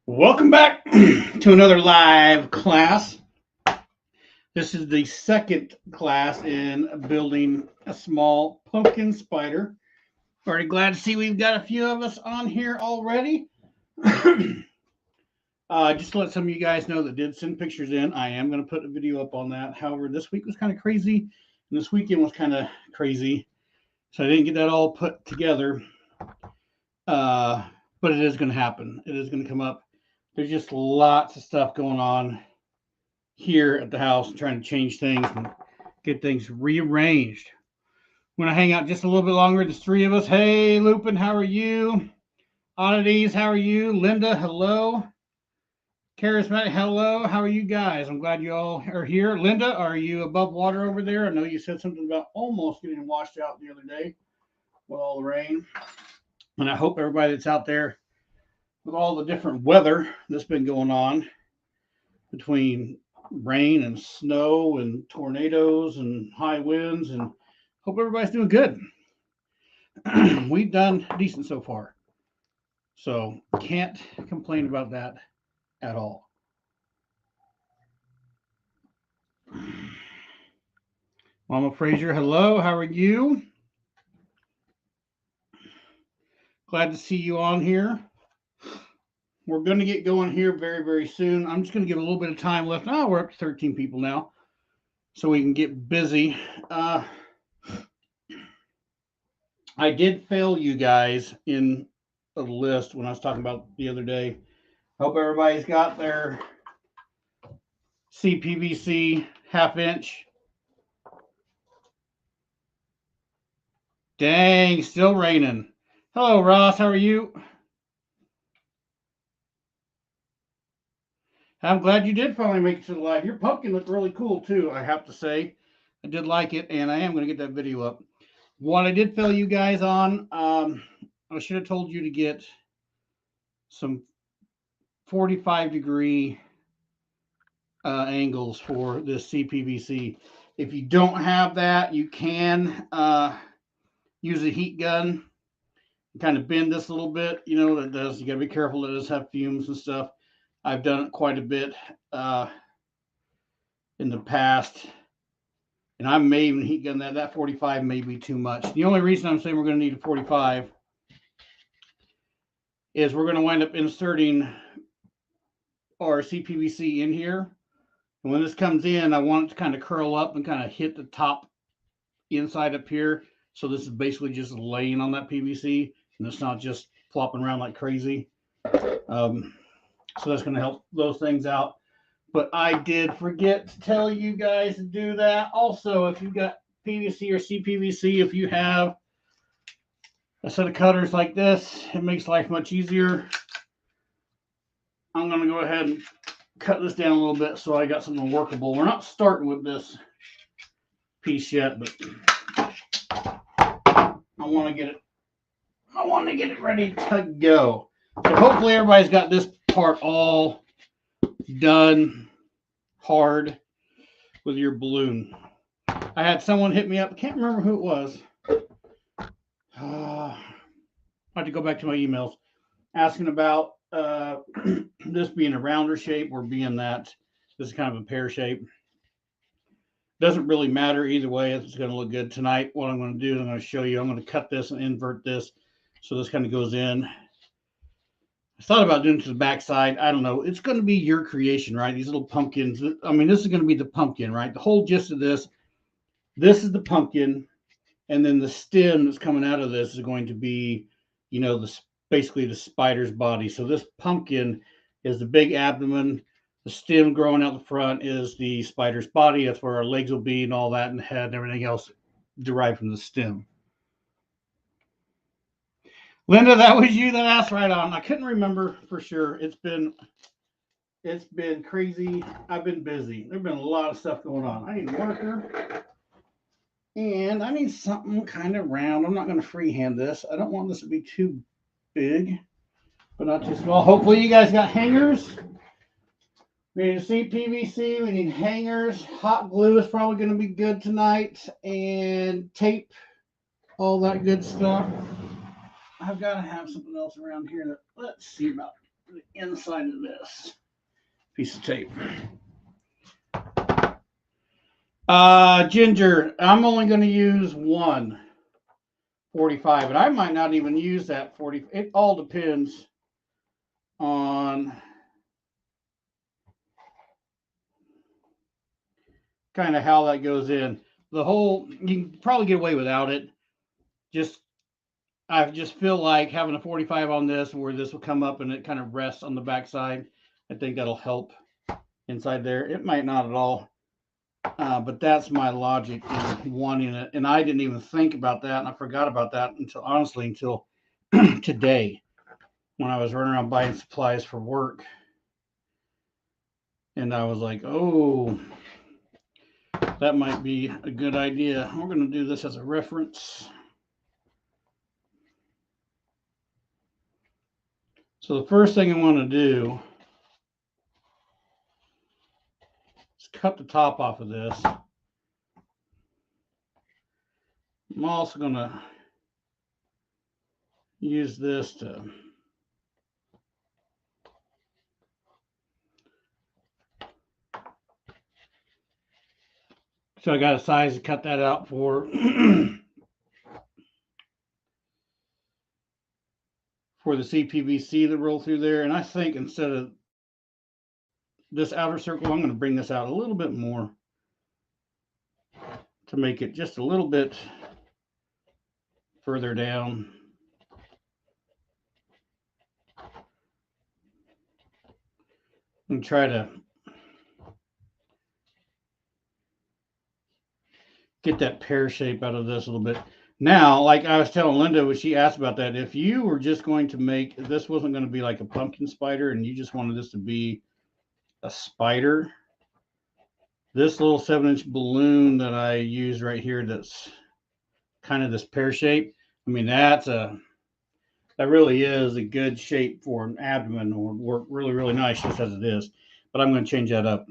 Welcome back to another live class. This is the second class in building a small pumpkin spider. Very glad to see we've got a few of us on here already. Just to let some of you guys know that did send pictures in, I am going to put a video up on that. However, this week was kind of crazy, and this weekend was kind of crazy, so I didn't get that all put together. But it is going to happen. It is going to come up. There's just lots of stuff going on here at the house and trying to change things and get things rearranged. I'm going to hang out just a little bit longer. There's three of us. Hey, Lupin, how are you? Oddities, how are you? Linda, hello. Charismatic, hello. How are you guys? I'm glad you all are here. Linda, are you above water over there? I know you said something about almost getting washed out the other day with all the rain. And I hope everybody that's out there with all the different weather that's been going on between rain and snow and tornadoes and high winds, and hope everybody's doing good. We've done decent so far, so can't complain about that at all. Mama Frazier, hello, how are you? Glad to see you on here. We're going to get going here very, very soon. I'm just going to give a little bit of time left. Oh, we're up to 13 people now, so we can get busy. I did fail you guys in a list when I was talking about the other day. Hope everybody's got their CPVC half-inch. Dang, still raining. Hello, Ross. How are you? I'm glad you did finally make it to the live. Your pumpkin looked really cool, too, I have to say. I did like it, and I am going to get that video up. What I did fail you guys on, I should have told you to get some 45-degree angles for this CPVC. If you don't have that, you can use a heat gun and kind of bend this a little bit. You know what it does. You got to be careful. It does have fumes and stuff. I've done it quite a bit in the past, and I may even heat gun that. That 45 may be too much. The only reason I'm saying we're going to need a 45 is we're going to wind up inserting our CPVC in here. And when this comes in, I want it to kind of curl up and kind of hit the top inside up here. So this is basically just laying on that PVC, and it's not just flopping around like crazy. So that's going to help those things out. But I did forget to tell you guys to do that. Also, if you've got PVC or CPVC, if you have a set of cutters like this, it makes life much easier. I'm going to go ahead and cut this down a little bit so I got something workable. We're not starting with this piece yet, but I want to get it ready to go. So hopefully everybody's got this part all done hard with your balloon. I had someone hit me up. I can't remember who it was. I have to go back to my emails asking about this being a rounder shape or being that this is kind of a pear shape. Doesn't really matter either way. It's going to look good tonight. What I'm going to do is I'm going to show you. I'm going to cut this and invert this so this kind of goes in. I thought about doing it to the back side. I don't know. It's going to be your creation, right? These little pumpkins. I mean, this is going to be the pumpkin, right? The whole gist of this is the pumpkin, and then the stem that's coming out of this is going to be, you know, basically the spider's body. So this pumpkin is the big abdomen. The stem growing out the front is the spider's body. That's where our legs will be and all that, and the head and everything else derived from the stem. Linda, that was you that asked right on. I couldn't remember for sure. It's been crazy. I've been busy. There's been a lot of stuff going on. I need a marker, and I need something kind of round. I'm not going to freehand this. I don't want this to be too big, but not too small. Hopefully you guys got hangers. We need to see PVC. We need hangers. Hot glue is probably going to be good tonight, and tape, all that good stuff. I've got to have something else around here. Let's see about the inside of this piece of tape. Ginger, I'm only going to use one 45, and I might not even use that 40. It all depends on kind of how that goes in. The whole, you can probably get away without it. I just feel like having a 45 on this, where this will come up and it kind of rests on the backside. I think that'll help inside there. It might not at all, but that's my logic in wanting it. And I didn't even think about that, and I forgot about that until today, when I was running around buying supplies for work. And I was like, oh, that might be a good idea. We're going to do this as a reference. So the first thing I want to do is cut the top off of this. I'm also going to use this to so I got a size to cut that out for for the CPVC that roll through there. And I think instead of this outer circle, I'm going to bring this out a little bit more to make it just a little bit further down. And try to get that pear shape out of this a little bit. Now, like I was telling Linda when she asked about that, if you were just going to make, this wasn't going to be like a pumpkin spider and you just wanted this to be a spider, this little 7-inch balloon that I use right here, that's kind of this pear shape. I mean, that really is a good shape for an abdomen, or work really, really nice just as it is. But I'm going to change that up.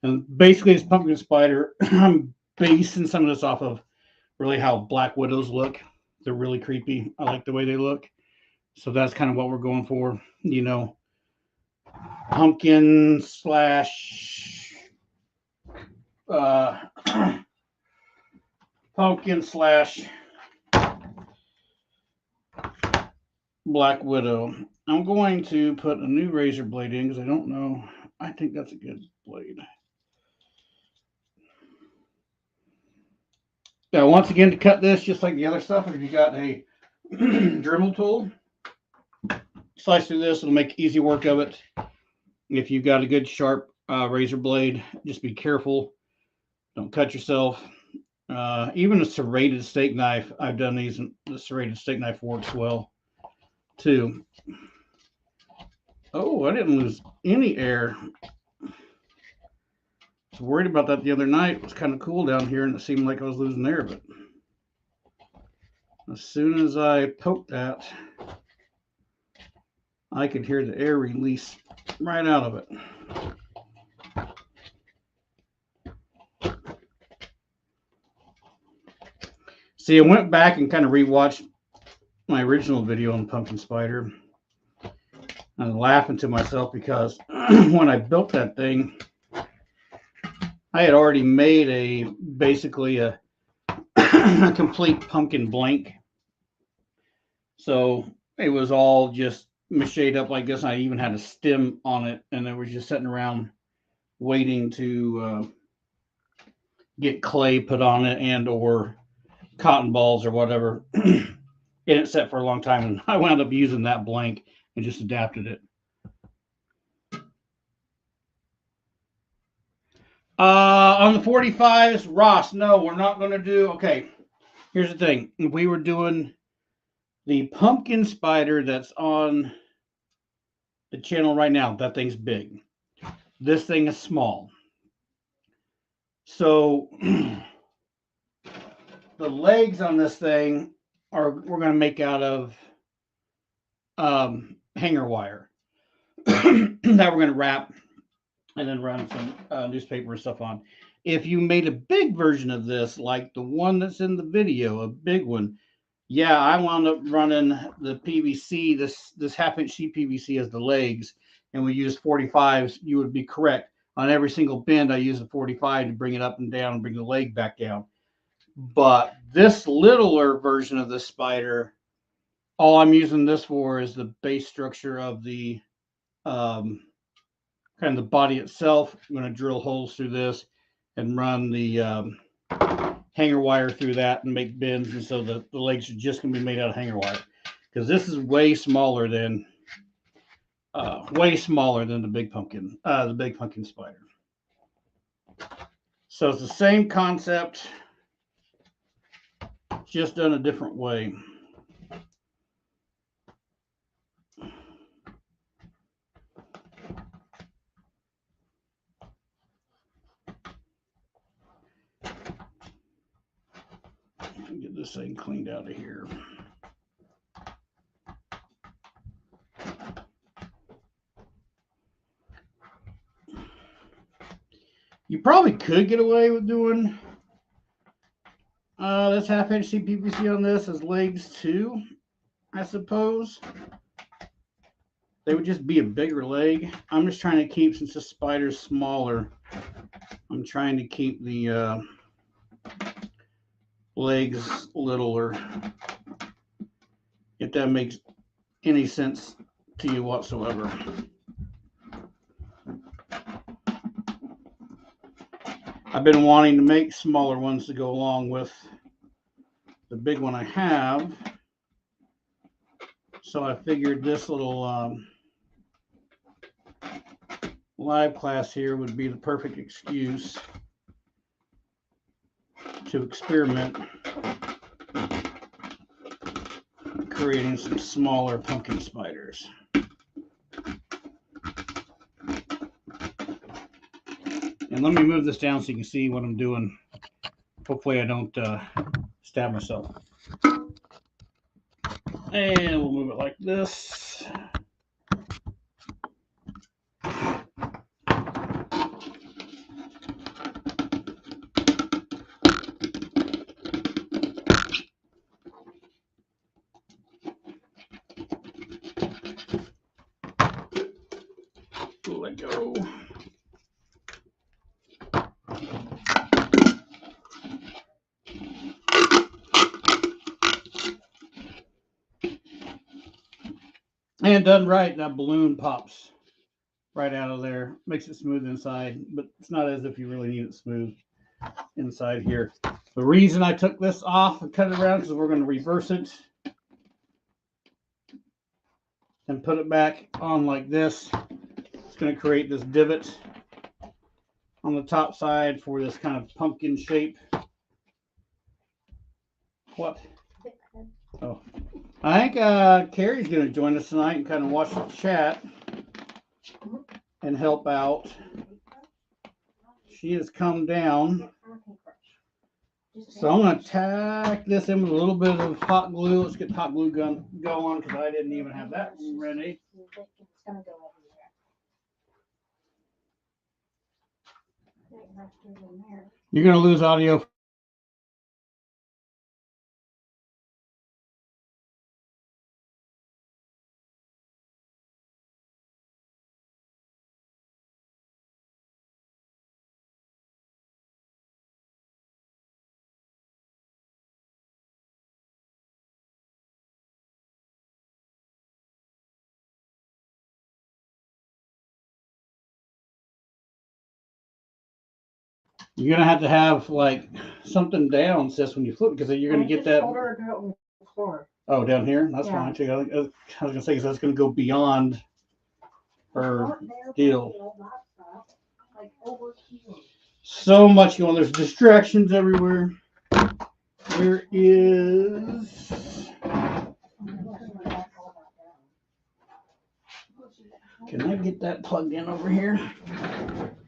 And basically, this pumpkin spider, I'm basing some of this off of really how black widows look. They're really creepy. I like the way they look. So that's kind of what we're going for. You know, pumpkin slash pumpkin slash black widow. I'm going to put a new razor blade in because I don't know. I think that's a good blade. Now, once again, to cut this, just like the other stuff, if you got a Dremel tool, slice through this. It'll make easy work of it. If you've got a good sharp razor blade, just be careful. Don't cut yourself. Even a serrated steak knife, I've done these, and the serrated steak knife works well too. Oh, I didn't lose any air. I was worried about that the other night. It was kind of cool down here, and it seemed like I was losing air, but as soon as I poked that, I could hear the air release right out of it. See, I went back and kind of rewatched my original video on pumpkin spider. I'm laughing to myself because when I built that thing, I had already made basically a complete pumpkin blank. So it was all just macheted up like this. I even had a stem on it, and it was just sitting around waiting to get clay put on it and or cotton balls or whatever. And it sat for a long time, and I wound up using that blank and just adapted it. On the 45s, Ross, no, we're not going to do, okay, here's the thing. If we were doing the pumpkin spider that's on the channel right now, that thing's big. This thing is small. So the legs on this thing we're going to make out of hanger wire that we're going to wrap and then run some newspaper and stuff on. If you made a big version of this, like the one that's in the video, a big one, Yeah, I wound up running the PVC, this half-inch sheet PVC as the legs, and we used 45s. You would be correct. On every single bend, I use a 45 to bring it up and down and bring the leg back down. But this littler version of the spider, all I'm using this for is the base structure of the kind of the body itself. I'm going to drill holes through this and run the hanger wire through that and make bends, and so the legs are just going to be made out of hanger wire, because this is way smaller than the big pumpkin spider. So it's the same concept, just done a different way. Get this thing cleaned out of here. You probably could get away with doing this half-inch CPVC on this as legs too, I suppose. They would just be a bigger leg. I'm just trying to keep, since this spider's smaller, I'm trying to keep the legs littler, if that makes any sense to you whatsoever. I've been wanting to make smaller ones to go along with the big one I have, so I figured this little live class here would be the perfect excuse to experiment creating some smaller pumpkin spiders. And let me move this down so you can see what I'm doing. Hopefully I don't stab myself. And we'll move it like this. Let go. And done right, that balloon pops right out of there. Makes it smooth inside, but it's not as if you really need it smooth inside here. The reason I took this off and cut it around is we're going to reverse it and put it back on like this. It's going to create this divot on the top side for this kind of pumpkin shape. What? Oh, I think Carrie's going to join us tonight and kind of watch the chat and help out. She has come down. So I'm going to tack this in with a little bit of hot glue. Let's get the hot glue gun going, because I didn't even have that ready. You're going to lose audio. You're going to have like something down, sis, when you flip, because you're going to get that. Oh, down here? That's fine too. I was going to say, because that's going to go beyond her deal. So much going on. There's distractions everywhere. There is. Can I get that plugged in over here?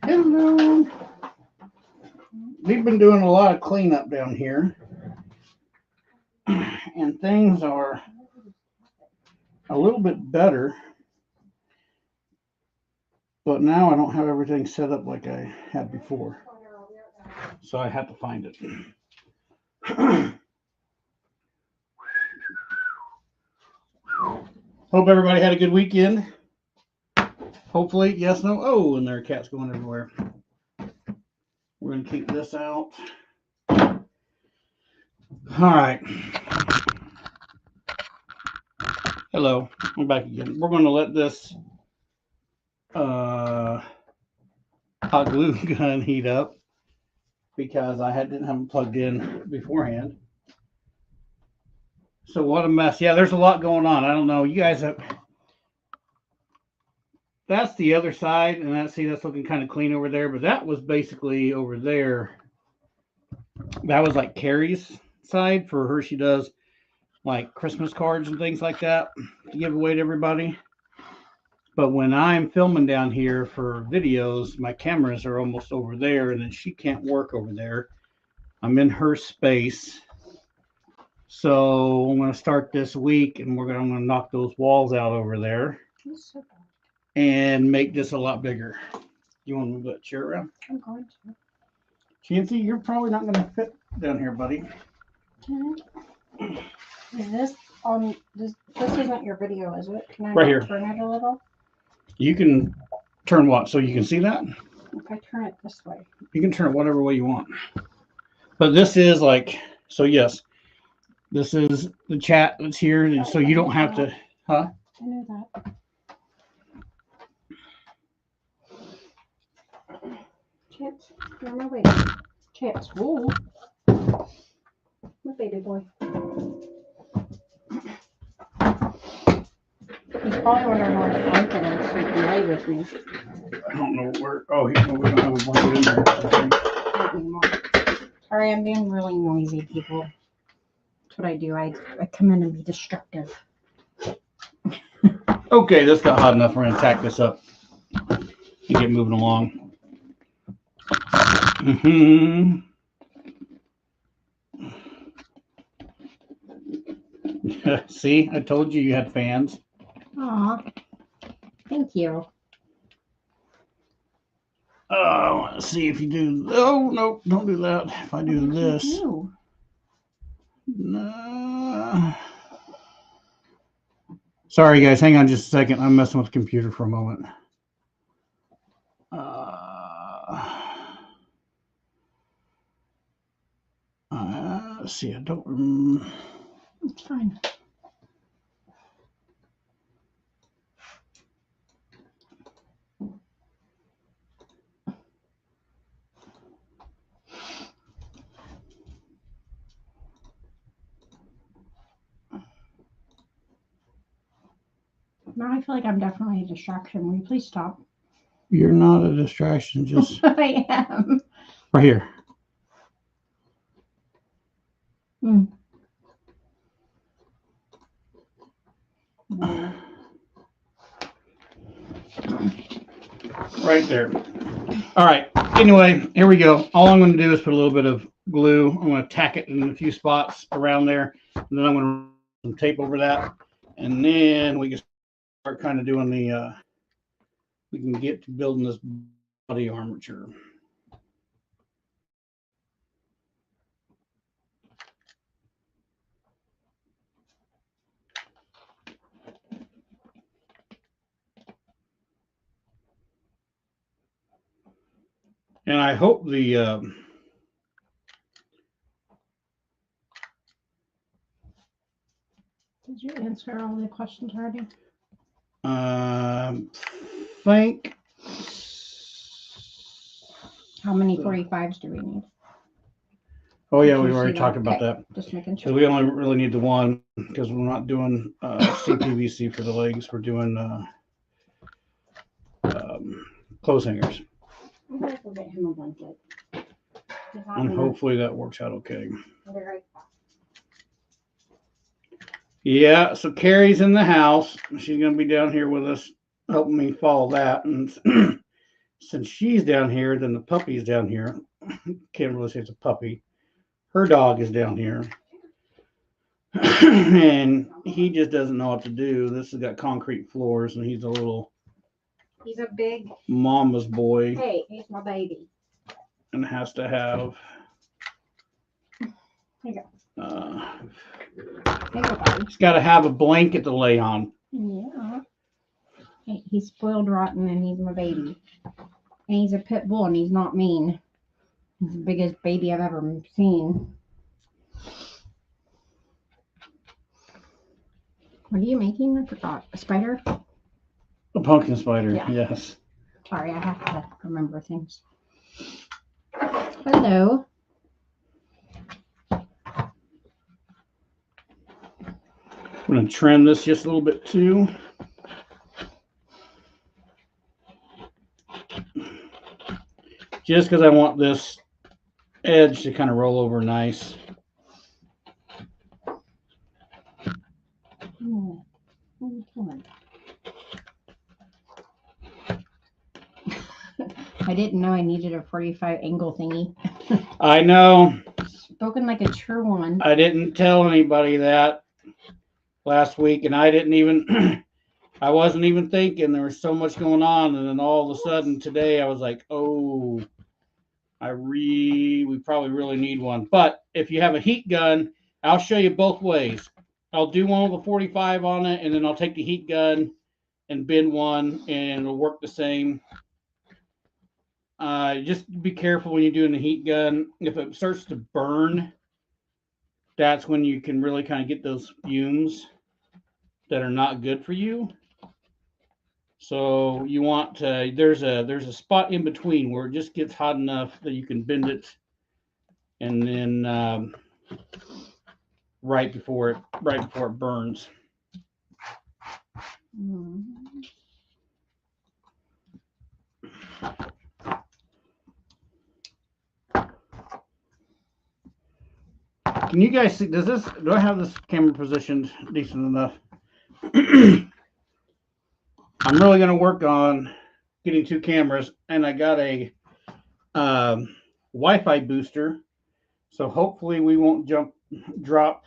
Hello. We've been doing a lot of cleanup down here, and things are a little bit better, but now I don't have everything set up like I had before, so I have to find it. Hope everybody had a good weekend. Hopefully, yes, no. Oh, and their cat's going everywhere. We're going to keep this out. All right. Hello. I'm back again. We're going to let this hot glue gun heat up because I didn't have it plugged in beforehand. So what a mess. Yeah, there's a lot going on. I don't know. You guys have... That's the other side, and that's looking kind of clean over there, but that was basically over there. That was like Carrie's side for her. She does like Christmas cards and things like that to give away to everybody. But when I'm filming down here for videos, my cameras are almost over there, and then she can't work over there. I'm in her space. So I'm going to start this week, and I'm going to knock those walls out over there and make this a lot bigger. You want to move that chair around? I'm going to. Chancy, you're probably not going to fit down here, buddy. Is this on? This isn't your video, is it? Can I right here. Turn it a little? You can turn what? So you can see that? If I turn it this way. You can turn it whatever way you want. But this is like, so yes, this is the chat that's here. And so you don't have to, huh? I know that. Chips, you're my baby. Chips, whoa. My baby boy. He's probably wondering where the blanket is so he can lay with me. I don't know where, oh, we don't have a blanket in there. Not anymore. Sorry, I'm being really noisy, people. That's what I do. I come in and be destructive. Okay, this got hot enough. We're going to tack this up and get moving along. See, I told you had fans. Aw, thank you. Oh, I want to see if you do. Oh, no, don't do that. If I do this. No. Sorry, guys. Hang on just a second. I'm messing with the computer for a moment. Let's see. I don't. It's fine. Now I feel like I'm definitely a distraction. Will you please stop? You're not a distraction. Just I am. Right here. Right there. All right. Anyway, here we go. All I'm going to do is put a little bit of glue. I'm going to tack it in a few spots around there. And then I'm going to run some tape over that. And then we can start kind of doing the, we can get to building this body armature. And I hope the Did you answer all the questions already? think. How many 45s do we need? Oh yeah, we've already talked about that. Just making So sure. we only really need the one because we're not doing CPVC for the legs. We're doing clothes hangers. I'm gonna go get him a blanket. And hopefully that works out okay. I'll be right back. Yeah, so Carrie's in the house. She's going to be down here with us, helping me follow that. And since she's down here, then the puppy's down here. Can't really say it's a puppy. Her dog is down here. And he just doesn't know what to do. This has got concrete floors, and he's a big mama's boy. Hey, he's my baby. And has to have. Here you go. He's got to have a blanket to lay on. Yeah. Hey, he's spoiled rotten and he's my baby. And he's a pit bull and he's not mean. He's the biggest baby I've ever seen. What are you making? I forgot. A spider? A pumpkin spider, Yeah. yes. Sorry, I have to remember things. Hello. I'm going to trim this just a little bit too. Just because I want this edge to kind of roll over nice. Oh, come on. I didn't know I needed a 45 angle thingy. I know. Spoken like a true woman. I didn't tell anybody that last week, and I didn't even, I wasn't even thinking. There was so much going on, and then all of a sudden today I was like, oh, we probably really need one. But if you have a heat gun, I'll show you both ways. I'll do one with a 45 on it, and then I'll take the heat gun and bend one, and it'll work the same. Just be careful when you're doing the heat gun. If it starts to burn, that's when you can really kind of get those fumes that are not good for you. So you want to, there's a spot in between where it just gets hot enough that you can bend it, and then right before it burns. Can you guys see? Do I have this camera positioned decent enough? I'm really going to work on getting 2 cameras, and I got a Wi-Fi booster, so hopefully we won't drop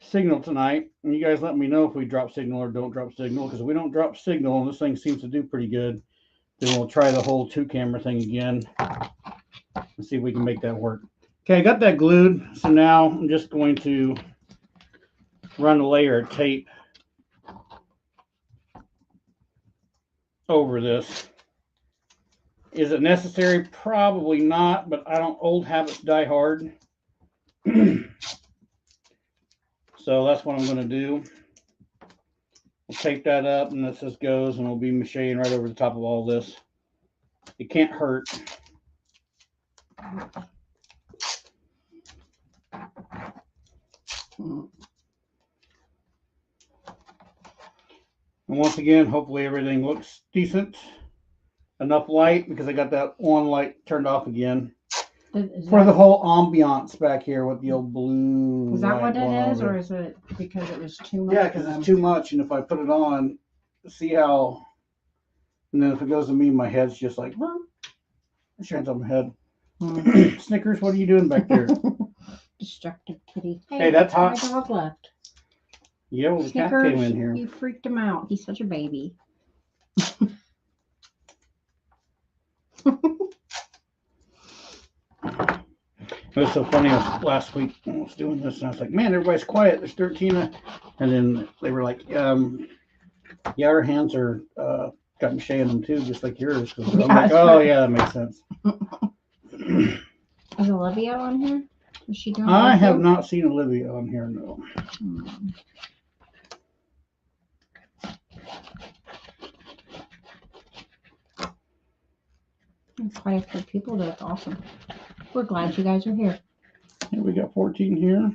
signal tonight. And you guys let me know if we drop signal or don't drop signal, because if we don't drop signal and this thing seems to do pretty good, then we'll try the whole 2 camera thing again and see if we can make that work. Okay, I got that glued, so now I'm just going to run a layer of tape over this. Is it necessary? Probably not, but old habits die hard. So that's what I'm going to do. We'll tape that up, and this just goes, and we'll be macheting right over the top of all this. It can't hurt. And once again, hopefully everything looks decent. Enough light, because I got that one light turned off again. For the whole ambiance back here with the old blue. Is that what it is, or is it because it was too much? Yeah, because it's too much, and if I put it on, see how, and then if it goes to me, my head's just like, it shines on my head. Snickers, what are you doing back there? Destructive kitty. Hey, that's hot. My dog left. Yeah, well, the cat Snickers, came in here. You freaked him out. He's such a baby. It was so funny. Last week I was doing this, and I was like, "Man, everybody's quiet. There's 13." And then they were like, "Yeah, our hands are got mache in them too, just like yours." I'm like, "Oh yeah, that makes sense." Is Olivia on here? Is she doing? I have not seen Olivia on here. No. Quite a few people. That's awesome. We're glad you guys are here. Yeah, we got 14 here.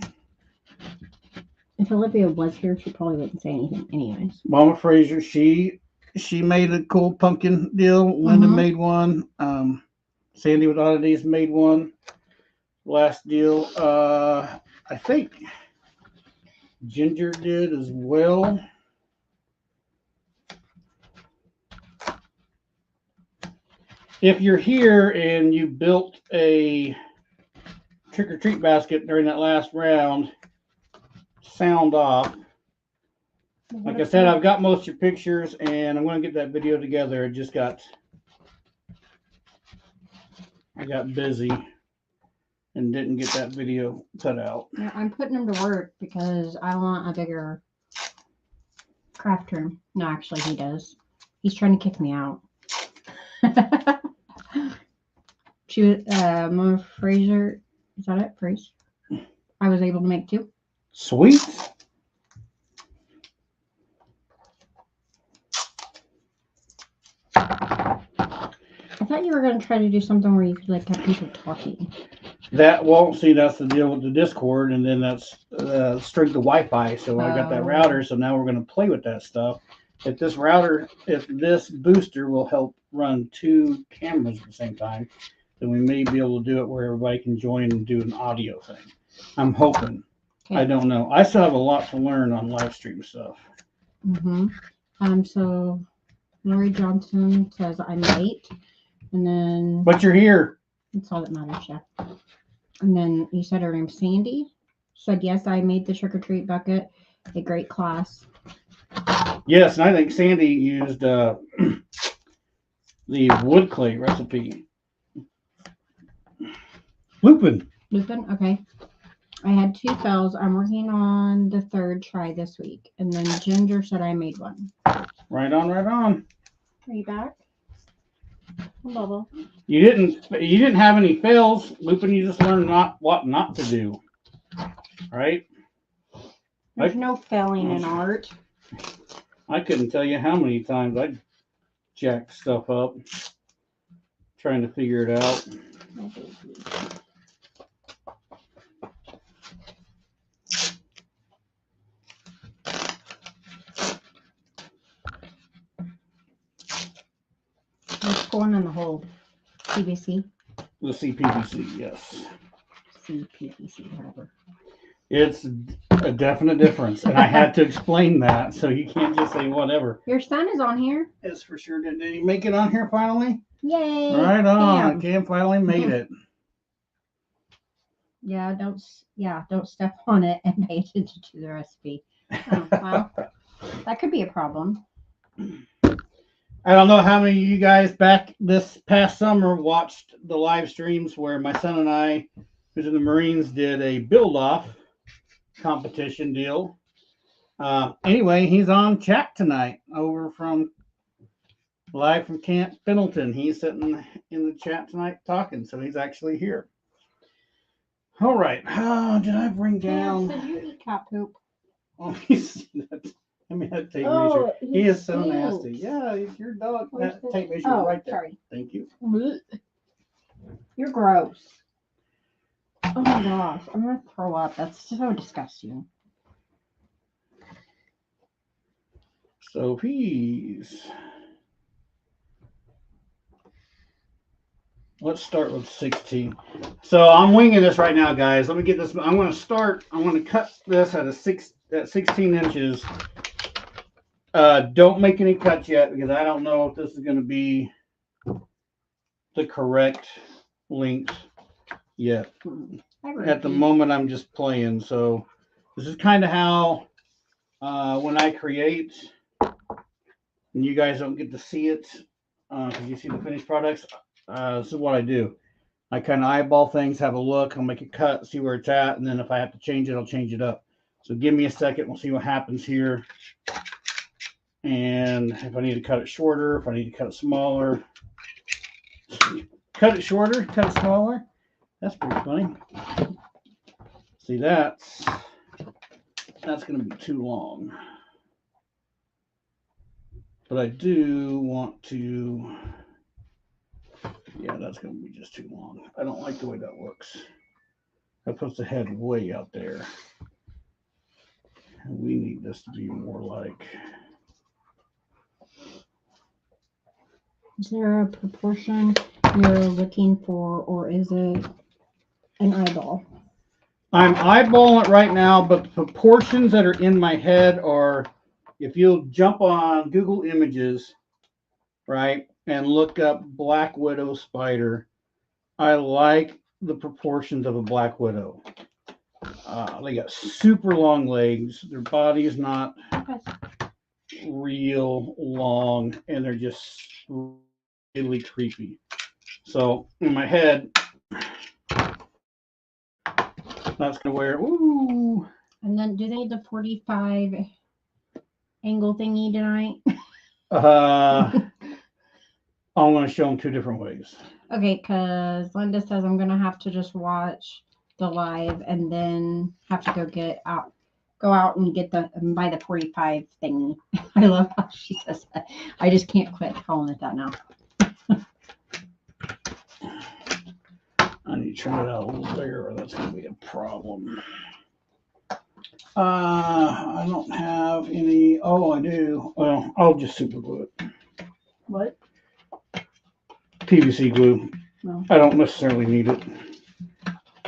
If Olivia was here, she probably wouldn't say anything anyways. Mama Fraser, she made a cool pumpkin deal. Linda made one. Sandy with Oddities made one. Last deal. I think Ginger did as well. If you're here and you built a trick-or-treat basket during that last round, sound off. Like I said, I've got most of your pictures, and I'm going to get that video together. I got busy and didn't get that video cut out. Yeah, I'm putting them to work because I want a bigger Craft term. No, actually, he does. He's trying to kick me out. She was, Mama Fraser. Is that it? Fraser. I was able to make 2. Sweet. I thought you were going to try to do something where you could like have people talking. That won't see. That's the deal with the Discord, and then that's straight to Wi-Fi. So I got that router. So now we're going to play with that stuff. If this booster will help run 2 cameras at the same time, then we may be able to do it where everybody can join and do an audio thing. I'm hoping. Okay. I don't know. I still have a lot to learn on live stream stuff. So Lori Johnson says I'm late, and then. But you're here. That's all that matters, yeah. And then you said her name's Sandy. Said yes, I made the trick or treat bucket. A great class. Yes, and I think Sandy used the wood clay recipe. Lupin, okay. I had 2 fills. I'm working on the 3rd try this week. And then Ginger said I made 1. Right on. Are you back? Bubble. You didn't have any fails, Lupin. You just learned what not to do. Right? There's no failing in art. I couldn't tell you how many times I jacked stuff up trying to figure it out. What's going in the hole? PVC? The CPVC, yes. CPVC, whatever. It's a definite difference, and I had to explain that, so you can't just say whatever. Your son is on here. It's for sure. Did he make it on here finally? Yay! Right on. Cam finally made it. Yeah, don't step on it and pay attention to the recipe. Oh, well, that could be a problem. I don't know how many of you guys back this past summer watched the live streams where my son and I, who's in the Marines, did a build-off competition deal. Anyway, he's on chat tonight over from live from Camp Pendleton. He's sitting in the chat tonight talking, so he's actually here. All right. Did I bring down? Did you eat cat poop? Oh, I mean, that tape measure. He is so nasty. Yeah, your dog. That tape measure right there. Sorry. Thank you. You're gross. Oh my gosh, I'm gonna throw up. That's so disgusting. So peas. Let's start with 16. So I'm winging this right now, guys. Let me get this. I'm going to cut this at 16 inches. Don't make any cuts yet because I don't know if this is going to be the correct length yet. At the moment, I'm just playing. So this is kind of how when I create, and you guys don't get to see it because you see the finished products. This is what I do. I kind of eyeball things, have a look, I'll make a cut, see where it's at, and then if I have to change it, I'll change it up. So give me a second, we'll see what happens here. And if I need to cut it shorter, if I need to cut it smaller. Cut it shorter, cut it smaller. That's pretty funny. See, that's going to be too long. But I do want to... Yeah, that's going to be just too long. I don't like the way that looks. That puts the head way out there. And we need this to be more like... Is there a proportion you're looking for, or is it an eyeball? I'm eyeballing it right now, but the proportions that are in my head are, if you'll jump on Google Images, right, and look up Black Widow spider, I like the proportions of a Black Widow. They got super long legs. Their body is not real long, and they're just really creepy. So in my head, that's gonna wear. Ooh. And then, do they need the 45 angle thingy tonight? I'm going to show them 2 different ways. Okay, because Linda says I'm gonna have to just watch the live and then have to go out and get and buy the 45 thingy. I love how she says that. I just can't quit calling it that now. I need to turn it out a little bigger, or that's going to be a problem. I don't have any. Oh, I do. Well, I'll just super glue it. What? PVC glue. No. I don't necessarily need it.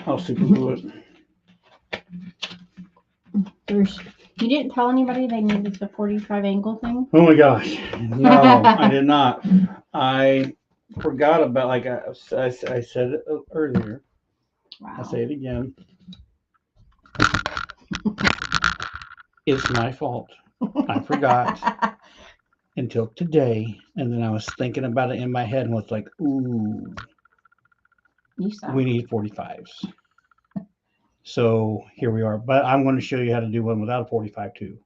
I'll super glue it. You didn't tell anybody they needed the 45 angle thing? Oh my gosh. No, I did not. I forgot about, like I said it earlier. Wow. I'll say it again. It's my fault. I forgot until today. And then I was thinking about it in my head and was like, ooh, we need 45s. So here we are. But I'm going to show you how to do one without a 45 too.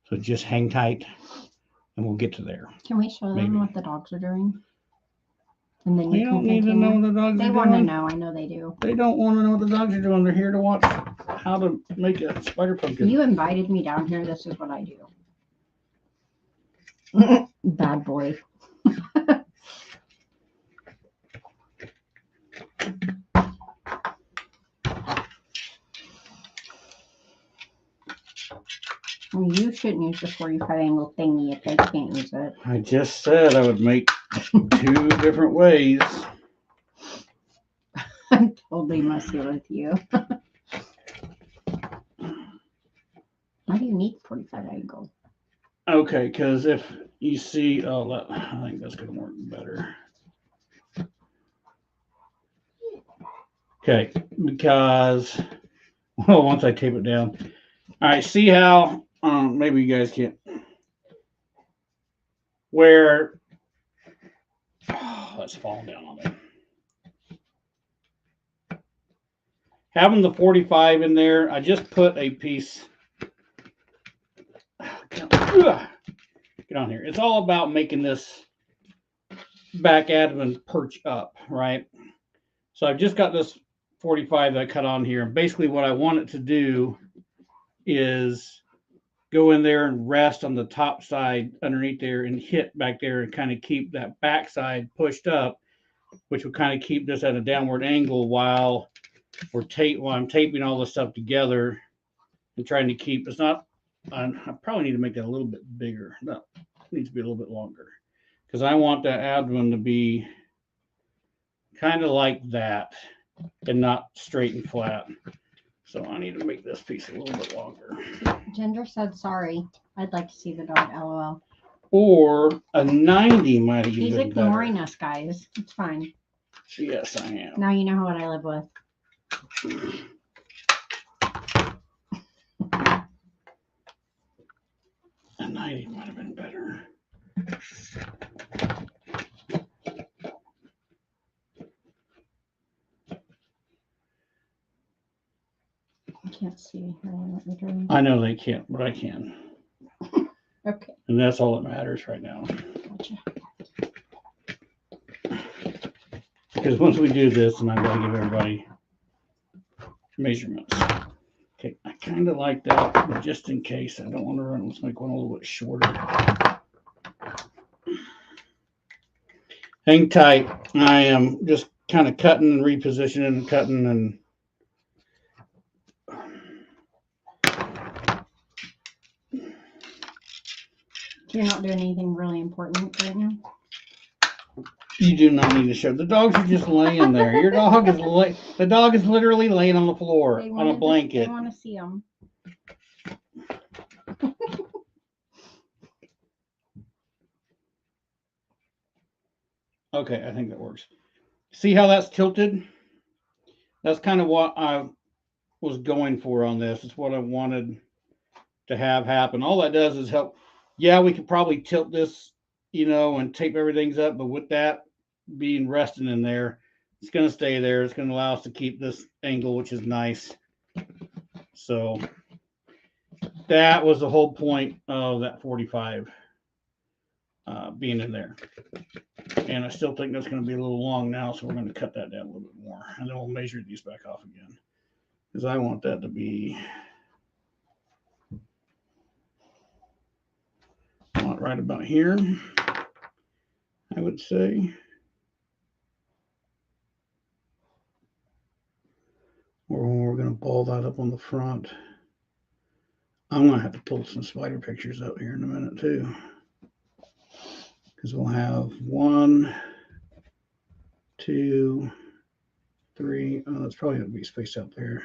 So just hang tight and we'll get to there. Can we show them what the dogs are doing? And then you don't need to know what the dogs are doing. They want to know. I know they do. They don't want to know what the dogs are doing. They're here to watch how to make a spider pumpkin. You invited me down here. This is what I do. Bad boy. Well, you shouldn't use the 45 angle thingy if they can't use it. I just said I would make 2 different ways. I'm totally messing with you. Why do you need 45 angle? Okay, because if you see, I think that's going to work better. Okay, because, well, once I tape it down. All right, see how, maybe you guys can't, where, that's falling down on me. Having the 45 in there, I just put a piece, get on here. It's all about making this back abdomen perch up, right? So I've just got this 45 that I cut on here. And basically what I want it to do is go in there and rest on the top side underneath there and hit back there and kind of keep that back side pushed up, which will kind of keep this at a downward angle while I'm taping all this stuff together and trying to keep, it's not, I probably need to make that a little bit bigger. No, it needs to be a little bit longer because I want that abdomen to be kind of like that and not straight and flat. So I need to make this piece a little bit longer. Ginger said, sorry. I'd like to see the dog, LOL. Or a 90 might even be better. He's ignoring us, guys. It's fine. Yes, I am. Now you know what I live with. A 90 might have been better. I can't see what you're doing. I know they can't, but I can. Okay. And that's all that matters right now. Gotcha. Because once we do this, and I'm going to give everybody measurements. Okay, I kind of like that, but just in case, I don't want to run. Let's make one a little bit shorter. Hang tight. I am just kind of cutting and repositioning and cutting and You're not doing anything really important right now? you do not need to show. The dogs are just laying there. Your dog is the dog is literally laying on the floor on a blanket. They want to see them. Okay, I think that works. See how that's tilted? That's kind of what I was going for on this. It's what I wanted to have happen. All that does is help. Yeah, we could probably tilt this, and tape everything's up, but with that being resting in there, it's going to stay there. It's going to allow us to keep this angle, which is nice. So that was the whole point of that 45 being in there. And I still think that's going to be a little long now, so we're going to cut that down a little bit more. And then we'll measure these back off again. Because I want that to be right about here, I would say. Or when we're going to ball that up on the front. I'm going to have to pull some spider pictures up here in a minute, too. Because we'll have 1, 2, 3. Oh, that's probably going to be spaced out there.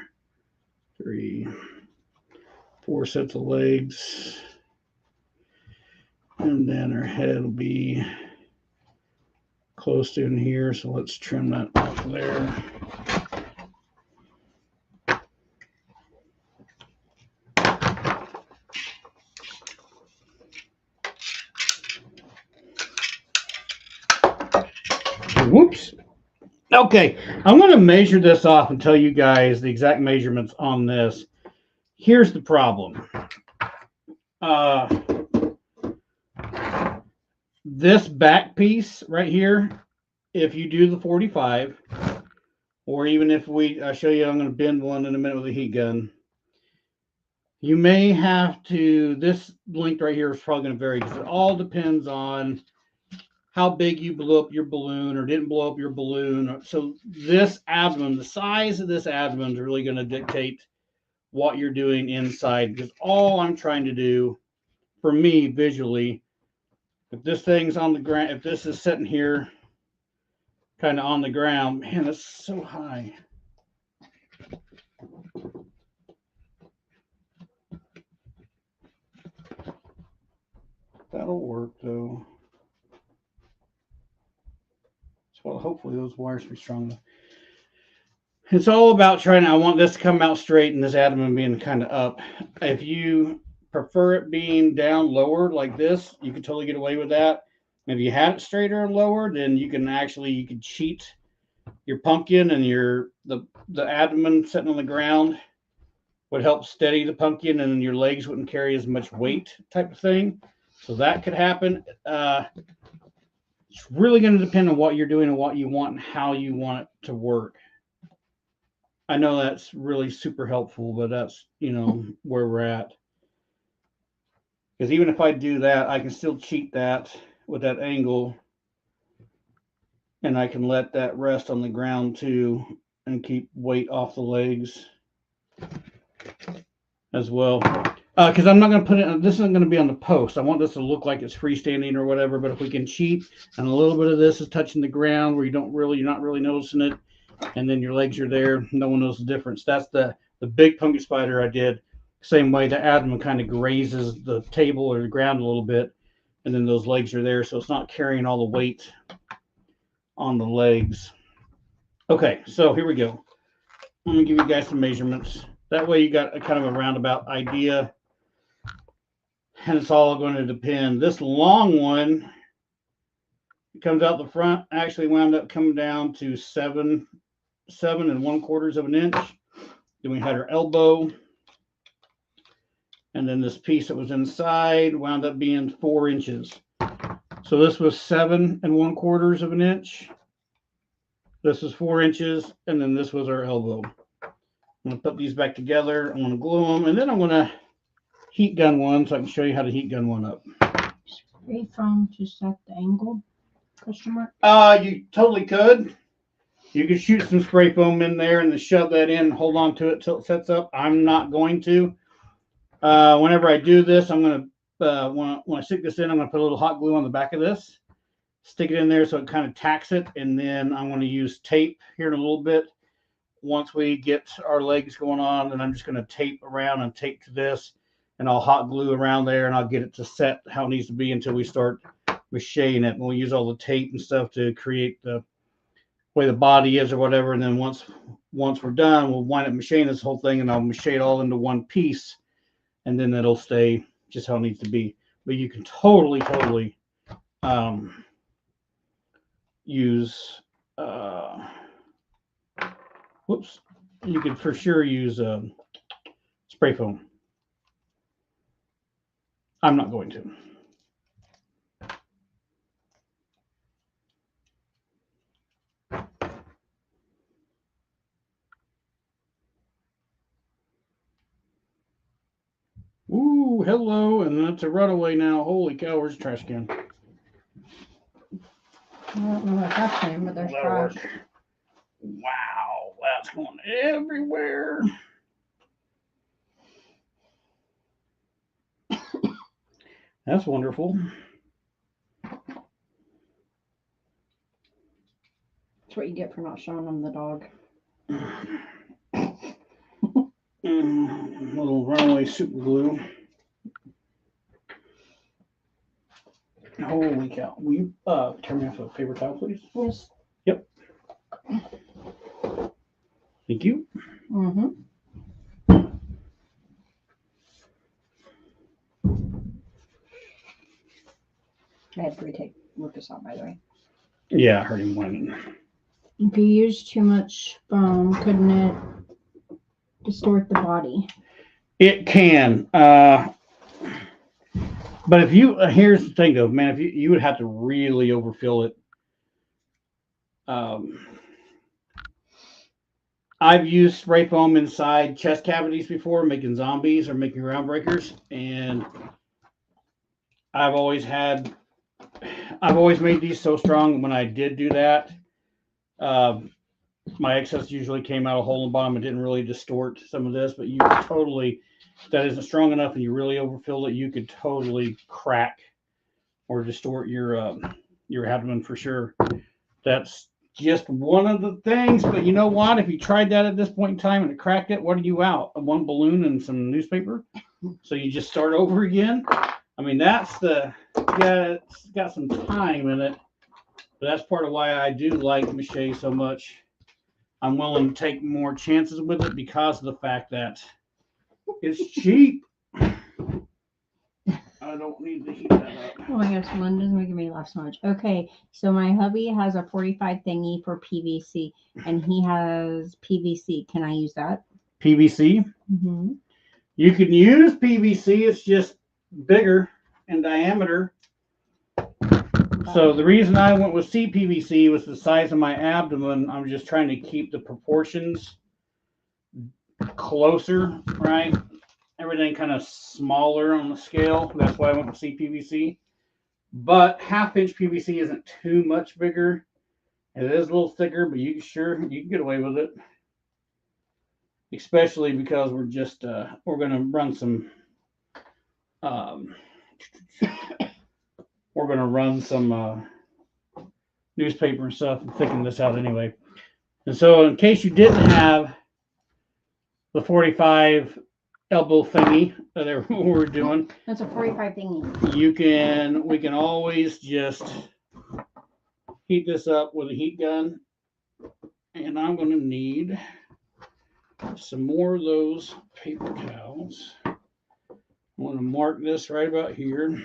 3, 4 sets of legs. And then our head will be close to in here. So let's trim that off there. Whoops. Okay, I'm going to measure this off and tell you guys the exact measurements on this. Here's the problem. This back piece right here, if you do the 45, or even if I'll show you, I'm going to bend one in a minute with a heat gun. You may have to, this length right here is probably going to vary because it all depends on how big you blew up your balloon or didn't blow up your balloon. So this abdomen, the size of this abdomen is really going to dictate what you're doing inside, because all I'm trying to do for me visually, if this thing's on the ground, if this is sitting here kind of on the ground, man, it's so high. That'll work though. So hopefully those wires will be strong enough. It's all about I want this to come out straight and this abdomen being kind of up. If you prefer it being down lower like this, you can totally get away with that. If you had it straighter and lower, then you can cheat your pumpkin, and the abdomen sitting on the ground would help steady the pumpkin, and then your legs wouldn't carry as much weight type of thing. So that could happen. It's really going to depend on what you're doing and what you want and how you want it to work. I know that's really super helpful, but that's, where we're at. Because even if I do that, I can still cheat that with that angle, and I can let that rest on the ground too and keep weight off the legs as well. Because I'm not going to put it, this isn't going to be on the post. I want this to look like it's freestanding or whatever, but if we can cheat and a little bit of this is touching the ground where you're not really noticing it, and then your legs are there, no one knows the difference. That's the big pumpkin spider I did. Same way, the abdomen kind of grazes the table or the ground a little bit, and then those legs are there, so it's not carrying all the weight on the legs. Okay, so here we go. I'm going to give you guys some measurements. That way you got a kind of a roundabout idea, and it's all going to depend. This long one, it comes out the front, actually wound up coming down to 7 1/4 of an inch. Then we had our elbow, and then this piece that was inside wound up being 4 inches. So this was 7 1/4 of an inch. This was 4 inches, and then this was our elbow. I'm going to put these back together. I'm going to glue them, and then I'm going to heat gun one so I can show you how to heat gun one up. Spray foam to set the angle? Question mark. You totally could. You could shoot some spray foam in there and then shove that in and hold on to it till it sets up. I'm not going to. Whenever I do this, I'm going to, when I stick this in, I'm going to put a little hot glue on the back of this. Stick it in there so it kind of tacks it. And then I'm going to use tape here in a little bit. Once we get our legs going on, and I'm just going to tape around and tape to this. And I'll hot glue around there, and I'll get it to set how it needs to be until we start machining it. And we'll use all the tape and stuff to create the way the body is or whatever. And then once we're done, we'll wind up machining this whole thing, and I'll machine it all into one piece, and then it'll stay just how it needs to be. But you can totally use you could for sure use spray foam. I'm not going to. Ooh, hello, and that's a runaway now. Holy cow, where's the trash can? I don't know what that's saying, but there's That'll trash. work. Wow, that's going everywhere. That's wonderful. That's what you get for not showing them the dog. Little runaway super glue. Holy cow. Will you turn me off a paper towel, please? Yes. Yep. Thank you. Mm-hmm. I had to retake Lucas out, by the way. Yeah, I heard him whining. If you use too much foam, couldn't it distort the body? It can. But if you, here's the thing though, man, if you would have to really overfill it. I've used spray foam inside chest cavities before, making zombies or making ground breakers, and I've always made these so strong. When I did do that, my excess usually came out a hole in the bottom. It didn't really distort some of this, but you totally, if that isn't strong enough and you really overfill it, you could totally crack or distort your abdomen for sure. That's just one of the things. But you know what? If you tried that at this point in time and it cracked it, what are you out? One balloon and some newspaper? So you just start over again? I mean, it's got some time in it. But that's part of why I do like mache so much. I'm willing to take more chances with it because of the fact that it's cheap. I don't need to heat that up. Oh my gosh, Linda's making me laugh so much. Okay, so my hubby has a 45 thingy for PVC, and he has PVC. Can I use that? PVC? Mm-hmm. You can use PVC. It's just bigger in diameter. So the reason I went with CPVC was the size of my abdomen. I'm just trying to keep the proportions closer, right? Everything kind of smaller on the scale. That's why I went with CPVC. But half-inch PVC isn't too much bigger. It is a little thicker, but you can get away with it. Especially because we're going to run some newspaper and stuff and thicken this out anyway. And so in case you didn't have the 45 elbow thingy that we're doing, that's a 45 thingy. We can always just heat this up with a heat gun. And I'm going to need some more of those paper towels. I want to mark this right about here.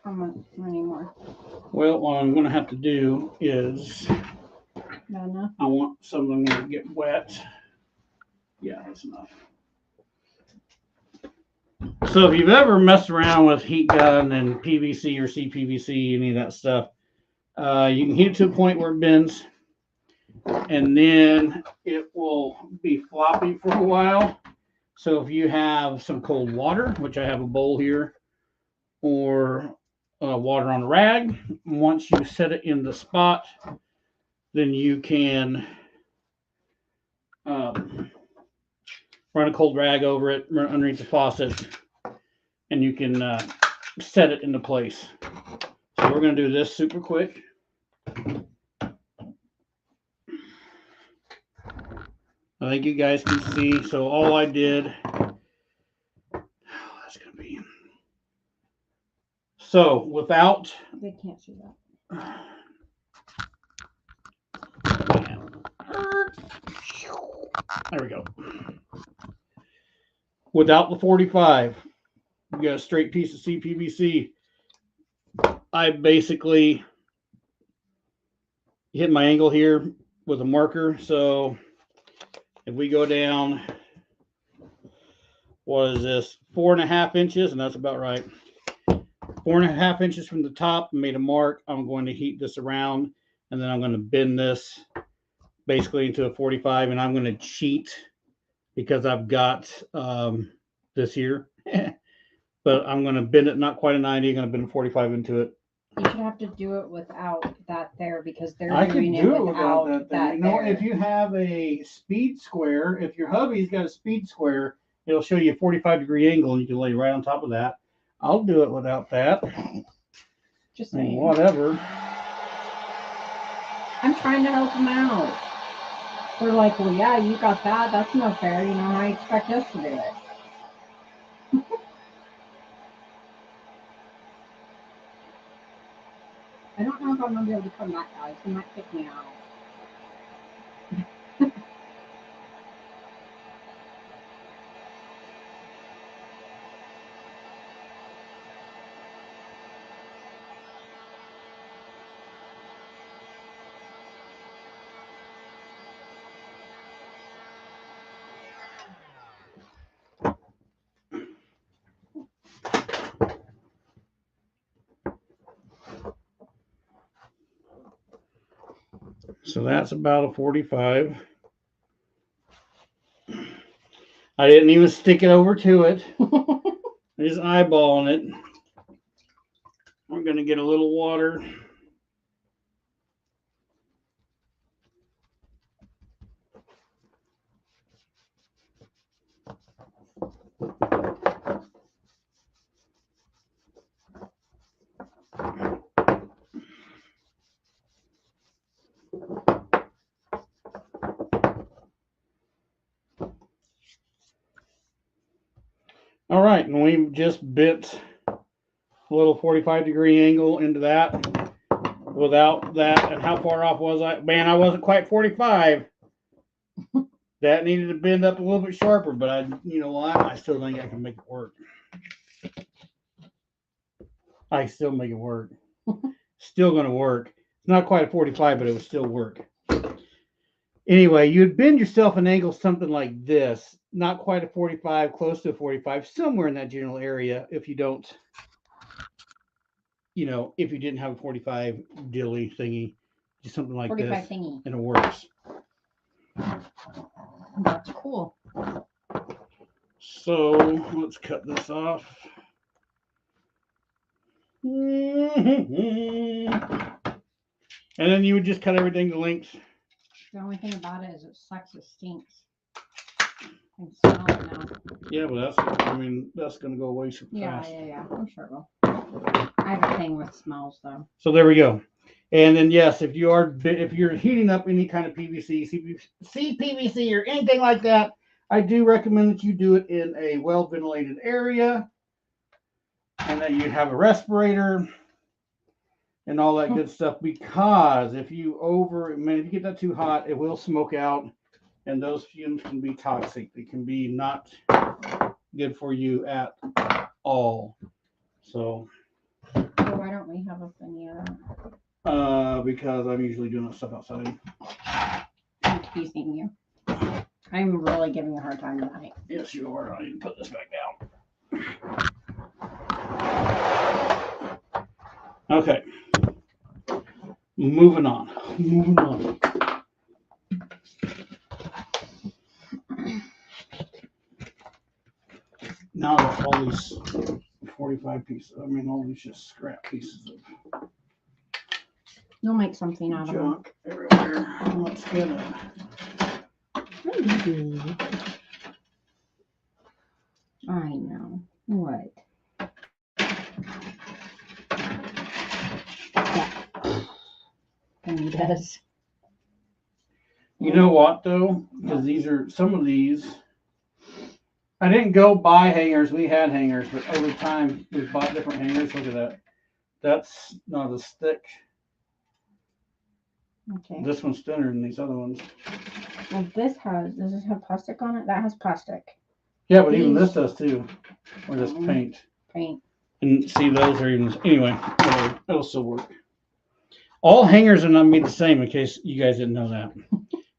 How much anymore? Well, what I'm going to have to do is I want something to get wet. Yeah, that's enough. So if you've ever messed around with heat gun and PVC or CPVC, any of that stuff, you can heat it to a point where it bends, and then it will be floppy for a while. So if you have some cold water, which I have a bowl here, or water on a rag, once you set it in the spot, then you can run a cold rag over it, run underneath the faucet, and you can set it into place. So we're going to do this super quick. I think you guys can see. So all I did, that's going to be. So without. They can't see that. There we go. Without the 45, you got a straight piece of CPVC. I basically hit my angle here with a marker. So if we go down what is this, 4.5 inches, and that's about right. 4.5 inches from the top, made a mark. I'm going to heat this around, and then I'm going to bend this basically into a 45, and I'm going to cheat because I've got this here, but I'm going to bend it not quite a 90. I'm going to bend a 45 into it. You should have to do it without that there because they're I could doing do it without that You know, there. if you have a speed square, if your hubby's got a speed square, it'll show you a 45-degree angle, and you can lay right on top of that. I'll do it without that. Just saying. Whatever. I'm trying to help them out. They're like, well, yeah, you got that. That's no fair. You know, I expect us to do it. I don't know if I'm going to be able to come back, guys. He might kick me out. So that's about a 45. I didn't even stick it over to it. I'm just eyeballing it. I'm going to get a little water. All right, and we just bit a little 45-degree angle into that without that. And how far off was I? Man, I wasn't quite 45. That needed to bend up a little bit sharper, but you know what? I still think I can make it work. I still make it work. Still going to work. It's not quite a 45, but it would still work. Anyway, you'd bend yourself an angle something like this. Not quite a 45, close to a 45, somewhere in that general area if you don't, you know, if you didn't have a 45 dilly thingy, just something like 45 this, thingy. and it works. That's cool. So let's cut this off. And then you would just cut everything to length. The only thing about it is it sucks. It stinks. I can smell it now. Yeah, but that's going to go away super fast. Yeah. I'm sure it will. I have a thing with smells, though. So there we go. And then yes, if you're heating up any kind of PVC, CPVC, or anything like that, I do recommend that you do it in a well ventilated area, and that you have a respirator and all that good stuff. Because if you get that too hot, it will smoke out, and those fumes can be toxic. They can be not good for you at all. So why don't we have a thingy of that? Because I'm usually doing that stuff outside. I'm teasing you. I'm really giving you a hard time tonight. Yes, you are. I need to put this back down. Okay. Moving on. Now that all these 45 pieces, all these just scrap pieces of You'll make something out of them. junk everywhere. Let's get it. I know. What? Yeah. And he does. You know what, though? Because some of these, I didn't go buy hangers. We had hangers, but over time, we bought different hangers. Look at that. That's not as thick. Okay. This one's thinner than these other ones. Well, does this have plastic on it? That has plastic. Yeah, but even this does too. Or just paint. Paint. And see, those are even, anyway, it'll still work. All hangers are not made the same, in case you guys didn't know that.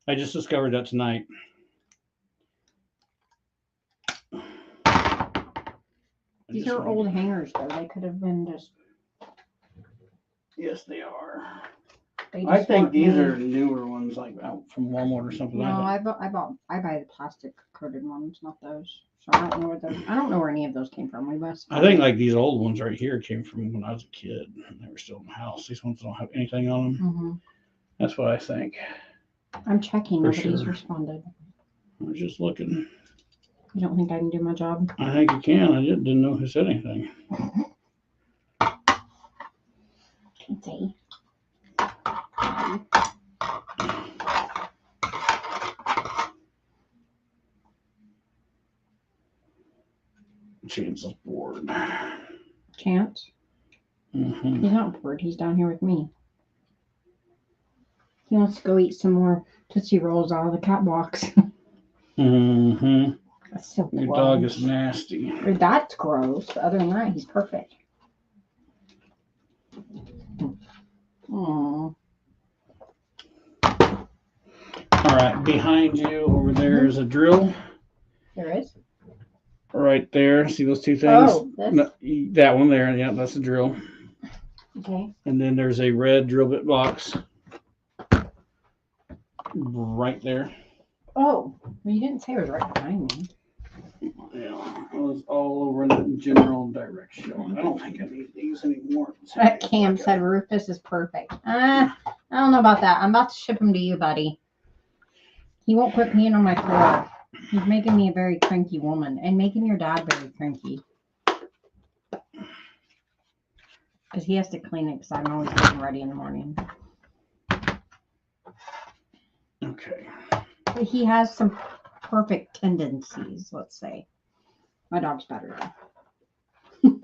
I just discovered that tonight. These are old hangers, though. They could have been just. Yes, they are. They I just think weren't these made. are newer ones, like out from Walmart or something. No, I I buy the plastic coated ones, not those. So I don't know where those. I don't know where any of those came from. We must. think like these old ones right here came from when I was a kid. They were still in the house. These ones don't have anything on them. Mm-hmm. That's what I think. I'm checking. For Nobody's sure. responded. I was just looking. You don't think I can do my job? I think you can. I just didn't know who said anything. Let's see. Chance is bored. Chance? Mm-hmm. He's not bored. He's down here with me. He wants to go eat some more Tootsie Rolls out of the cat box. Mm-hmm. That's so Your gross. dog is nasty. That's gross. But other than that, he's perfect. Aww. All right, behind you over there is a drill. There is? Right there. See those two things? Oh, this? No, that one there. Yeah, that's a drill. Okay. And then there's a red drill bit box right there. Oh, well, you didn't say it was right behind me. Yeah, it was all over in the general direction. I don't think I need these anymore. Cam said Rufus is perfect. I don't know about that. I'm about to ship him to you, buddy. He won't quit peeing on my floor. He's making me a very cranky woman and making your dad very cranky. Because he has to clean it because I'm always getting ready in the morning. Okay. But he has some perfect tendencies, let's say. My dog's better though.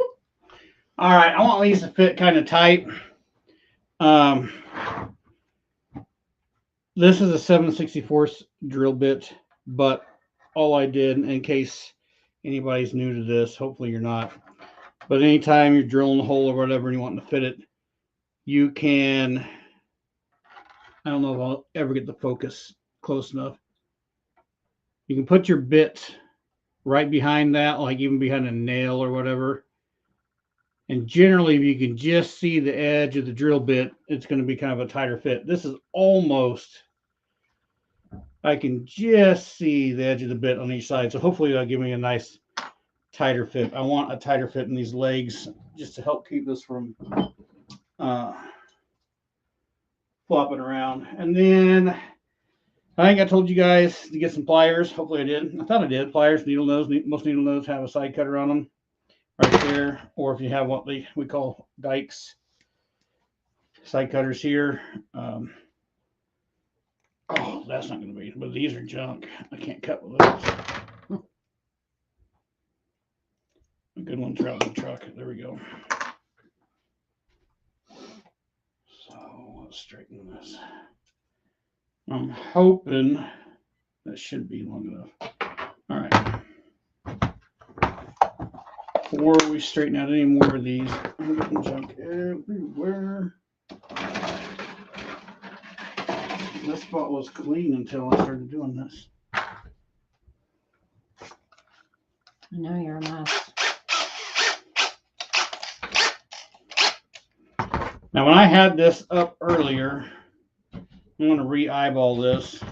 All right, I want these to fit kind of tight. This is a 7/64 drill bit, but all I did, in case anybody's new to this, hopefully you're not, but anytime you're drilling a hole or whatever and you want to fit it, you can, I don't know if I'll ever get the focus close enough. You can put your bit right behind that, like even behind a nail or whatever. And generally, if you can just see the edge of the drill bit, it's going to be kind of a tighter fit. This is almost, I can just see the edge of the bit on each side. So hopefully that'll give me a nice tighter fit. I want a tighter fit in these legs just to help keep this from flopping around. And then I think I told you guys to get some pliers. Hopefully I did. I thought I did. Pliers, needle nose. Most needle nose have a side cutter on them right there. Or if you have what we call dikes, side cutters here. Oh, that's not going to be. But these are junk. I can't cut with those. A good one's out in the truck. There we go. So let's straighten this. I'm hoping that should be long enough. All right. Before we straighten out any more of these, I'm getting junk everywhere. This spot was clean until I started doing this. I know you're a mess. Now, when I had this up earlier, I'm going to re-eyeball this.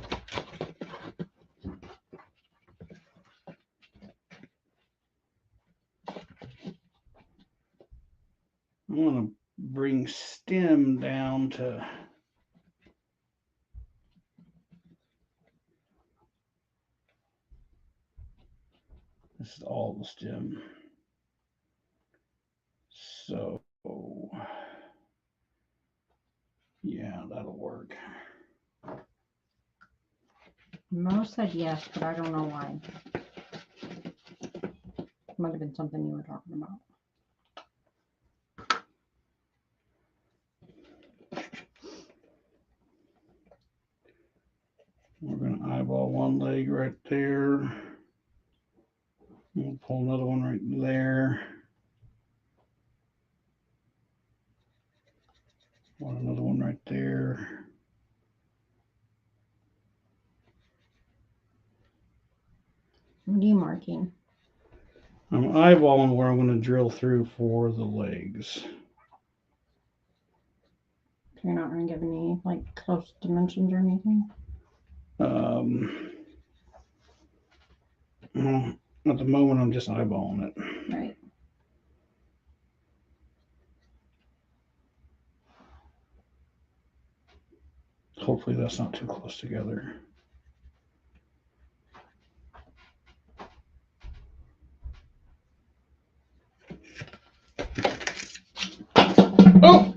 I'm going to bring stem down to this is all the stem. So yeah, that'll work. Mo said yes, but I don't know why. Might have been something you were talking about. We're going to eyeball one leg right there. We'll pull another one right there. Want another one right there. What are you marking? I'm eyeballing where I'm going to drill through for the legs. You're not going to give any like close dimensions or anything? Well, at the moment, I'm just eyeballing it. Right. Hopefully that's not too close together. Oh!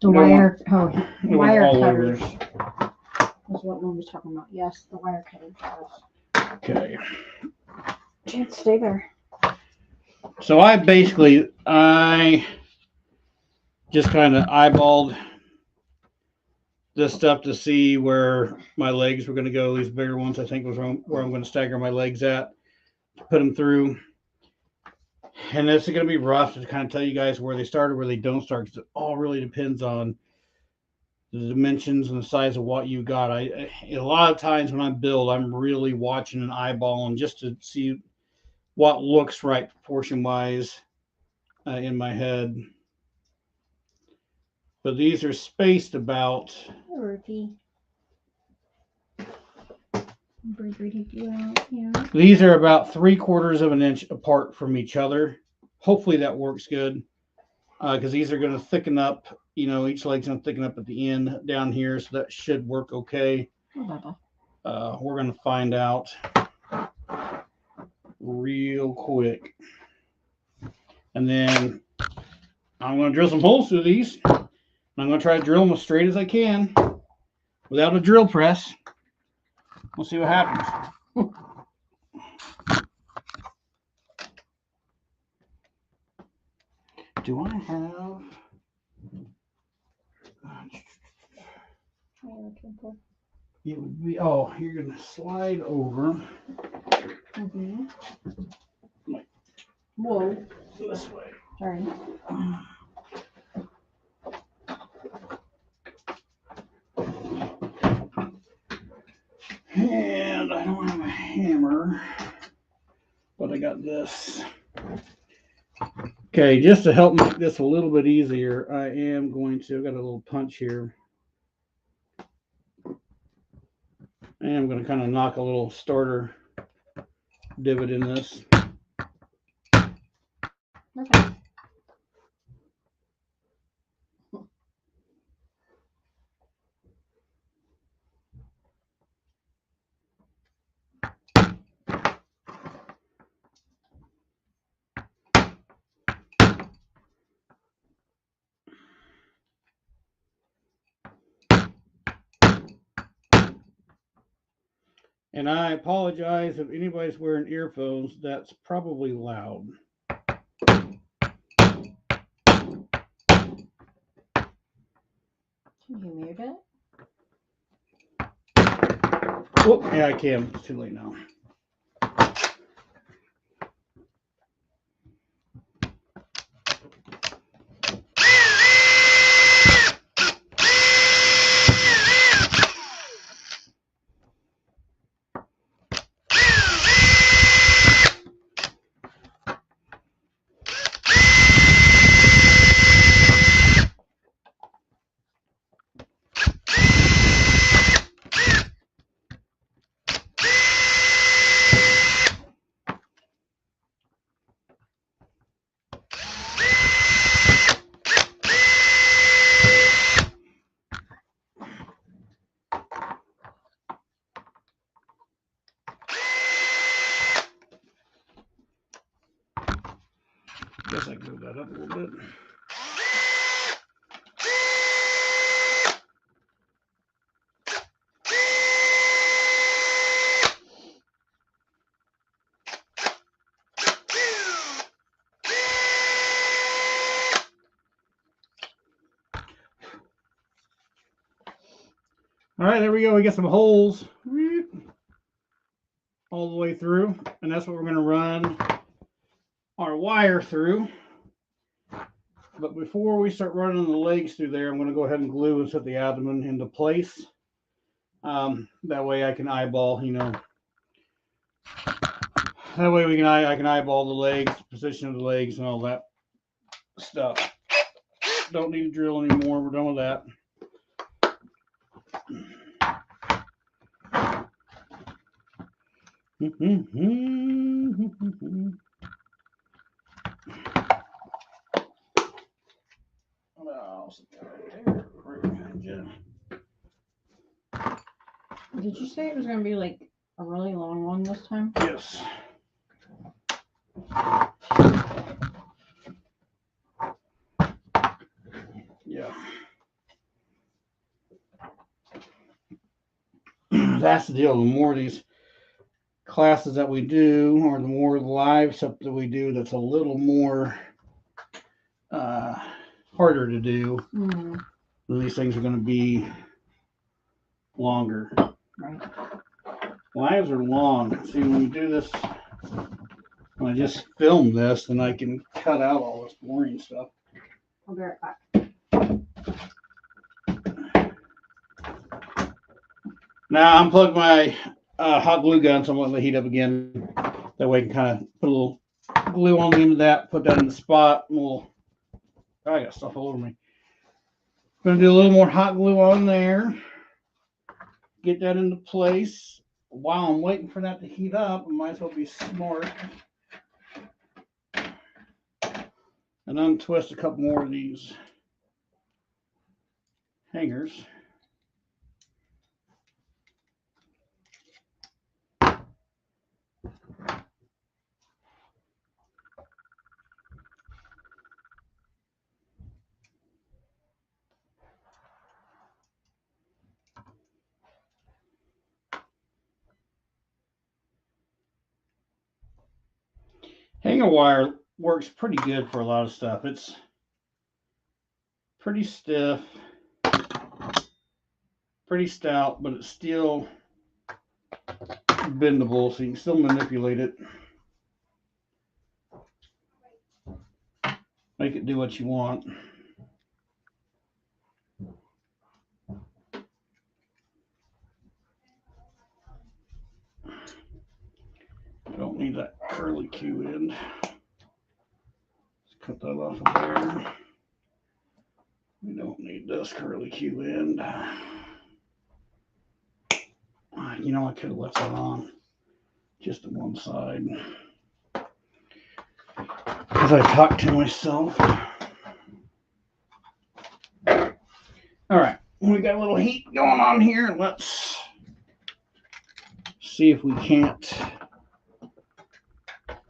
The wire, wire all cutters. over. That's what Mom was talking about. Yes, the wire cutters. Okay. Can't stay there. So I just kind of eyeballed this stuff to see where my legs were going to go. These bigger ones, I think, was where I'm going to stagger my legs at to put them through. And this is going to be rough to kind of tell you guys where they start or where they don't start, because it all really depends on the dimensions and the size of what you got. A lot of times when I build, I'm really watching and eyeballing just to see what looks right proportion wise in my head. But these are spaced about. Rupee. Yeah. These are about 3/4 of an inch apart from each other. Hopefully that works good, because these are going to thicken up. You know, each leg's going to thicken up at the end down here, so that should work okay. We're going to find out real quick. And then I'm going to drill some holes through these. I'm going to try to drill them as straight as I can without a drill press. We'll see what happens. Do I have... It would be... Oh, you're going to slide over. Mm-hmm. Whoa. This way. Sorry. And I don't have a hammer, but I got this. Okay, just to help make this a little bit easier, I am going to, I've got a little punch here. And I'm going to kind of knock a little starter divot in this. Okay. And I apologize if anybody's wearing earphones. That's probably loud. Can you mute it? Oh, yeah, I can. It's too late now. Guess I can move that up a little bit. All right, there we go. We got some holes all the way through, and that's what we're going to run our wire through. But before we start running the legs through there, I'm going to go ahead and glue and set the abdomen into place. That way I can eyeball, you know, That way I can eyeball the legs, position of the legs, and all that stuff. Don't need to drill anymore. We're done with that. Did you say it was going to be like a really long one this time? Yes. Yeah. That's the deal. The more of these classes that we do, or the more live stuff that we do, that's a little more harder to do. Mm. These things are going to be longer. Right. Lives are long. See, when we do this, when I just film this, then I can cut out all this boring stuff. I'll be right back. Now, unplug my hot glue gun, so I'm going to let it heat up again. That way I can kind of put a little glue on the end of that, put that in the spot, and I got stuff all over me. I'm going to do a little more hot glue on there. Get that into place. While I'm waiting for that to heat up, I might as well be smart and untwist a couple more of these hangers. Hanger wire works pretty good for a lot of stuff. It's pretty stiff, pretty stout, but it's still bendable, so you can still manipulate it. Make it do what you want. I don't need that curly Q end. Let's cut that off of there. We don't need this curly Q end. You know, I could have left that on just on one side. As I talk to myself. All right, we got a little heat going on here. Let's see if we can't. Let's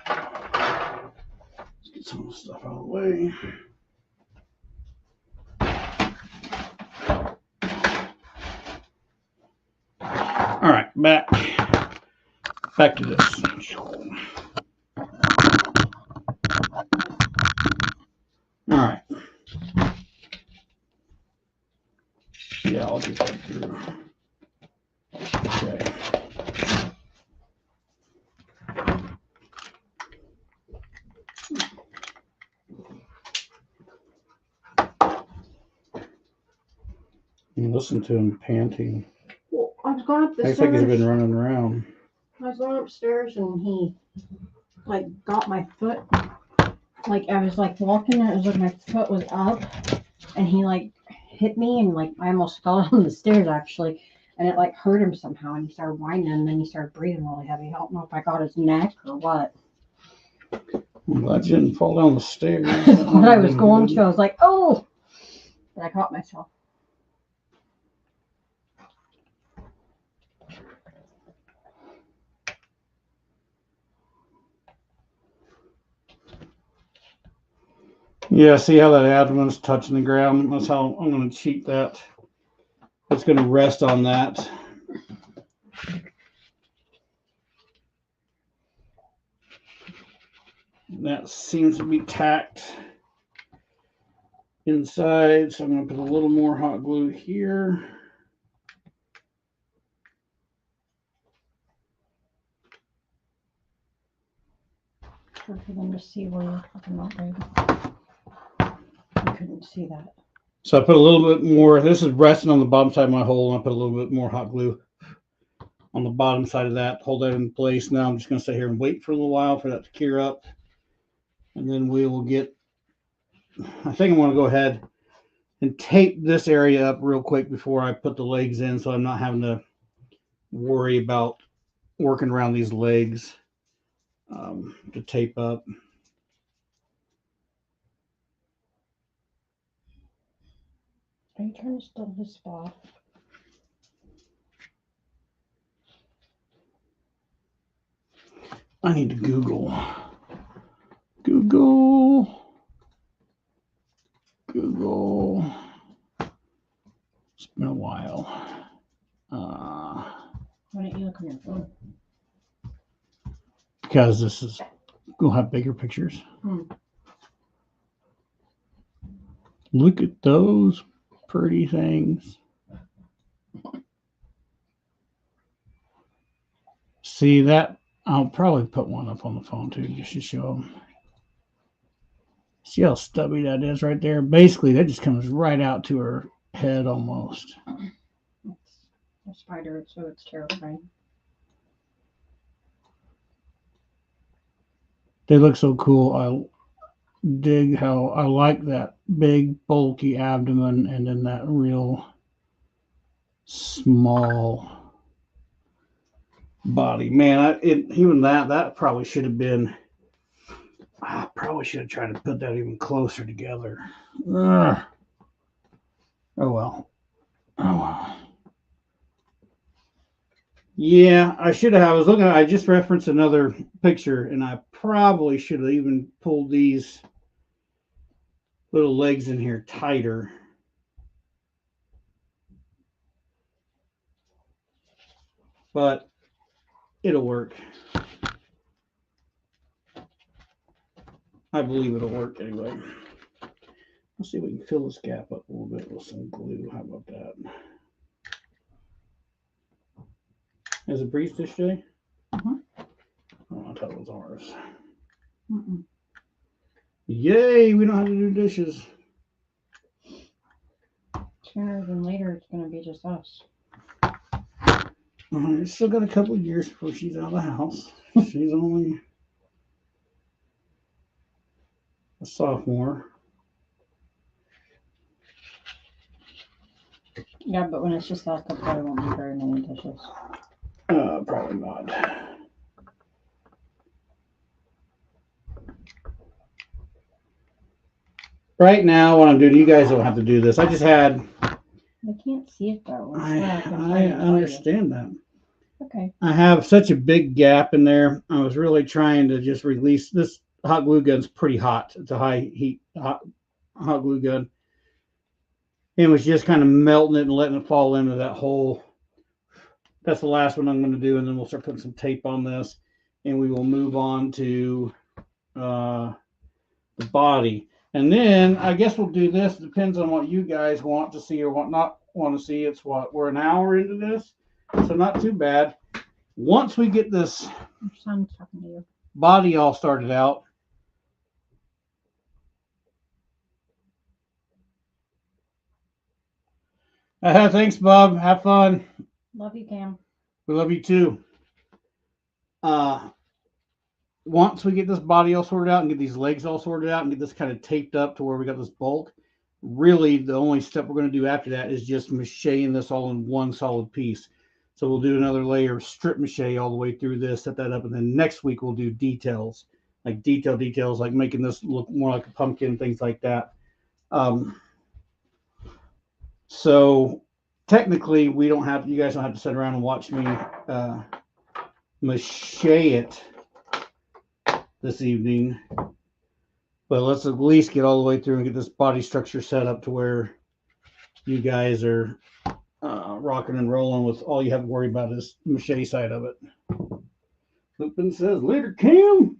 get some of the stuff out of the way. All right, back to this. All right. Yeah, I'll get that through. Okay. Listen to him panting. Well, I was going up the I stairs. think he's been running around. I was going upstairs and he like got my foot. Like I was like walking and it was like my foot was up and he like hit me and like I almost fell down the stairs actually. And it like hurt him somehow and he started whining and then he started breathing really heavy. I don't know if I got his neck or what. I'm glad you didn't fall down the stairs. That's what I was going to. I was like, oh! But I caught myself. Yeah, see how that abdomen's touching the ground? That's how I'm going to cheat that. It's going to rest on that. And that seems to be tacked inside, so I'm going to put a little more hot glue here. For them to see where you're talking about, baby. I couldn't see that. So I put a little bit more. This is resting on the bottom side of my hole, and I put a little bit more hot glue on the bottom side of that, hold that in place. Now I'm just going to sit here and wait for a little while for that to cure up. And then we will get, I think I want to go ahead and tape this area up real quick before I put the legs in, so I'm not having to worry about working around these legs to tape up. Are you trying to steal his spot? I need to Google. It's been a while. Why don't you look on your phone? Because this is, we'll have bigger pictures. Look at those pretty things. See that? I'll probably put one up on the phone too, just to show them. See how stubby that is right there? Basically, that just comes right out to her head almost. It's a spider, so it's terrifying. They look so cool. I dig how I like that big, bulky abdomen and then that real small body. Man, even that probably should have been. I probably should have tried to put that even closer together. Ugh. Oh well. Oh well. Yeah, I should have. I was looking. I just referenced another picture, and I probably should have even pulled these little legs in here tighter. But it'll work. I believe it'll work anyway. Let's see if we can fill this gap up a little bit with some glue. How about that? Is it Breeze dish day? Uh-huh. Oh, I thought it was ours. Mm-mm. Yay, we don't have to do dishes. Sooner than later, it's going to be just us. It's still got a couple of years before she's out of the house. She's only a sophomore. Yeah, but when it's just us, there probably won't be very many dishes. Probably not. Right now, what I'm doing, you guys don't have to do this. I just had. I can't see it though. I understand that. Okay. I have such a big gap in there. I was really trying to just release this hot glue gun's pretty hot. It's a high heat hot glue gun. And it was just kind of melting it and letting it fall into that hole. That's the last one I'm going to do, and then we'll start putting some tape on this, and we will move on to the body. And then I guess we'll do this. Depends on what you guys want to see or what not want to see. It's what, we're an hour into this, so not too bad. Once we get this Your son's talking to you. body all started out, thanks, Bob. Have fun. Love you, Cam. We love you too. Once we get this body all sorted out and get these legs all sorted out and get this kind of taped up to where we got this bulk, really the only step we're going to do after that is just macheing this all in one solid piece. So we'll do another layer of strip mache all the way through this, set that up, and then next week we'll do details, like details, like making this look more like a pumpkin, things like that. So technically, you guys don't have to sit around and watch me mache it this evening, but let's at least get all the way through and get this body structure set up to where you guys are rocking and rolling with all you have to worry about is the mache side of it. Lupin says, later, Cam.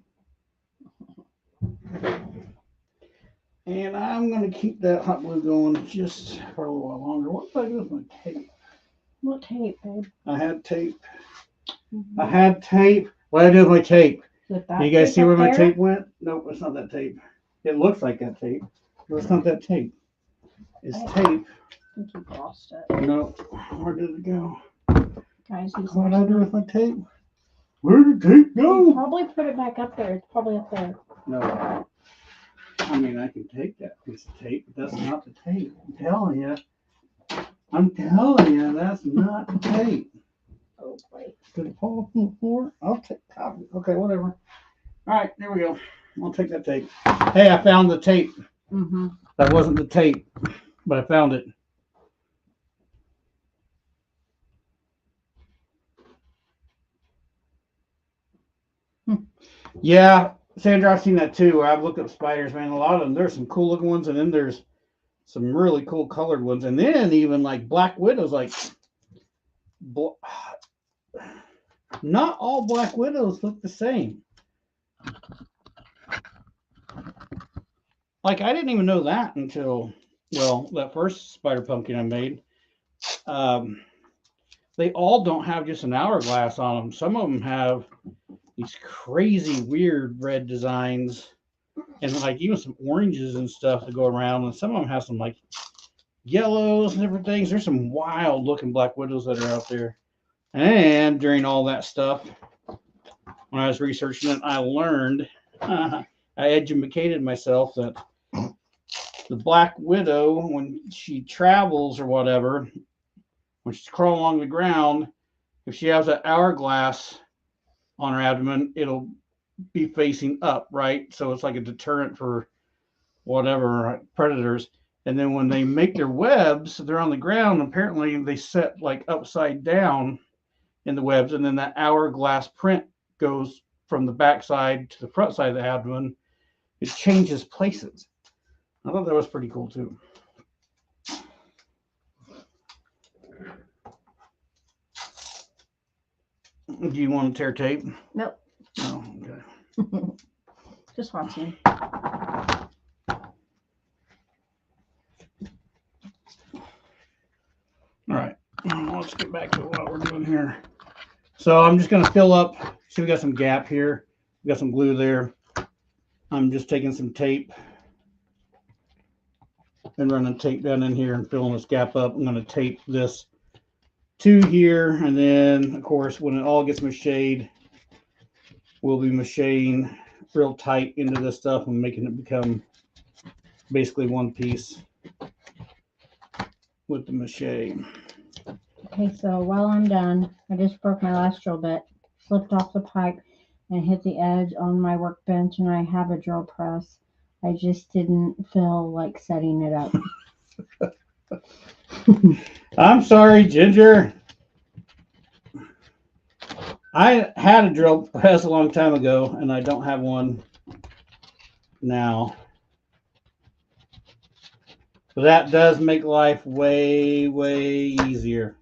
And I'm going to keep that hot glue going just for a little while longer. What did I do with my tape? What tape, babe? I had tape. What did I do with my tape? You guys see where my tape went? Nope, it's not that tape. It looks like that tape, but it's not that tape. It's tape. I think you lost it. No, where did it go? Guys, he's What did I do with my tape? Where did the tape You go? probably put it back up there. It's probably up there. No. I mean, I can take that piece of tape, but that's not the tape. I'm telling you. That's not the tape. Oh boy. Did it fall from the floor? I'll take copy. Okay, whatever. All right, there we go. I'll take that tape. Hey, I found the tape. Mm-hmm. That wasn't the tape, but I found it. Yeah, Sandra, I've seen that too. Where I've looked up spiders, man. A lot of them. There's some cool looking ones, and then there's some really cool colored ones, and then even like black widows. Like, not all black widows look the same. Like, I didn't even know that until, well, that first spider pumpkin I made. They all don't have just an hourglass on them. Some of them have these crazy weird red designs and like even some oranges and stuff that go around, and some of them have some like yellows and different things. There's some wild looking black widows that are out there. And during all that stuff, when I was researching it, I learned, I educated myself that the black widow, when she travels or whatever, when she's crawling along the ground, if she has an hourglass on her abdomen, it'll be facing up, right? So it's like a deterrent for whatever predators. And then when they make their webs, they're on the ground. Apparently, they set like upside down in the webs, and then that hourglass print goes from the back side to the front side of the abdomen. It changes places. I thought that was pretty cool too. Do you want to tear tape? Nope. Oh, okay. Just watching. All right. Let's get back to what we're doing here. So I'm just going to fill up. See, we got some gap here. We got some glue there. I'm just taking some tape and running tape down in here and filling this gap up. I'm going to tape this to here, and then of course when it all gets macheted, we'll be macheting real tight into this stuff and making it become basically one piece with the mache. Okay, so while I'm done, I just broke my last drill bit, slipped off the pipe, and hit the edge on my workbench, and I have a drill press. I just didn't feel like setting it up. I'm sorry, Ginger. I had a drill press a long time ago, and I don't have one now. But that does make life way, way easier.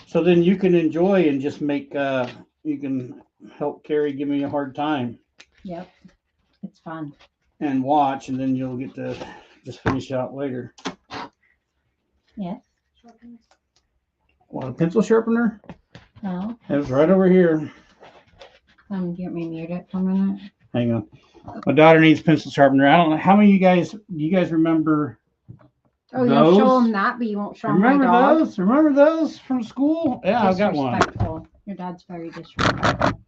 So then you can enjoy and just make, you can help Carrie give me a hard time. Yep, it's fun. And watch, and then you'll get to just finish out later. Yes. Want a pencil sharpener? No. It's right over here. Do you want me to mute it for a minute? Hang on. My daughter needs pencil sharpener. I don't know how many of you guys remember. Oh, you'll show them that, but you won't show them my dog. Those? Remember those from school? Yeah, I've got one. Your dad's very disrespectful.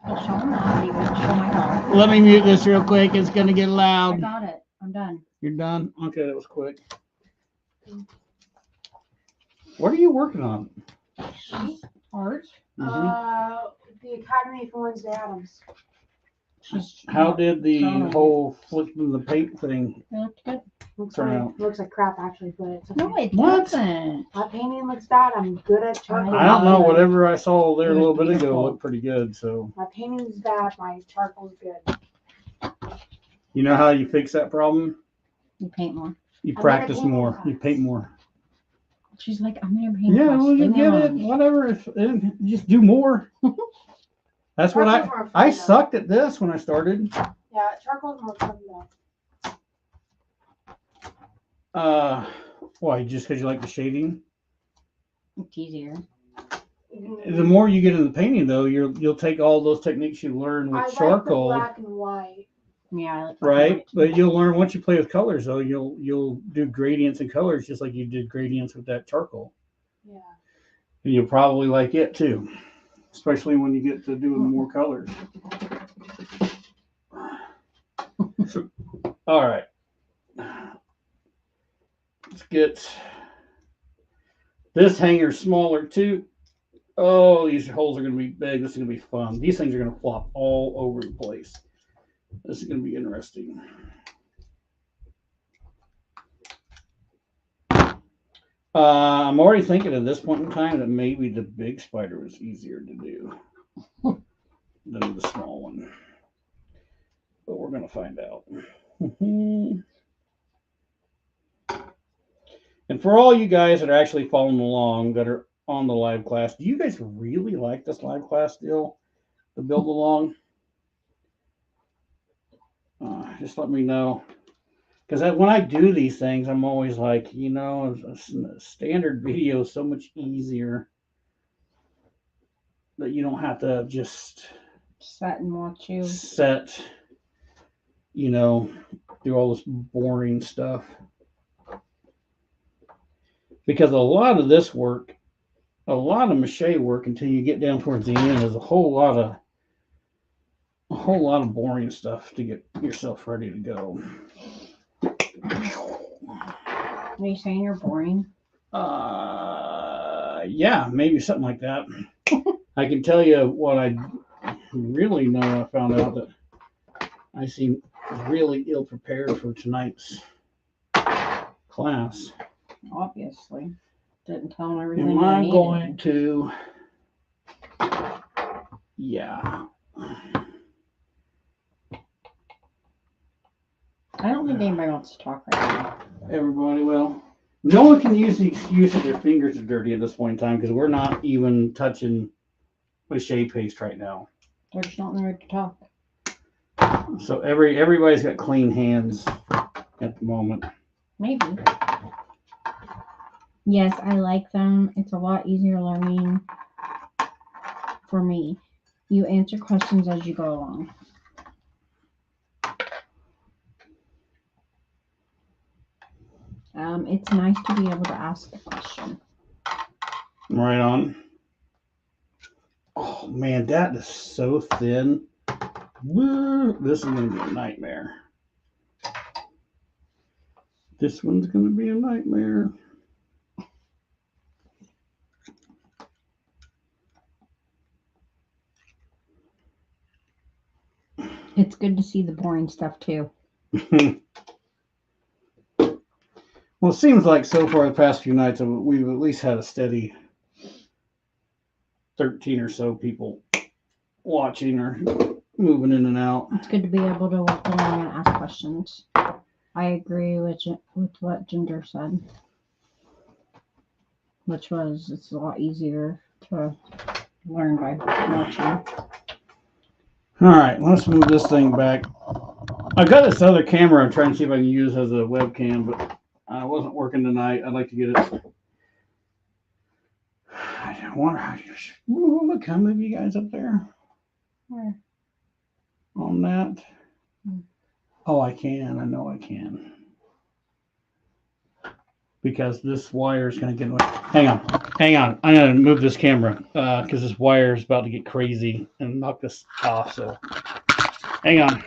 You'll show them that, but you won't show my dog. Let me mute this real quick. It's gonna get I loud. got it. I'm done. You're done? Okay, that was quick. What are you working on? Art. The Academy for Wednesday Adams. How did the whole flipping the paint thing It looked good. Looks like crap actually, but it's okay. No, it What? doesn't. My painting looks bad. I'm good at charcoal. I don't know. Whatever I saw there a little bit ago looked pretty good. So My painting's bad. My charcoal's good. you know how you fix that problem? You paint more. You I'm practice gonna paint more. more You paint more. She's like, I'm gonna paint. Yeah, less. well, you Leave me get it. alone. Whatever. Just do more. That's what Charcoal's more fun, I though. sucked at this when I started. Yeah, charcoal's more fun though. Why? Just because you like the shading? It's easier. The more you get in the painting, though, you'll take all those techniques you learn I with like charcoal. the black and white. Yeah, I like right? that. But you'll learn once you play with colors, though. You'll do gradients and colors just like you did gradients with that charcoal, Yeah. and you'll probably like it too, especially when you get to doing more colors. All right, let's get this hanger smaller too. Oh, these holes are going to be big. This is going to be fun. These things are going to flop all over the place. This is going to be interesting. I'm already thinking at this point in time that maybe the big spider was easier to do than the small one. But we're going to find out. And for all you guys that are actually following along that are on the live class, do you guys really like this live class deal, the build along? Just let me know. Because when I do these things, I'm always like, you know, a standard video is so much easier that you don't have to just Sit and watch you. set, you know, do all this boring stuff. Because a lot of this work, a lot of mache work until you get down towards the end is a whole lot of boring stuff to get yourself ready to go. Are you saying you're boring? Yeah, maybe something like that. I can tell you what I really know. I found out that I seem really ill prepared for tonight's class. Obviously. Didn't tell them everything. Am I I needed. going to? Yeah. I don't think anybody wants to talk right now. Everybody, well, no one can use the excuse that their fingers are dirty at this point in time because we're not even touching mache paste right now. They're just not in the mood to talk. So everybody's got clean hands at the moment. Maybe. Yes, I like them. It's a lot easier learning for me. You answer questions as you go along. It's nice to be able to ask a question. Right on. Oh man, that is so thin. Woo, this is gonna be a nightmare. This one's gonna be a nightmare. It's good to see the boring stuff too. Well, it seems like so far the past few nights we've at least had a steady 13 or so people watching or moving in and out. It's good to be able to walk along and ask questions. I agree with what Ginger said, which was it's a lot easier to learn by watching. All right, let's move this thing back. I've got this other camera I'm trying to see if I can use as a webcam, but it wasn't working tonight. I'd like to get it. I wonder how you. Ooh, look, how many of you guys up there? Where? On that. Hmm. Oh, I can. I know I can. Because this wire is going to get away. Hang on. I'm going to move this camera because this wire is about to get crazy and knock this off. So, hang on.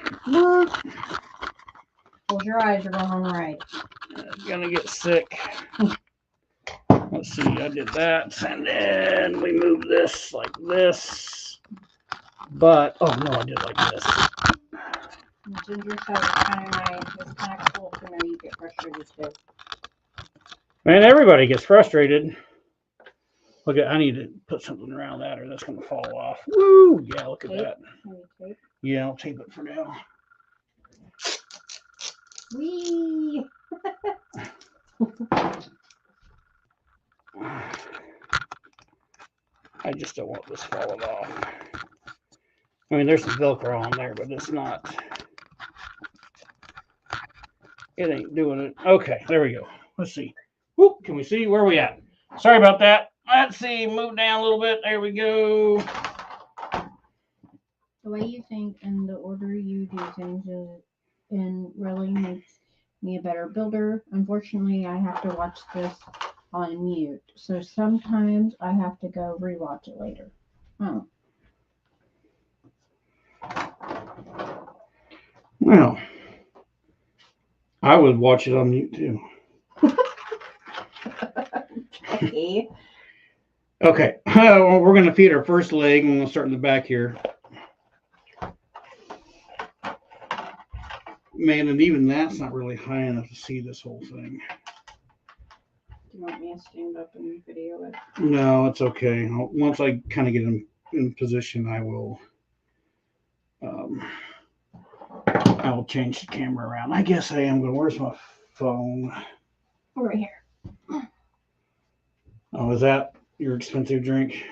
Close your eyes. You're going on the right. It's going to get sick. Let's see. I did that, and then we move this like this. But oh no, I did like this. Ginger said it's kind of nice. It's kind of cool to know you get frustrated too. Man, everybody gets frustrated. Look at, I need to put something around that or that's going to fall off. Woo! Yeah, look at Tape? that. Tape? Yeah, I'll tape it for now. Whee! I just don't want this falling off. I mean, there's some Velcro on there, but it's not. It ain't doing it. Okay, there we go. Let's see. Whoop, can we see? Where are we at? Sorry about that. Let's see. Move down a little bit. There we go. The way you think and the order you do things and really makes me a better builder. Unfortunately, I have to watch this on mute, so sometimes I have to go rewatch it later. Oh, Well, I would watch it on mute too. okay. Okay, well, we're going to feed our first leg, and we'll start in the back here. Man, and even that's not really high enough to see this whole thing. Do you want me to stand up and video it? No, it's okay. Once I kind of get in position, I will change the camera around. I guess I am going. Where's my phone? Over here. Oh, is that your expensive drink?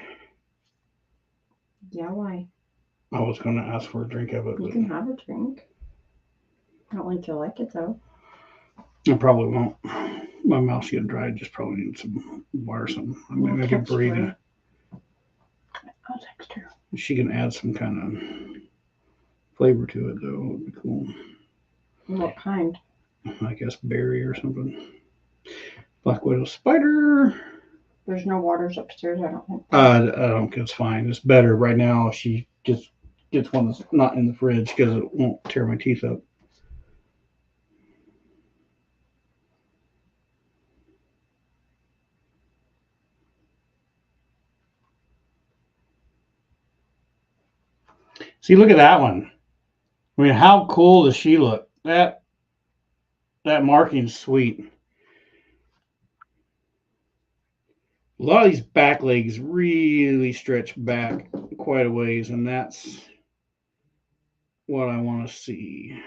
Yeah, why? I was going to ask for a drink of it, You but can have a drink. I don't think you'll like it though. I probably won't. My mouth's getting dry. I just probably need some water or something. I mean, I can breathe it. I'll text her. She can add some kind of flavor to it, though. It would be cool. What kind? I guess berry or something. Black widow spider. There's no waters upstairs, I don't think. I don't think it's fine. It's better right now. She just gets one that's not in the fridge because it won't tear my teeth up. See, look at that one. I mean, how cool does she look? That marking's sweet. A lot of these back legs really stretch back quite a ways, and that's what I want to see.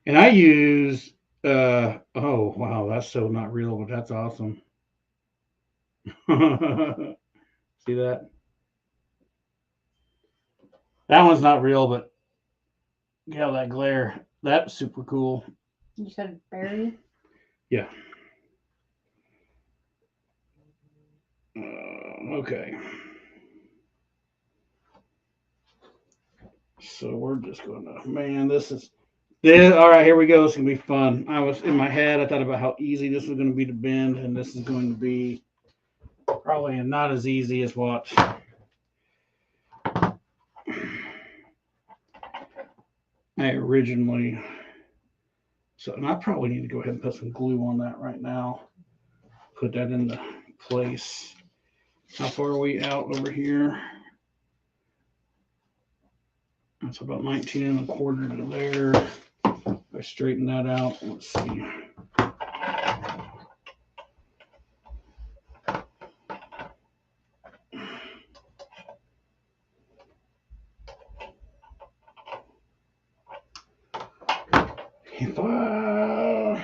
And I use, oh, wow, that's so not real, but that's awesome. See that? That one's not real, but yeah, that glare, that's super cool. You said berry? Yeah. Okay. So we're just gonna, man, this, all right, here we go. It's gonna be fun. I was in my head, I thought about how easy this was gonna be to bend, and this is going to be probably not as easy as what I originally. So, and I probably need to go ahead and put some glue on that right now. Put that into place. How far are we out over here? That's about 19 1/4 to there. If I straighten that out, let's see. If I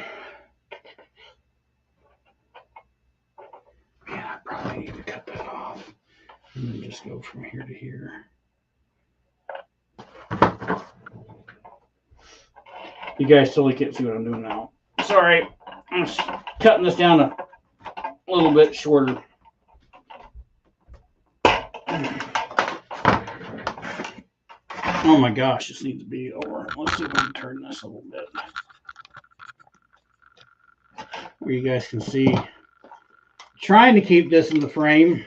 probably need to cut that off and then just go from here to here. You guys totally can't see what I'm doing now. Sorry, I'm just cutting this down a little bit shorter. Oh my gosh, this needs to be over. Let's see if we can turn this a little bit where you guys can see. Trying to keep this in the frame.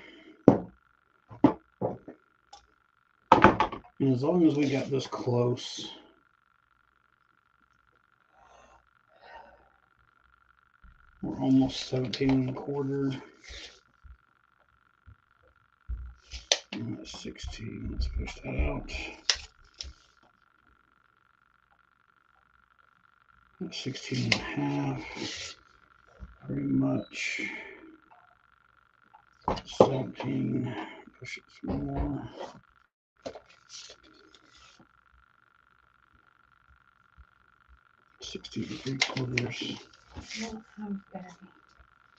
And as long as we got this close. We're almost 17 1/4. And that's 16. Let's push that out. That's 16 1/2. Pretty much. 17. Push it some more. $16 3/4.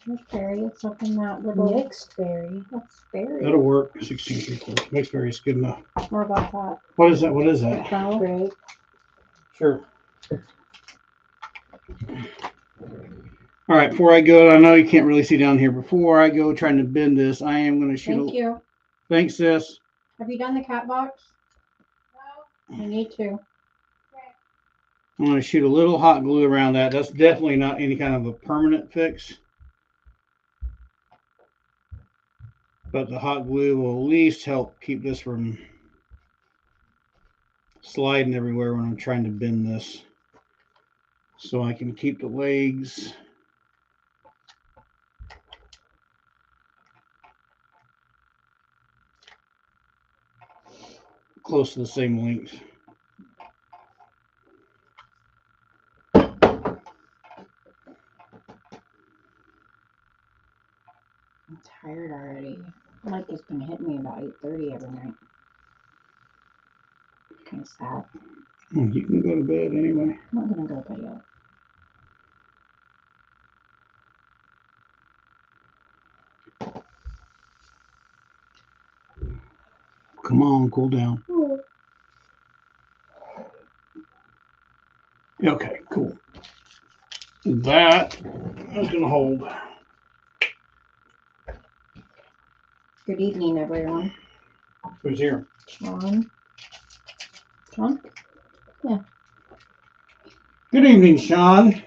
There's berry. It's up in that little Mixed berry. That's berry. That'll work. 16 3/4. Mixed berry is good enough. What about that? What is that? What is that? Well, Grape. Sure. All right, before I go, I know you can't really see down here. Before I go trying to bend this, I am going to shoot. thank you. Thanks, sis. Have you done the cat box? No. You need to. I'm going to shoot a little hot glue around that. That's definitely not any kind of a permanent fix. But the hot glue will at least help keep this from sliding everywhere when I'm trying to bend this. So I can keep the legs close to the same length. I'm tired already. Like it's been hitting me about 8:30 every night. Kind of sad. You can go to bed anyway. I'm not gonna go to bed yet. Come on, cool down. Okay, cool. That is going to hold. Good evening, everyone. Who's here? Sean. Sean? Good evening, Sean.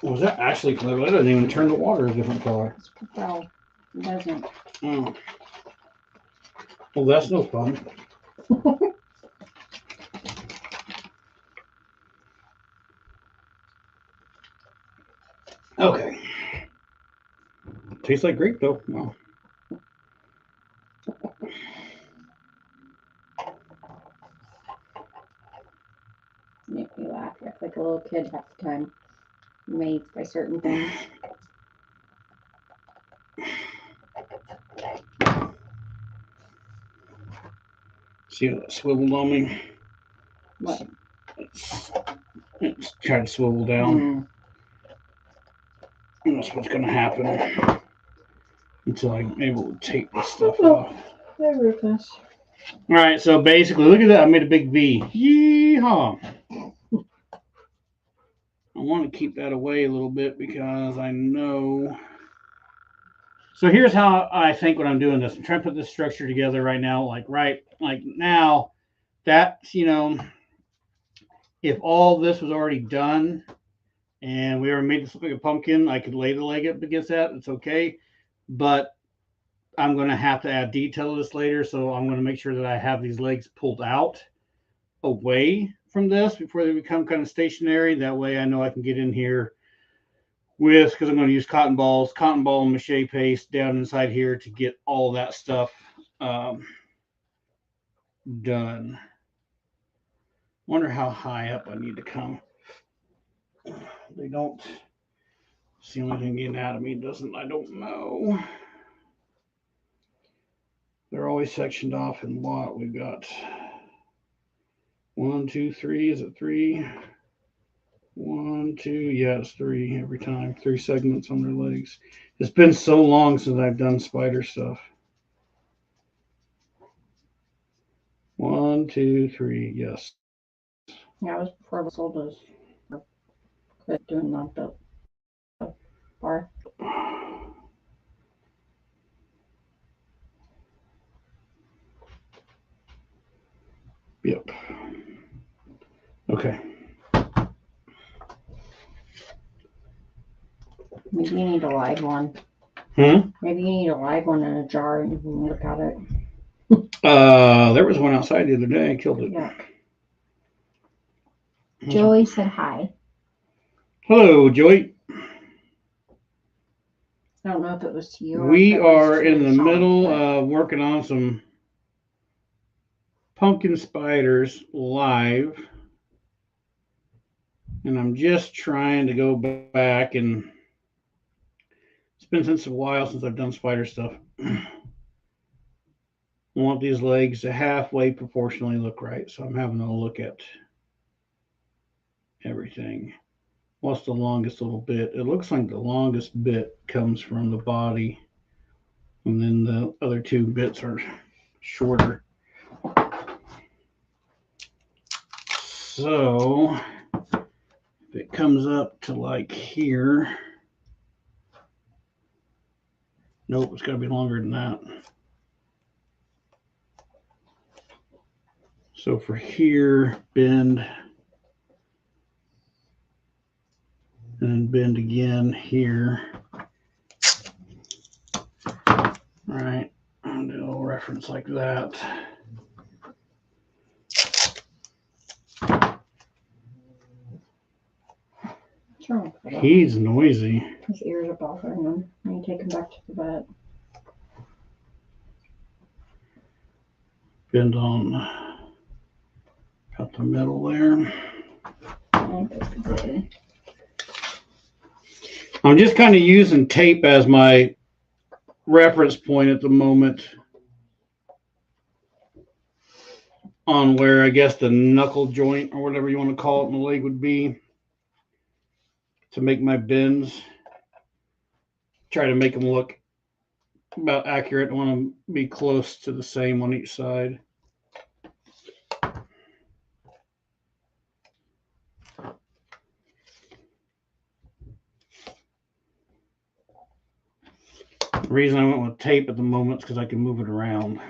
Was that actually clear? I didn't even turn the water a different color. It's propel. It doesn't. Oh. Well, that's no fun. Okay. Tastes like grape, though. Wow. Make me laugh. You act like a little kid half the time. Amazed by certain things. See how that swiveled on me? What? It's trying to swivel down. And that's what's going to happen until I'm able to take this stuff off. Hey, Rufus. All right, so basically, look at that. I made a big V. Yeehaw. I want to keep that away a little bit because I know. So here's how I think when I'm doing this. I'm trying to put this structure together right now. Like now, that's, if all this was already done and we already made this look like a pumpkin, I could lay the leg up against that. It's okay. But I'm going to have to add detail to this later. So I'm going to make sure that I have these legs pulled out away from this before they become kind of stationary. That way I know I can get in here with, because I'm going to use cotton ball and mache paste down inside here to get all that stuff done. Wonder how high up I need to come. They don't. It's the only thing the anatomy doesn't. I don't know. They're always sectioned off in what we've got. 1, 2, 3. Is it 3? 1, 2. Yeah, it's 3 every time. 3 segments on their legs. It's been so long since I've done spider stuff. 1, 2, 3. Yes. Yeah, it was before the sold us. Quit doing the bar. Yep. Okay. Maybe you need a live one. Maybe you need a live one in a jar and you can look at it. There was one outside the other day. I killed it. Yeah. Joey said hi. Hello, Joey. I don't know if it was to you. Or We if it was are to in the Sean, middle but of working on some pumpkin spiders live. And I'm just trying to go back, and it's been since a while since I've done spider stuff. I want these legs to halfway proportionally look right. So I'm having a look at everything. What's the longest little bit? It looks like the longest bit comes from the body, and then the other 2 bits are shorter. So If it comes up to like here, nope, it's got to be longer than that. So for here, bend, and then bend again here. All right, I'll do a little reference like that. What's wrong with that? He's noisy. His ears are bothering him. I need to take him back to the vet. Bend on about the middle there. I'm just kind of using tape as my reference point at the moment on where I guess the knuckle joint or whatever you want to call it in the leg would be to make my bends. Try to make them look about accurate. I want to be close to the same on each side. The reason I went with tape at the moment is because I can move it around.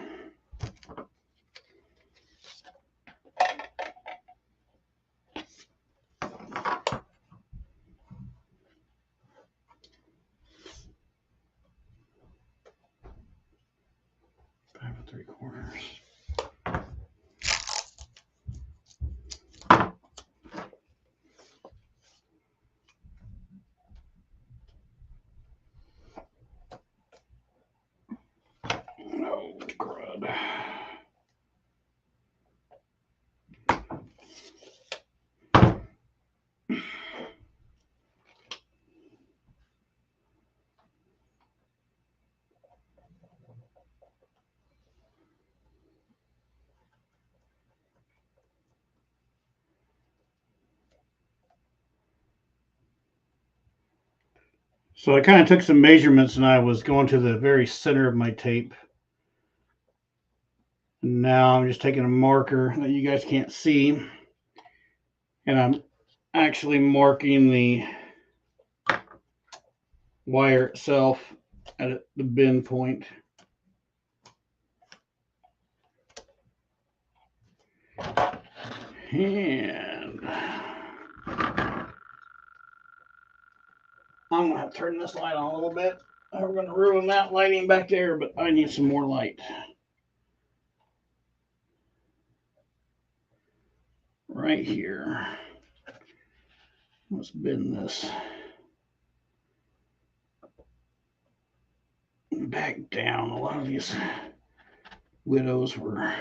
Five and 3/4. Oh, crud. So I kind of took some measurements and I was going to the very center of my tape. And now I'm just taking a marker that you guys can't see. And I'm actually marking the wire itself at the bend point. And I'm going to have to turn this light on a little bit. We're going to ruin that lighting back there, but I need some more light. Right here. Let's bend this back down. A lot of these widows were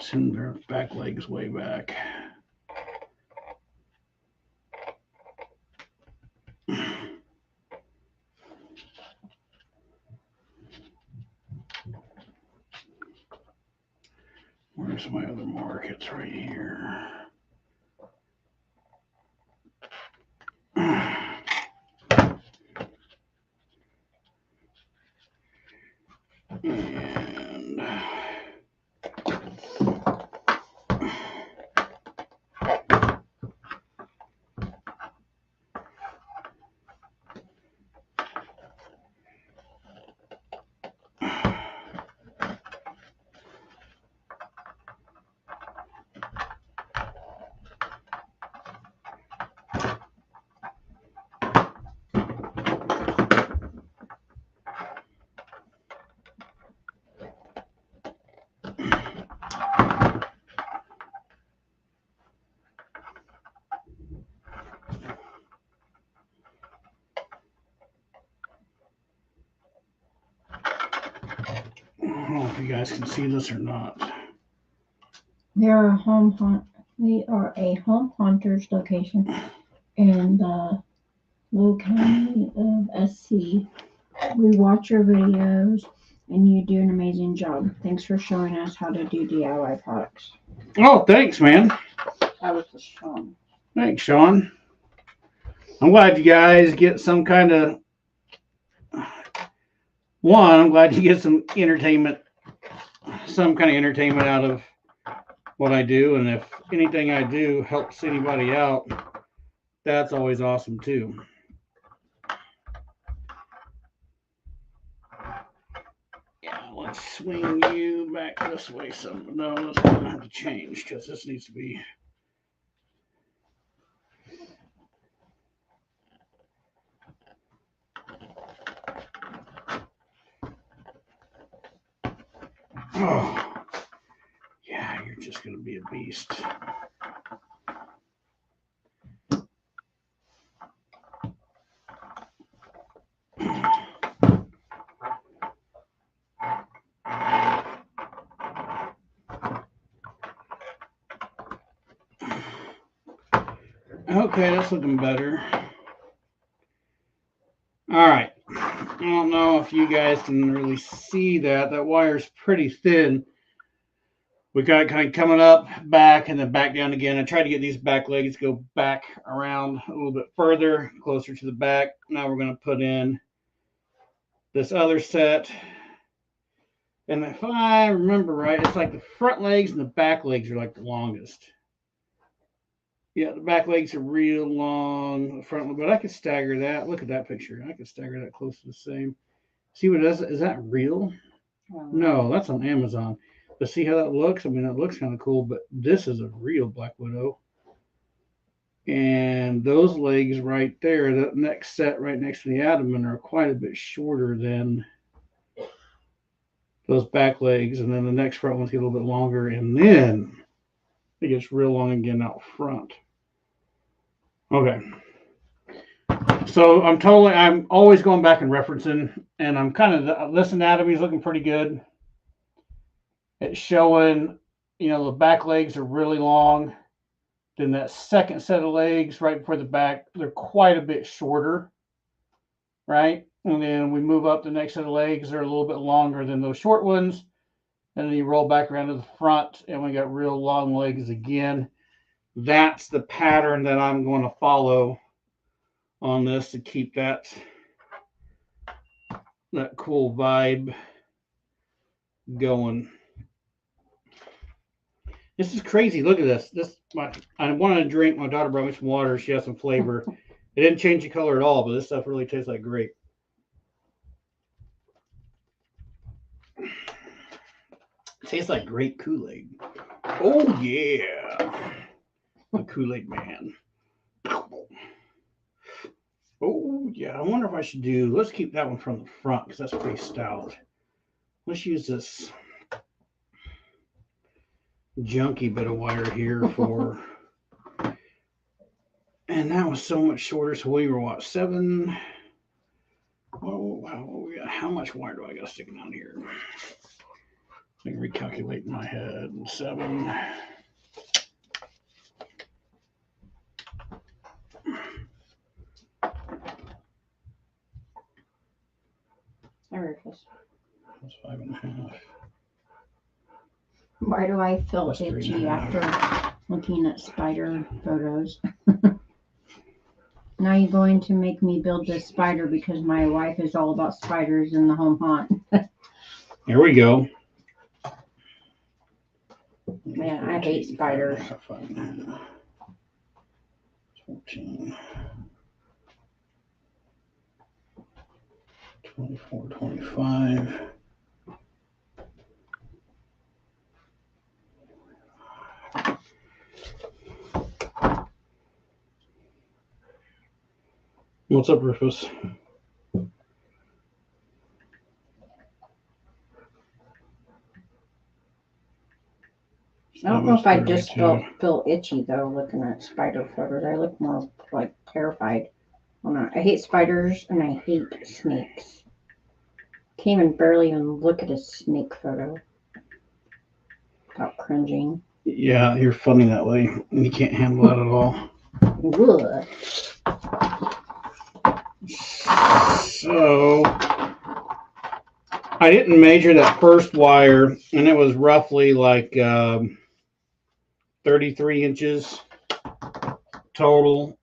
sending their back legs way back. Where's my other mark? It's right here. And I don't know if you guys can see this or not. We are a home hunters location in the Little County of SC. We watch your videos and you do an amazing job. Thanks for showing us how to do DIY products. Oh, thanks, man. That was Sean. Thanks, Sean. I'm glad you guys get some kind of I'm glad you get some entertainment, some kind of entertainment out of what I do, and if anything I do helps anybody out, that's always awesome too. Yeah, let's swing you back this way some. No, that's gonna have to change because this needs to be. Oh, yeah, you're just gonna be a beast. Okay, that's looking better. All right. I don't know if you guys can really see that. That wire's pretty thin. We got it kind of coming up, back, and then back down again. I tried to get these back legs to go back around a little bit further, closer to the back. Now we're going to put in this other set. And if I remember right, it's like the front legs and the back legs are like the longest. Yeah, the back legs are real long, the front, but I could stagger that. Look at that picture. I could stagger that close to the same. See what it is? Is that real? No, that's on Amazon. But see how that looks? I mean, that looks kind of cool, but this is a real Black Widow. And those legs right there, that next set right next to the abdomen, are quite a bit shorter than those back legs. And then the next front ones get a little bit longer. And then it gets real long again out front. Okay. So I'm always going back and referencing, and I'm kind of, this anatomy is looking pretty good. It's showing, the back legs are really long. Then that second set of legs right before the back, they're quite a bit shorter, right? And then we move up the next set of legs, they're a little bit longer than those short ones. And then you roll back around to the front, and we got real long legs again. That's the pattern that I'm going to follow on this to keep that cool vibe going. This is crazy. Look at this. I wanted to drink. My daughter brought me some water. She has some flavor. It didn't change the color at all, but this stuff really tastes like grape. It tastes like grape Kool-Aid. Oh yeah, the Kool-Aid man. Oh yeah, I wonder if I should do. Let's keep that one from the front because that's pretty stout. Let's use this junky bit of wire here for. And that was so much shorter. So we were what, 7? Oh, how much wire do I got sticking out here? I can recalculate in my head. 7. There it is. That's 5.5. Why do I feel That's itchy 3.5. after looking at spider photos? Now you're going to make me build this spider because my wife is all about spiders in the home haunt. Here we go. Man, I hate spiders. 5.5, 14, 24, 25. What's up, Rufus? I don't know if I just feel itchy though looking at spider photos. I look more like terrified. I hate spiders and I hate snakes. Can't even barely even look at a snake photo without cringing. Yeah, you're funny that way. You can't handle that at all. Ugh. So I didn't measure that first wire, and it was roughly like 33 inches total.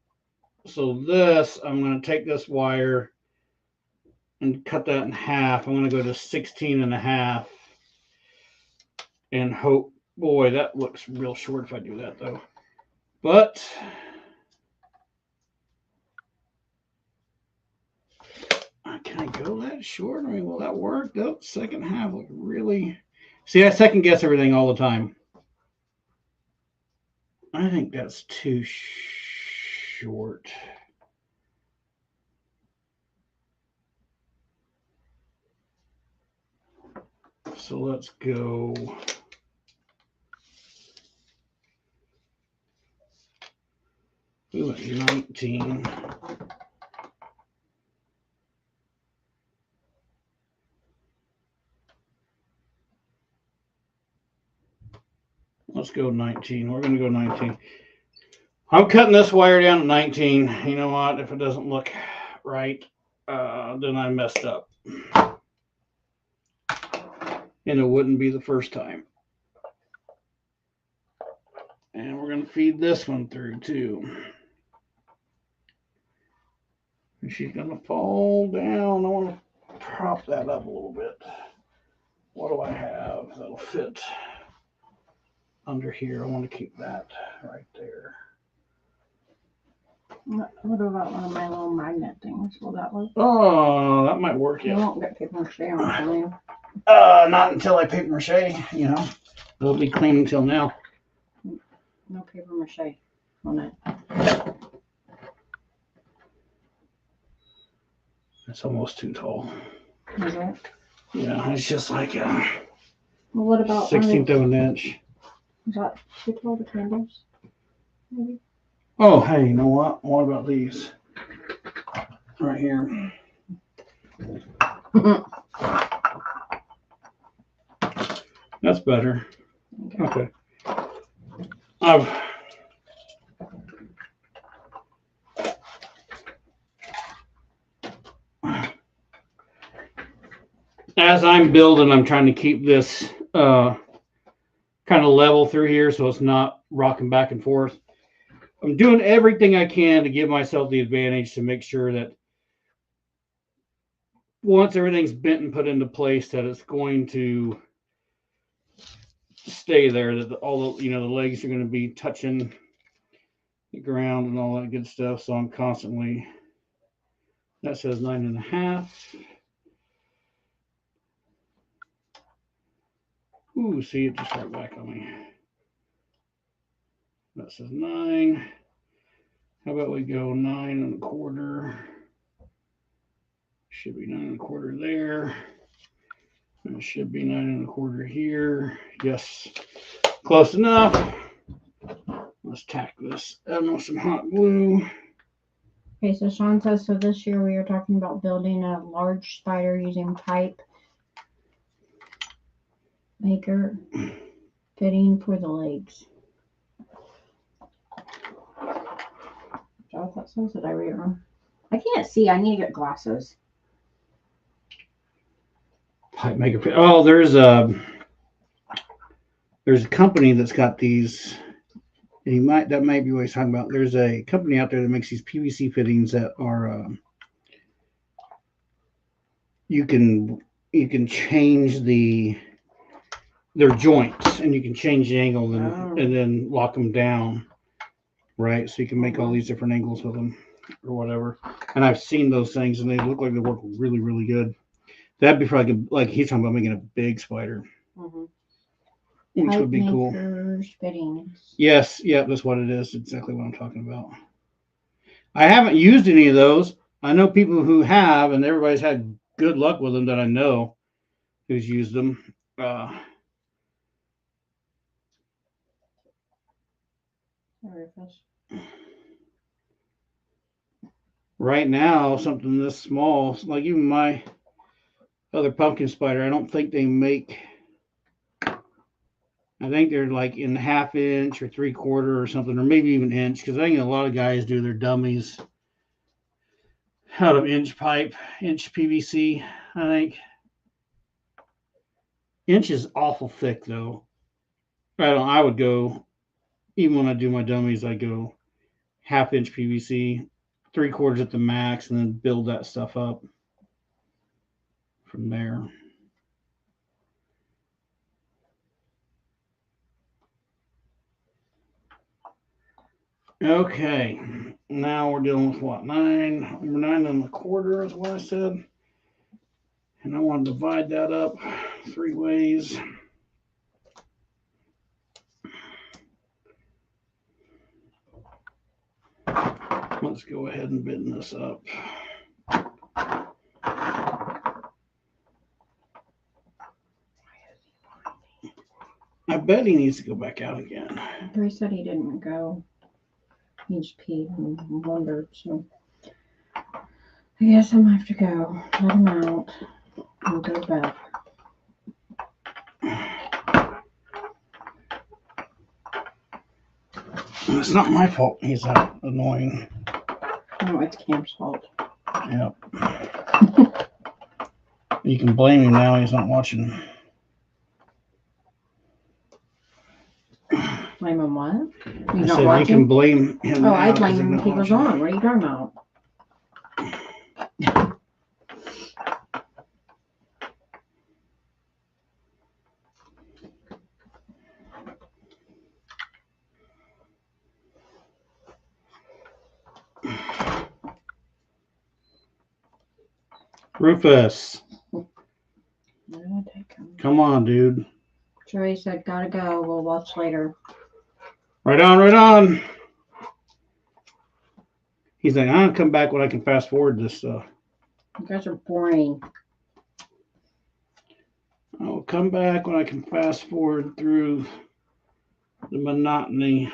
So this, I'm going to take this wire and cut that in half. I'm going to go to 16.5 and hope Boy, that looks real short if I do that though. But can I go that short? I mean, will that work? That second half look really. See, I second guess everything all the time. I think that's too short. So let's go. Ooh, 19. Let's go 19. We're going to go 19. I'm cutting this wire down to 19. You know what? If it doesn't look right, then I messed up. And it wouldn't be the first time. And we're going to feed this one through too. And she's going to fall down. I want to prop that up a little bit. What do I have that'll fit under here? I want to keep that right there. What about one of my little magnet things? Will that work? Oh, that might work. You Yeah. won't get paper mache on it, will you? Not until I paper mache. You know, it'll be clean until now. No paper mache on it. It's almost too tall. Is it? Yeah, it's just like Well, what about 16th of an inch. Is that too tall, the candles? Maybe. Oh, hey, you know what? What about these? Right here. That's better. Okay. As I'm building, I'm trying to keep this kind of level through here so it's not rocking back and forth. I'm doing everything I can to give myself the advantage to make sure that once everything's bent and put into place, that it's going to stay there, that all the, the legs are going to be touching the ground and all that good stuff. So I'm constantly, that says 9.5. Ooh, see, it just right back on me. That says 9. How about we go 9.25? Should be 9.25 there. And it should be 9.25 here. Yes, close enough. Let's tack this down with some hot glue. Okay, so Sean says, so this year we are talking about building a large spider using pipe maker fitting for the legs. Is that what that says? Did I read it wrong? I can't see. I need to get glasses. Pipe maker. Oh, there's a company that's got these. And that might be what he's talking about. There's a company out there that makes these PVC fittings that are you can change their joints, and you can change the angle and then lock them down, right? So you can make all these different angles with them or whatever. And I've seen those things, and they look like they work really, really good. That'd be probably like he's talking about making a big spider, which would be cool. Fittings. Yes, yeah, that's what it is. Exactly what I'm talking about. I haven't used any of those. I know people who have, and everybody's had good luck with them that I know who's used them. Right now, something this small, like even my other pumpkin spider, I don't think they make. I think they're like in 1/2 inch or 3/4 or something, or maybe even inch, because I think a lot of guys do their dummies out of inch pipe, inch PVC. I think inch is awful thick though. I would go, even when I do my dummies, I go 1/2 inch PVC, 3/4 at the max, and then build that stuff up from there. Okay, now we're dealing with what? 9 1/4 is what I said. And I want to divide that up 3 ways. Let's go ahead and bend this up. I bet he needs to go back out again. He said he didn't go. He just peed and wondered, so I guess I'm gonna have to go. Let him out and go back. It's not my fault he's annoying. No, it's Cam's fault. Yep. You can blame him now, he's not watching. Blame him what? I He's not said you can watching? blame him. Oh, now I 'cause blame he's him not if he was watching. on. What are you talking about? Rufus, I'm gonna take him. come on, dude. Joey said, gotta go. We'll watch later. Right on, right on. He's like, I'm gonna come back when I can fast forward this stuff. You guys are boring. I'll come back when I can fast forward through the monotony.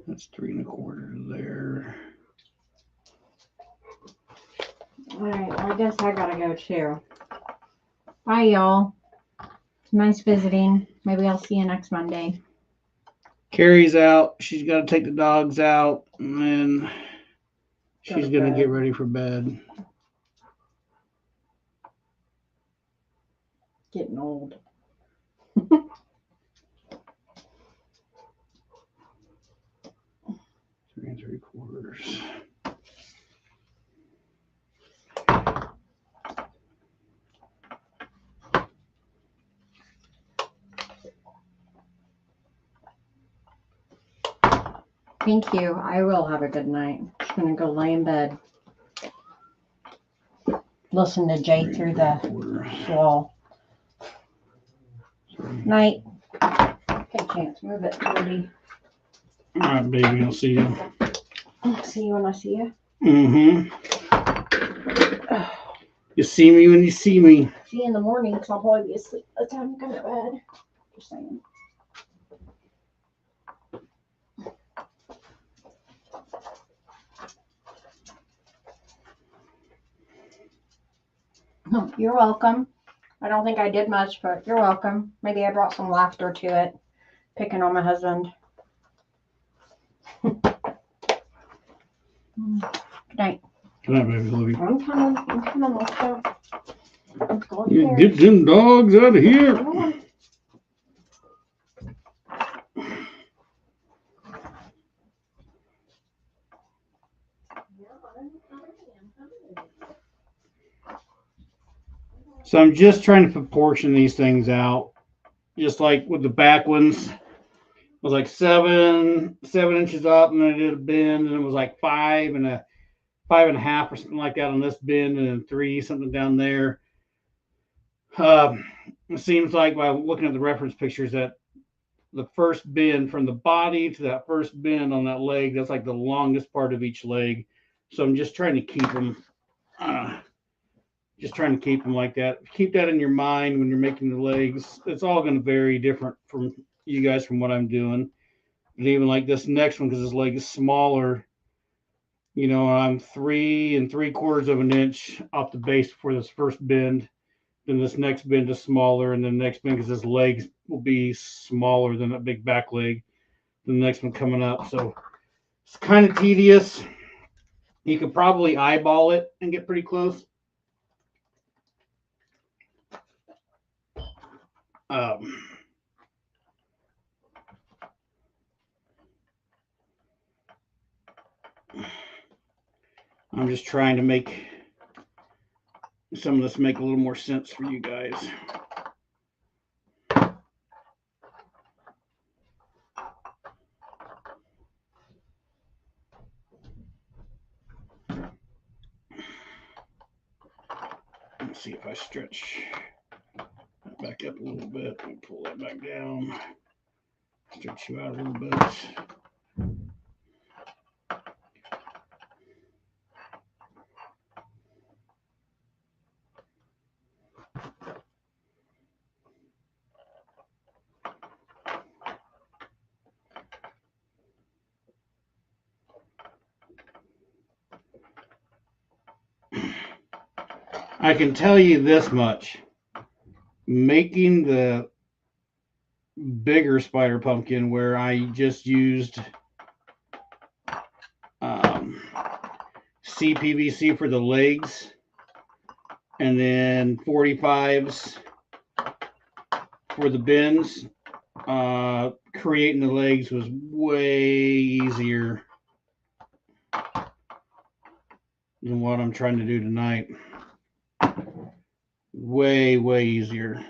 That's 3 1/4 there. All right, well, I guess I gotta go too. Bye, y'all. It's nice visiting. Maybe I'll see you next Monday. Carrie's out. She's got to take the dogs out, and then Go she's to gonna bed. get ready for bed. Getting old. 3 3/4. Thank you. I will have a good night. Just gonna go lay in bed. Listen to Jay 3 through the 3/4. wall. 3. Night. Okay, Chance, move it, Rudy. All right, baby. I'll see you. I'll see you when I see you. Mm-hmm. You see me when you see me. See you in the morning, because I'll probably be asleep by the time you come to bed. Just saying. You're welcome. I don't think I did much, but you're welcome. Maybe I brought some laughter to it, picking on my husband. Good night. Good night, baby. Love you. I'm coming, let's go. Let's go You upstairs. get them dogs out of here. Come on. So I'm just trying to proportion these things out. Just like with the back ones, it was like 7 inches up, and then I did a bend, and it was like 5 and a 5.5 or something like that on this bend, and then 3 something down there. It seems like by looking at the reference pictures that the first bend from the body to that first bend on that leg, that's like the longest part of each leg. So I'm just trying to keep them. Just trying to keep them like that. Keep that in your mind when you're making the legs. It's all going to vary different from you guys from what I'm doing. But even like this next one, because this leg is smaller, you know, I'm 3 3/4 of an inch off the base before this first bend. Then this next bend is smaller, and then the next bend, because this leg will be smaller than that big back leg. The next one coming up. So it's kind of tedious. You could probably eyeball it and get pretty close. I'm just trying to make some of this make a little more sense for you guys. if I stretch that back up a little bit and pull that back down, stretch you out a little bit. I can tell you this much. Making the bigger spider pumpkin where I just used CPVC for the legs and then 45s for the bins, creating the legs was way easier than what I'm trying to do tonight. Way easier.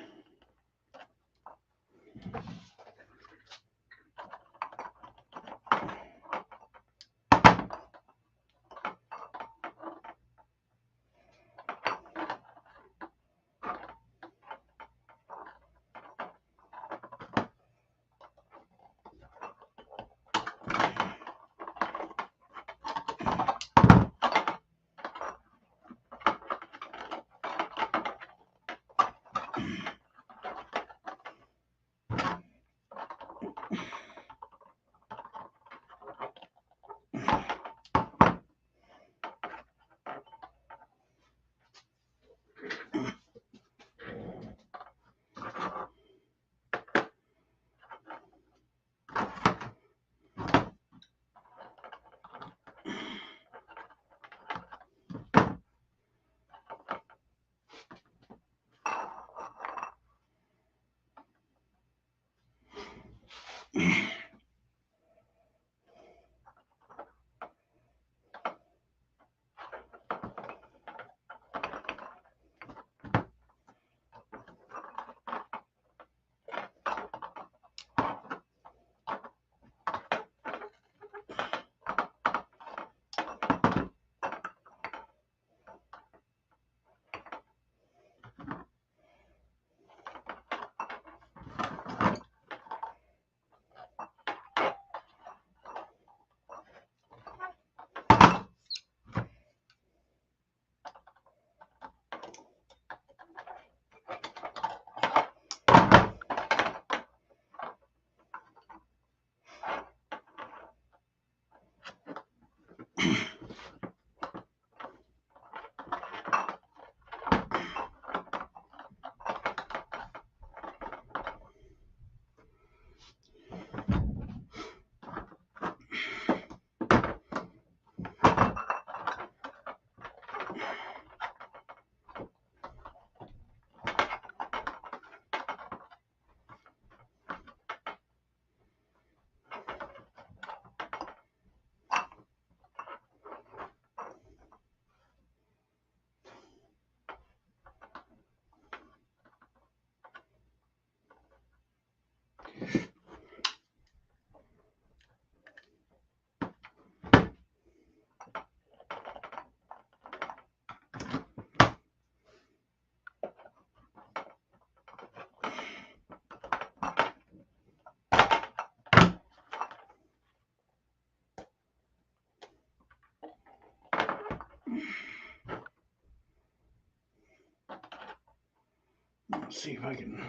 Let's see if I can.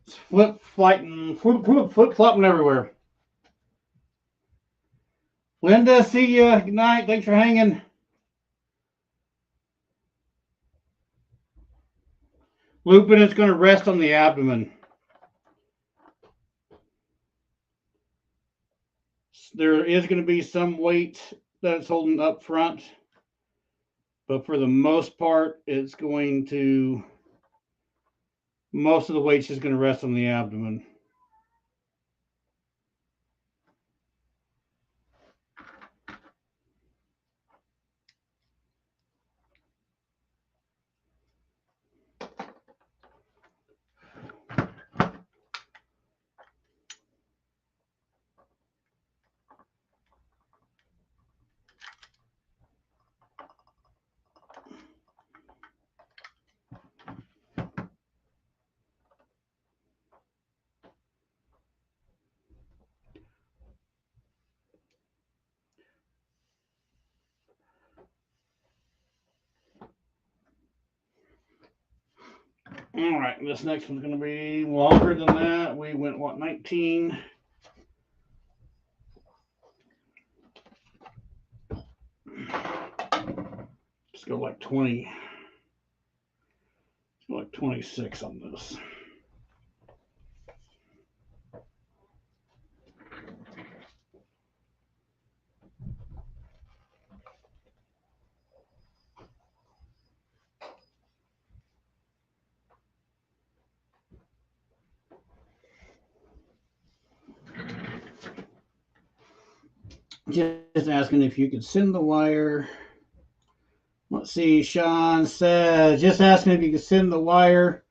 It's flip flopping everywhere. Linda, see ya. Good night. Thanks for hanging. Lupin is going to rest on the abdomen. There is going to be some weight that's holding up front, but for the most part, it's going to, most of the weight's just going to rest on the abdomen. All right, this next one's going to be longer than that. We went, what, 19? Let's go like 20. Let's go like 26 on this. Just asking if you could send the wire. Let's see, Sean says, just asking if you could send the wire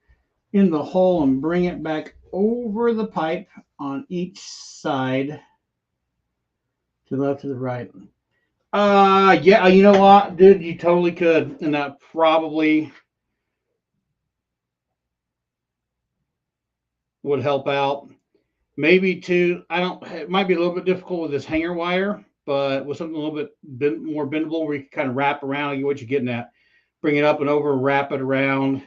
in the hole and bring it back over the pipe on each side to the left, to the right. Yeah, you know what, dude, you totally could, and that probably would help out. Maybe too, it might be a little bit difficult with this hanger wire, but with something a little bit more bendable where you can kind of wrap around what you're getting at. Bring it up and over, wrap it around,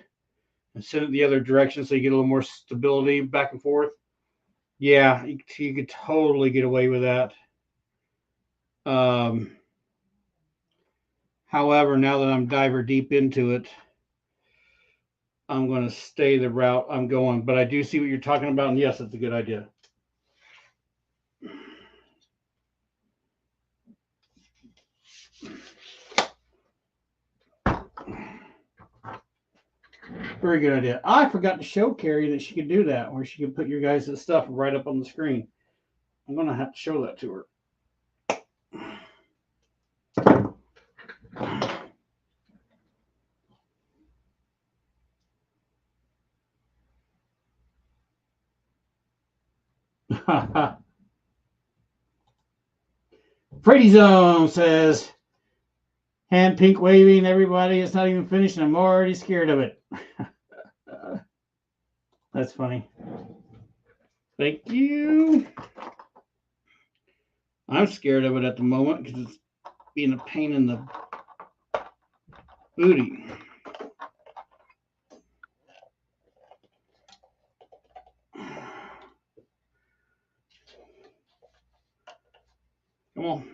and send it the other direction so you get a little more stability back and forth. Yeah, you could totally get away with that. However, now that I'm diver deep into it, I'm going to stay the route I'm going. But I do see what you're talking about, and yes, it's a good idea. Very good idea. I forgot to show Carrie that she could do that, where she could put your guys' stuff right up on the screen. I'm going to have to show that to her. Pretty Zone says, hand pink waving, everybody. It's not even finished, and I'm already scared of it. That's funny. Thank you. I'm scared of it at the moment because it's being a pain in the booty. Come on.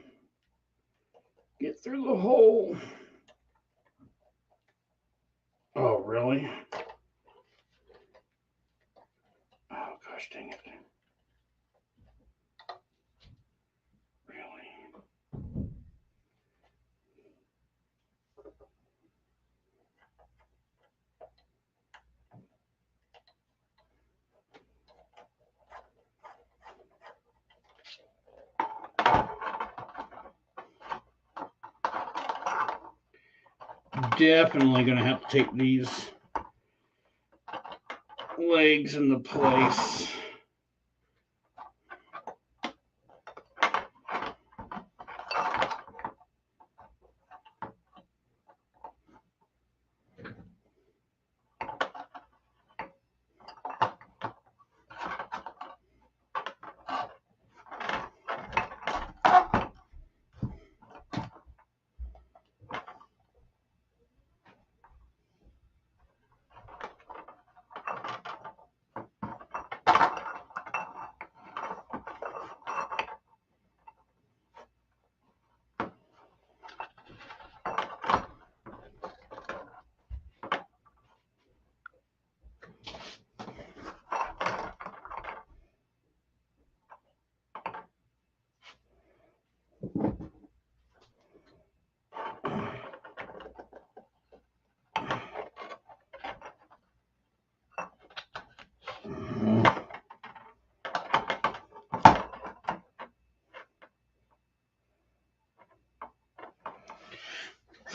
Get through the hole. Oh, really? Oh, gosh dang it. Really? Definitely going to have to take these legs into place.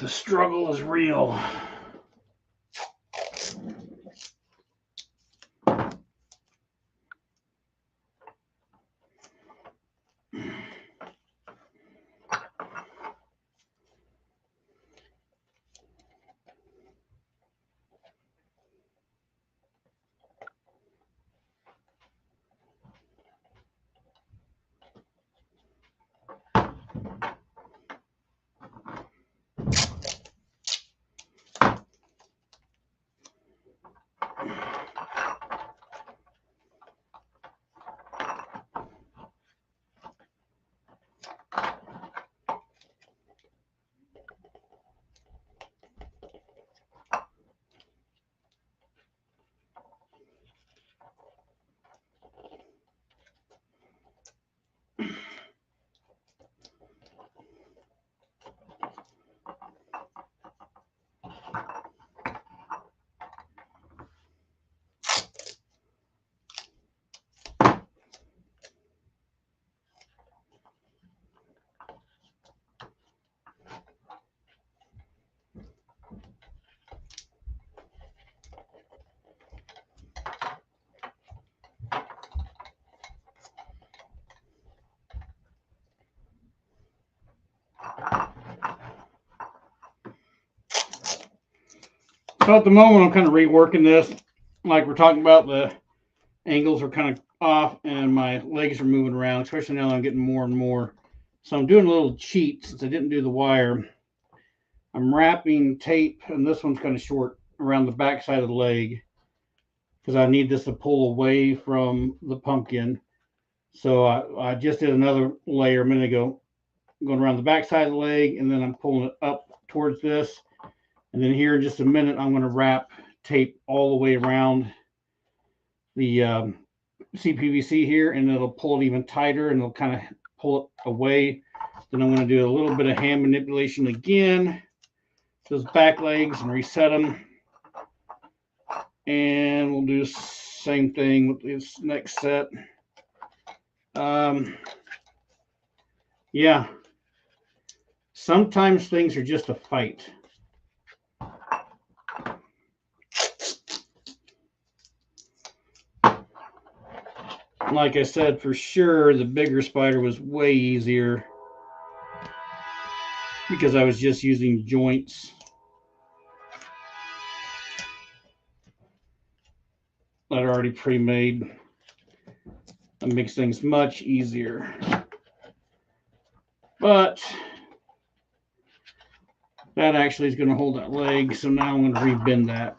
The struggle is real. So at the moment, I'm kind of reworking this. Like we're talking about, the angles are kind of off and my legs are moving around, especially now that I'm getting more and more. So I'm doing a little cheat since I didn't do the wire. I'm wrapping tape, and this one's kind of short, around the back side of the leg because I need this to pull away from the pumpkin. So I just did another layer a minute ago, going around the back side of the leg, and then I'm pulling it up towards this. And then here in just a minute, I'm going to wrap tape all the way around the CPVC here, and it'll pull it even tighter, and it'll kind of pull it away. Then I'm going to do a little bit of hand manipulation again, those back legs, and reset them. And we'll do the same thing with this next set. Yeah, sometimes things are just a fight. Like I said, for sure, the bigger spider was way easier because I was just using joints that are already pre-made. That makes things much easier. But that actually is going to hold that leg, so now I'm going to rebend that.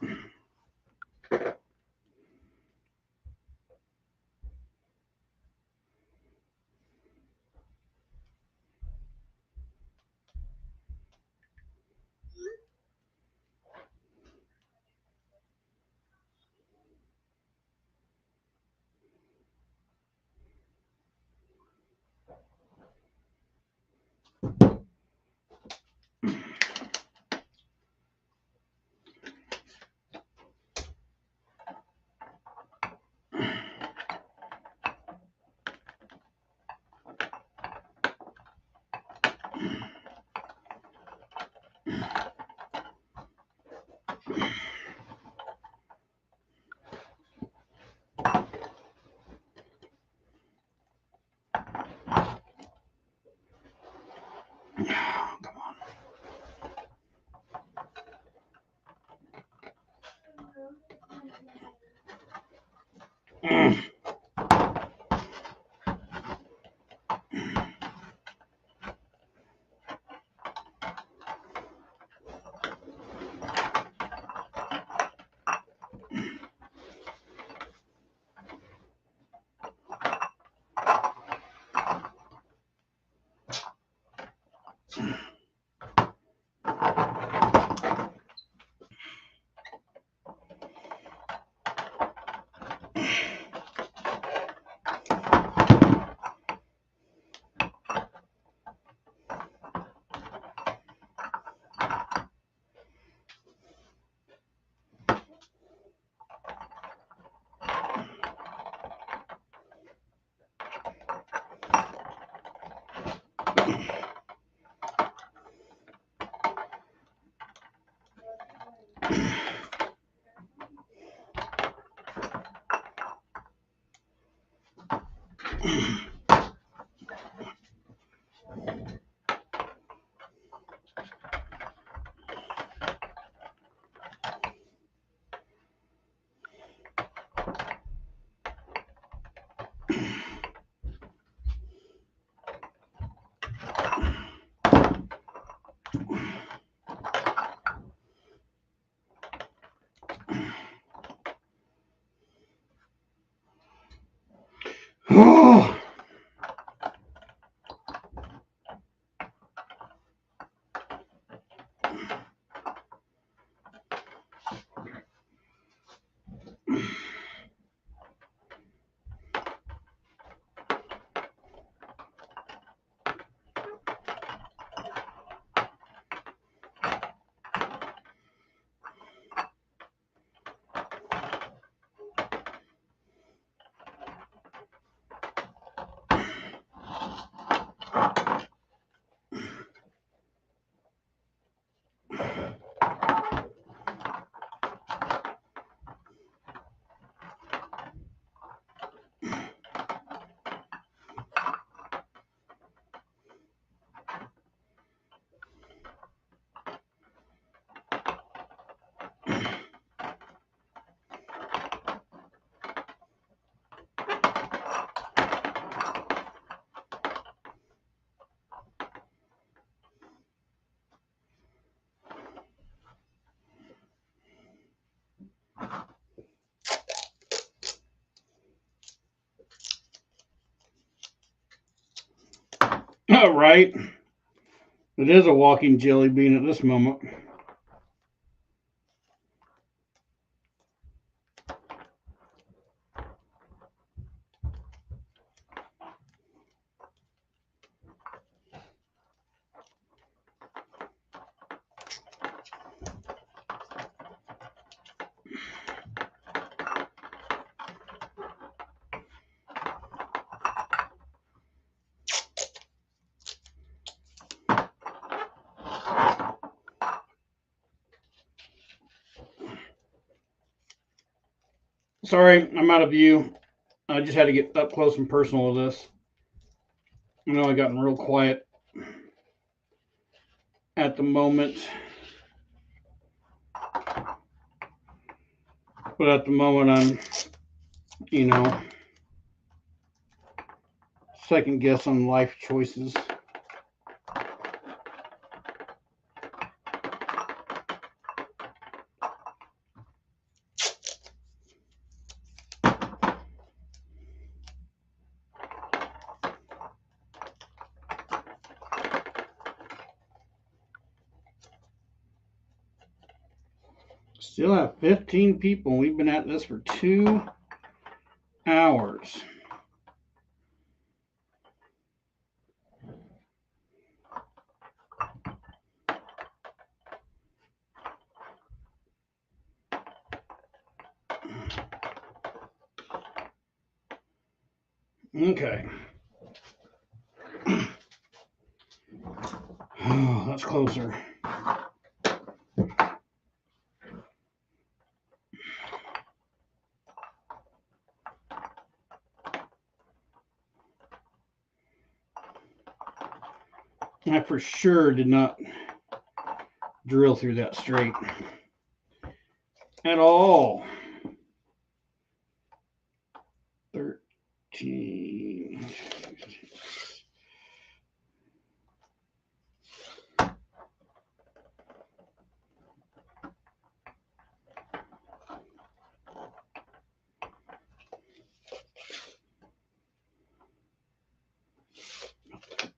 Oh. Right? It is a walking jelly bean at this moment. Sorry, I'm out of view. I just had to get up close and personal with this. I know I gotten real quiet at the moment. But at the moment, I'm, second guess on life choices. Still have 15 people. We've been at this for 2 hours. Okay. Oh, that's closer. I for sure did not drill through that straight at all. 13.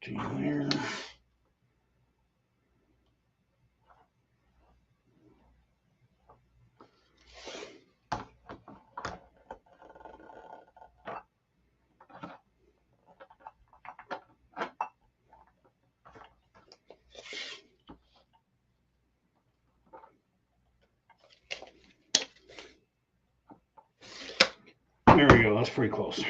There. There we go. That's pretty close.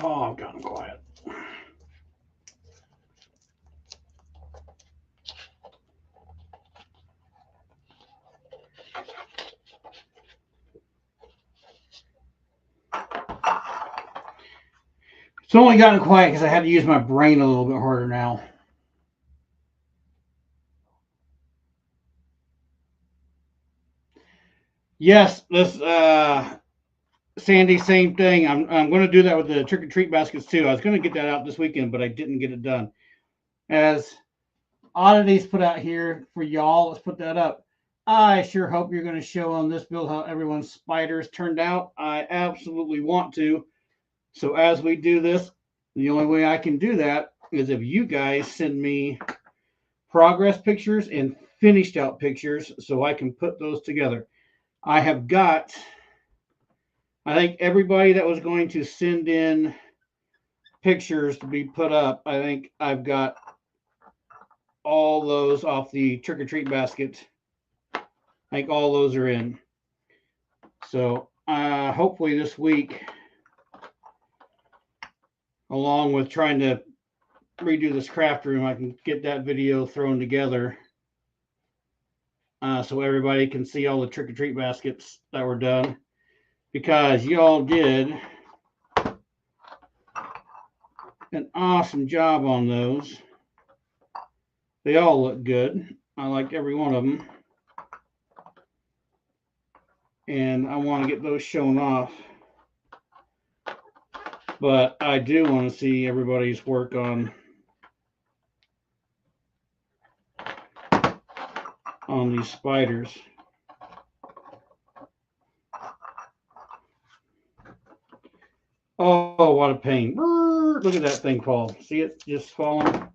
Oh, I've gotten quiet. It's only gotten quiet because I had to use my brain a little bit harder now. Yes, this Sandy, same thing. I'm going to do that with the trick or treat baskets too. I was going to get that out this weekend, but I didn't get it done. As oddities put out here for y'all, let's put that up. I sure hope you're going to show on this build how everyone's spiders turned out. I absolutely want to. So as we do this, the only way I can do that is if you guys send me progress pictures and finished out pictures so I can put those together. I have got, I think everybody that was going to send in pictures to be put up, I think I've got all those off the trick or treat basket. I think all those are in. So hopefully this week, along with trying to redo this craft room, I can get that video thrown together so everybody can see all the trick or treat baskets that were done, because y'all did an awesome job on those. They all look good. I like every one of them. And I want to get those shown off. But I do want to see everybody's work on these spiders. Oh, what a pain. Look at that thing fall. See it just falling?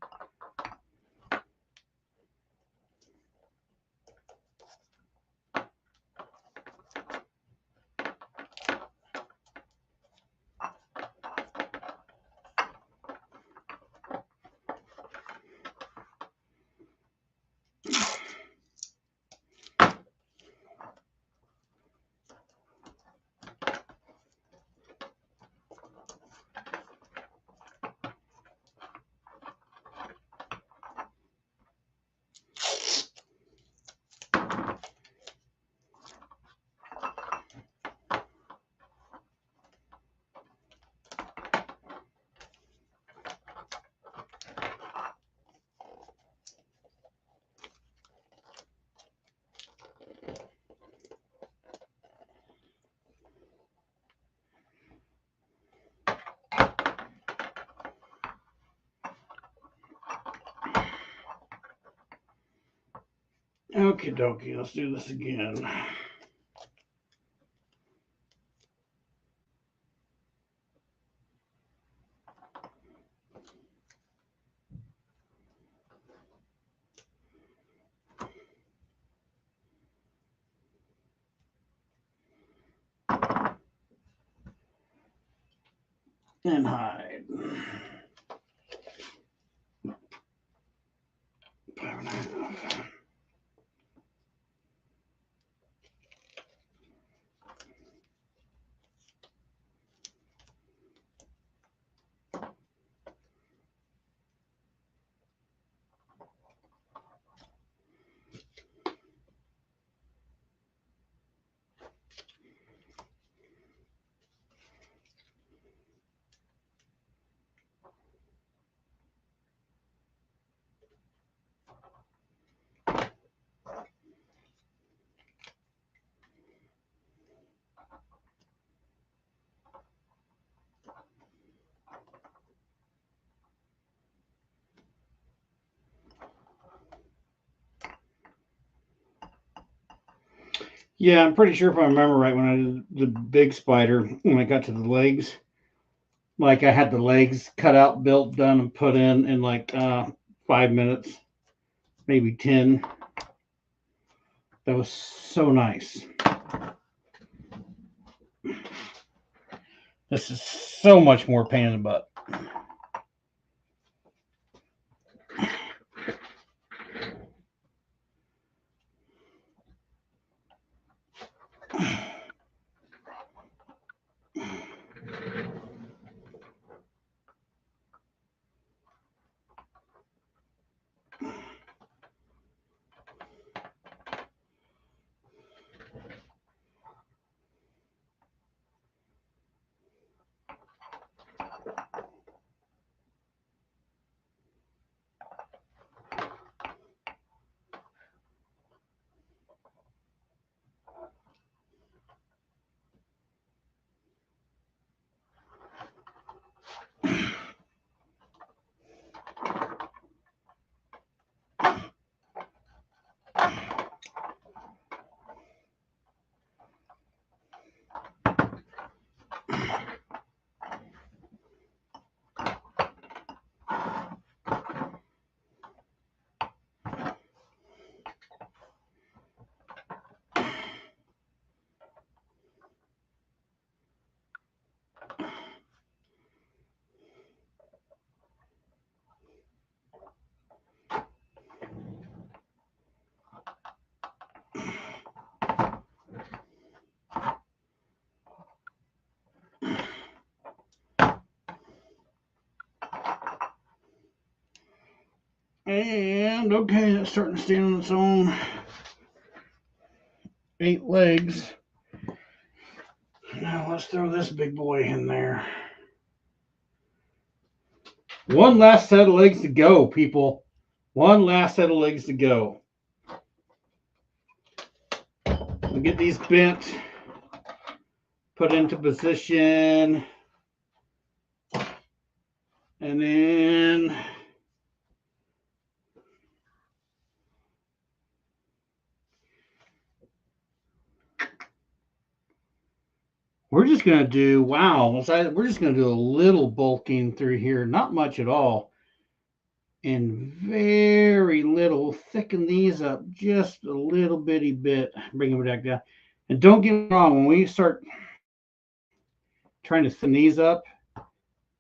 Okie dokie, let's do this again. And hide. 5.5. Yeah, I'm pretty sure if I remember right, when I did the big spider, when I got to the legs, like I had the legs cut out, built, done, and put in like 5 minutes, maybe 10. That was so nice. This is so much more pain in the butt. And okay, that's starting to stand on its own 8 legs. Now let's throw this big boy in there. One last set of legs to go, people. One last set of legs to go. We'll get these bent, put into position, and then we're just going to do, we're just going to do a little bulking through here, not much at all. And very little, thicken these up just a little bitty bit, bring them back down. And don't get me wrong, when we start trying to thin these up,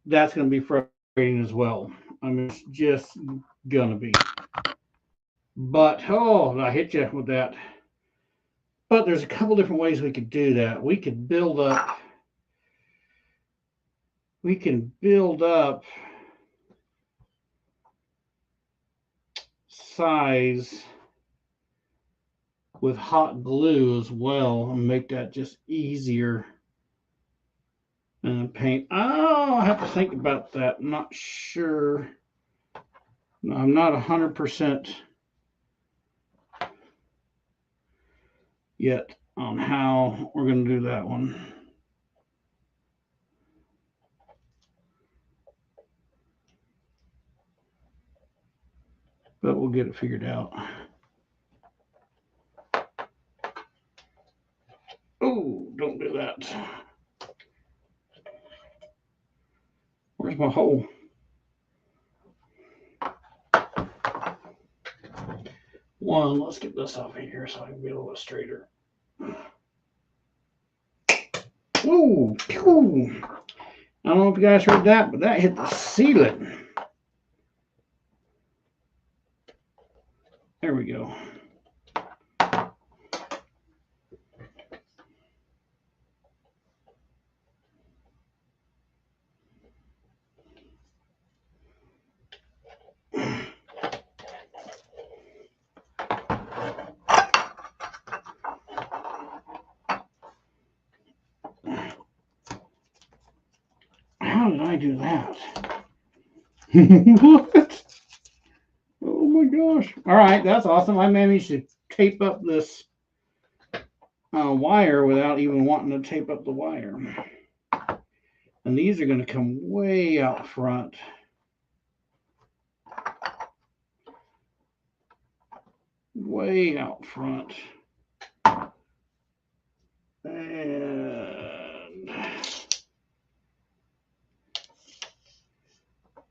that's going to be frustrating as well. I mean, it's just going to be. But, oh, I hit you with that. But there's a couple different ways we could do that. We can build up size with hot glue as well and make that just easier than paint. Oh, I have to think about that. I'm not sure. No, I'm not 100% yet on how we're going to do that one. But we'll get it figured out. Oh, don't do that. Where's my hole? One, let's get this off of here so I can be a little straighter. Whoa, pew. I don't know if you guys heard that, but that hit the ceiling. There we go. How did I do that? What? Oh my gosh. All right, that's awesome. I managed to tape up this wire without even wanting to tape up the wire. And these are going to come way out front. Way out front. And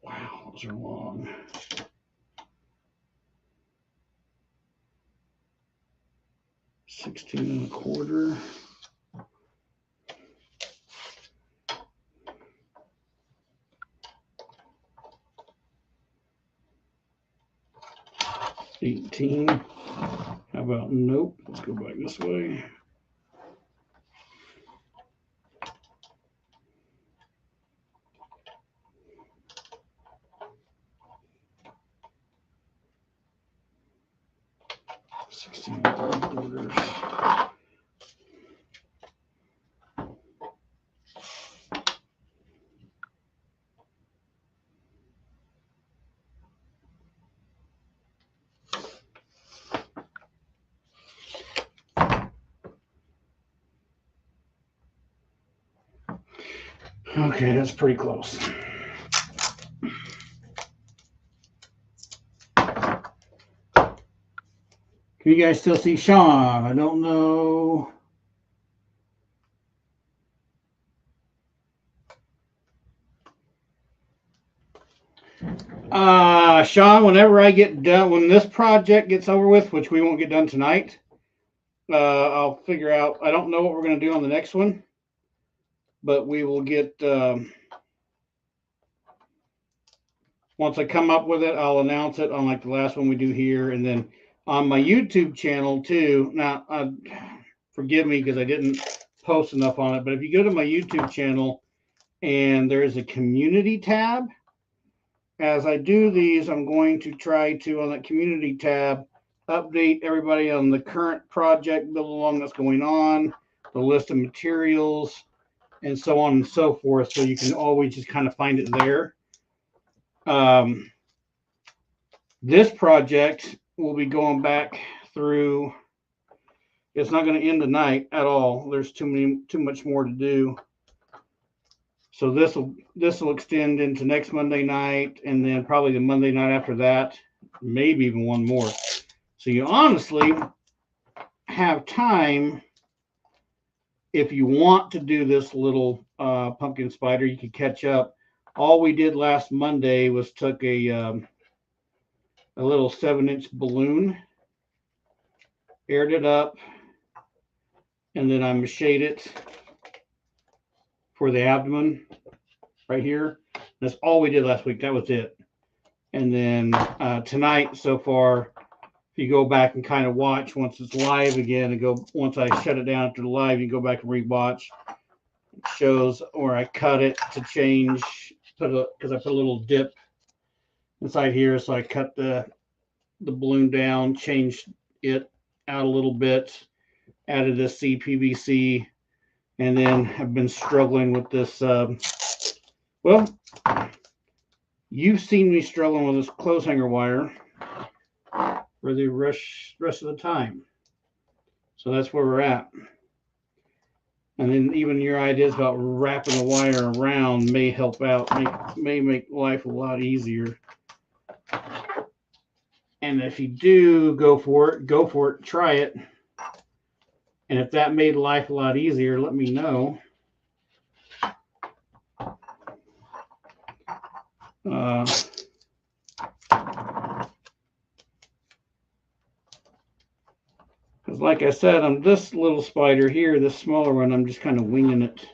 wow, those are long. $16.25. $18. How about nope? Let's go back this way. $16.75. Okay, that's pretty close. Can you guys still see Sean? I don't know. Sean, whenever I get done, when this project gets over with, which we won't get done tonight, I'll figure out. I don't know what we're going to do on the next one, but we will get. Once I come up with it, I'll announce it on like the last one we do here, and then on my YouTube channel too. Now, forgive me because I didn't post enough on it, but if you go to my YouTube channel and there is a community tab, as I do these, I'm going to try to, on that community tab, update everybody on the current project build along that's going on, the list of materials, and so on and so forth. So you can always just kind of find it there. This project will be going back through. It's not going to end tonight at all. There's too much more to do. So this will extend into next Monday night, and then probably the Monday night after that, maybe even one more. So you honestly have time, if you want to do this little pumpkin spider, you can catch up. All we did last Monday was took a little 7-inch balloon, aired it up, and then I macheted it for the abdomen right here. That's all we did last week. That was it. And then tonight so far, if you go back and kind of watch once it's live again, and go once I shut it down after the live, you go back and rewatch. It shows where I cut it to change, because I put a little dip inside here, so I cut the balloon down, changed it out a little bit, added this CPVC, and then I've been struggling with this. Well, you've seen me struggling with this clothes hanger wire for the rest of the time. So that's where we're at. And then even your ideas about wrapping the wire around may help out, may make life a lot easier. And if you do go for it, try it. And if that made life a lot easier, let me know. Because like I said, on this little spider here, this smaller one, I'm just kind of winging it.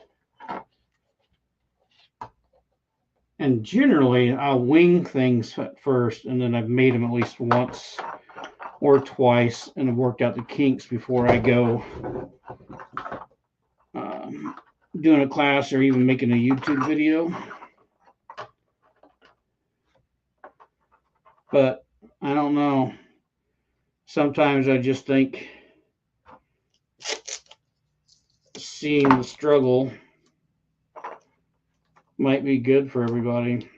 And generally, I'll wing things at first, and then I've made them at least once or twice, and have worked out the kinks before I go doing a class or even making a YouTube video. But I don't know. Sometimes I just think seeing the struggle might be good for everybody.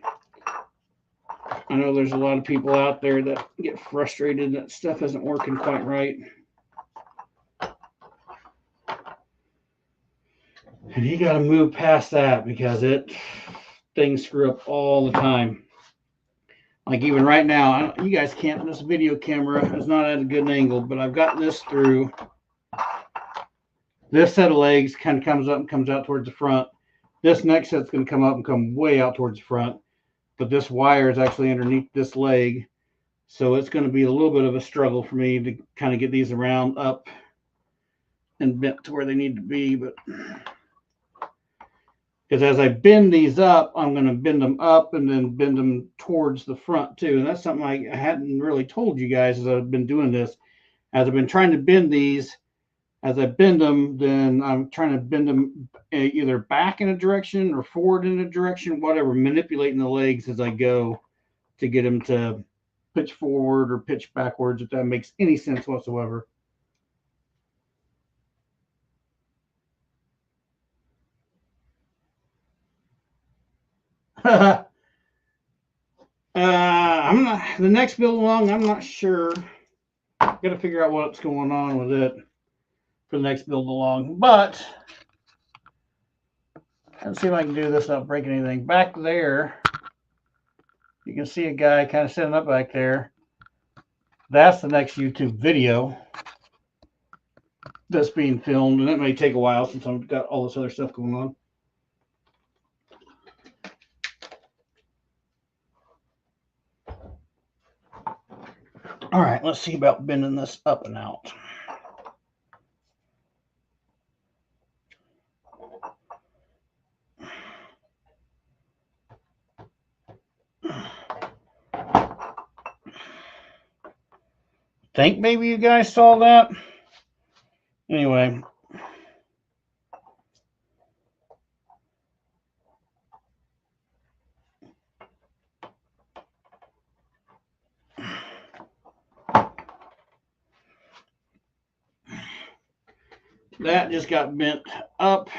I know there's a lot of people out there that get frustrated that stuff isn't working quite right. And you got to move past that, because things screw up all the time. Like even right now, you guys can't, this video camera is not at a good angle, but I've got this through. This set of legs kind of comes up and comes out towards the front. This next set's going to come up and come way out towards the front. But this wire is actually underneath this leg. So it's going to be a little bit of a struggle for me to kind of get these around up and bent to where they need to be. But because as I bend these up, I'm going to bend them up and then bend them towards the front too. And that's something I hadn't really told you guys as I've been doing this. As I've been trying to bend these, as I bend them, then I'm trying to bend them either back in a direction or forward in a direction, whatever, manipulating the legs as I go to get them to pitch forward or pitch backwards, if that makes any sense whatsoever. I'm not, the next build along, I'm not sure. Got to figure out what's going on with it for the next build along. But let's see if I can do this without breaking anything. Back there, you can see a guy kind of sitting up back there. That's the next YouTube video that's being filmed, and it may take a while since I've got all this other stuff going on. All right, let's see about bending this up and out. Think maybe you guys saw that. Anyway. that just got bent up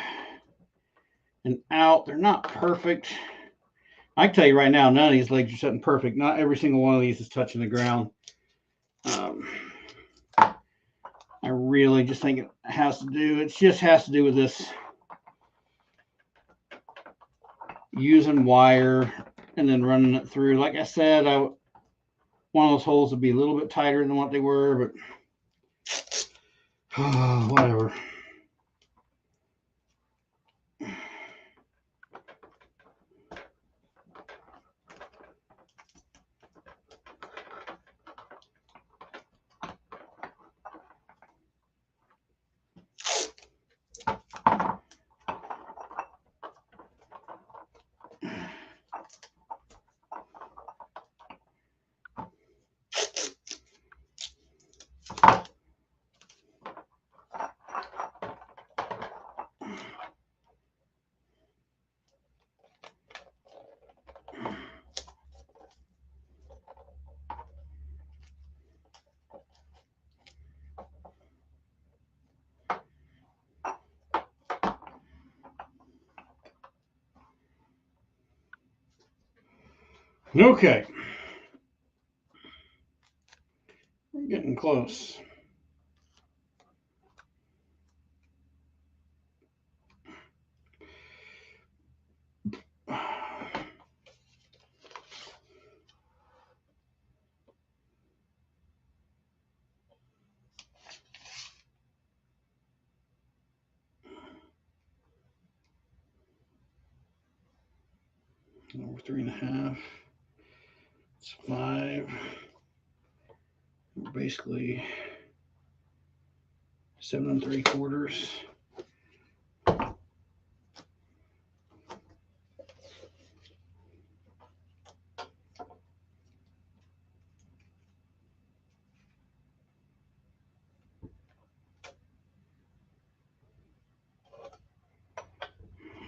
and out. They're not perfect. I can tell you right now, none of these legs are sitting perfect. Not every single one of these is touching the ground. I really just think it has to do, it just has to do with this using wire and then running it through. Like I said, one of those holes would be a little bit tighter than what they were, but whatever. Okay. We're getting close. Over 3.5. It's 5. We're basically 7 3/4.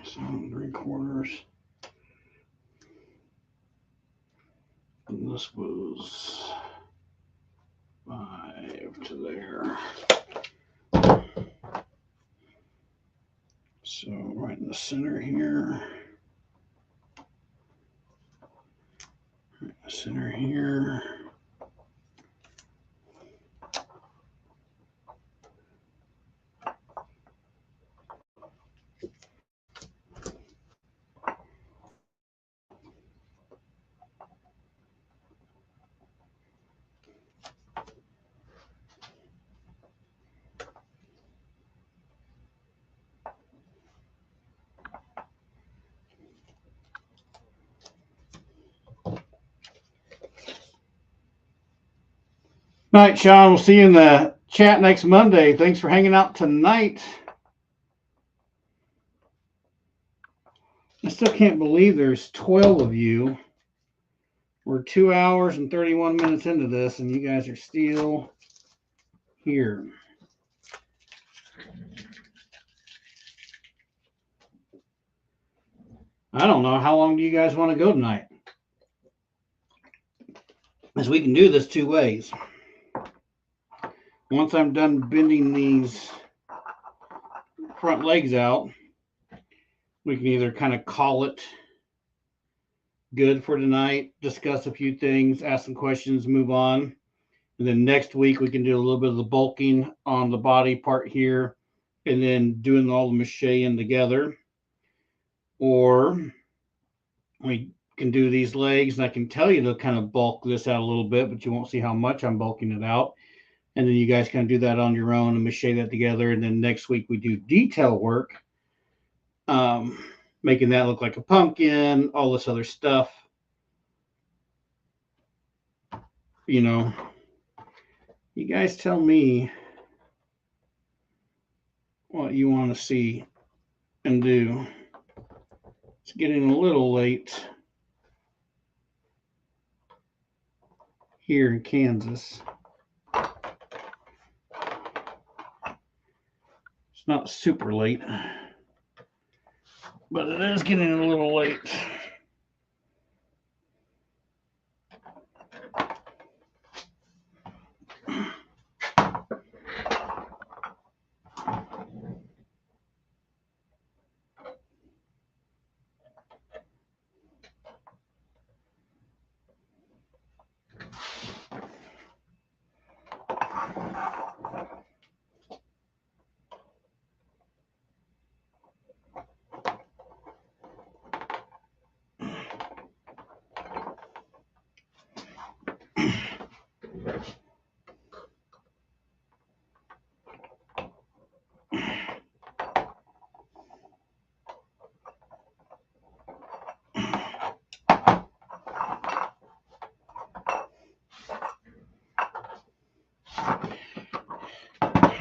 Seven 3/4. And this was 5 to there. So right in the center here. Right in the center here. All right, Sean, we'll see you in the chat next Monday. Thanks for hanging out tonight. I still can't believe there's 12 of you. We're 2 hours and 31 minutes into this, and you guys are still here. I don't know. How long do you guys want to go tonight? Because we can do this 2 ways. Once I'm done bending these front legs out, we can either kind of call it good for tonight, discuss a few things, ask some questions, move on. And then next week we can do a little bit of the bulking on the body part here and then doing all the macheting together. Or we can do these legs, and I can tell you to kind of bulk this out a little bit, but you won't see how much I'm bulking it out. And then you guys kind of do that on your own and machete that together. And then next week we do detail work, making that look like a pumpkin, all this other stuff. You know, you guys tell me what you want to see and do. It's getting a little late here in Kansas. It's not super late, but it is getting a little late.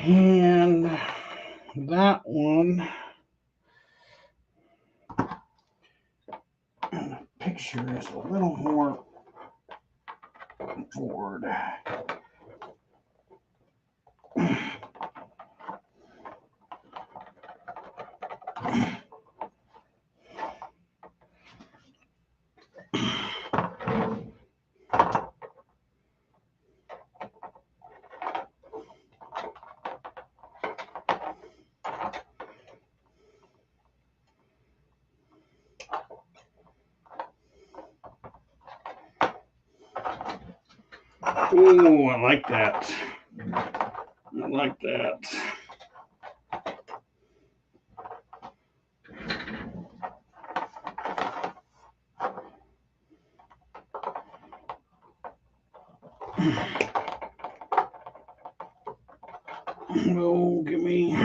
And that one, the picture is a little more forward. Oh, I like that. I like that. Oh, give me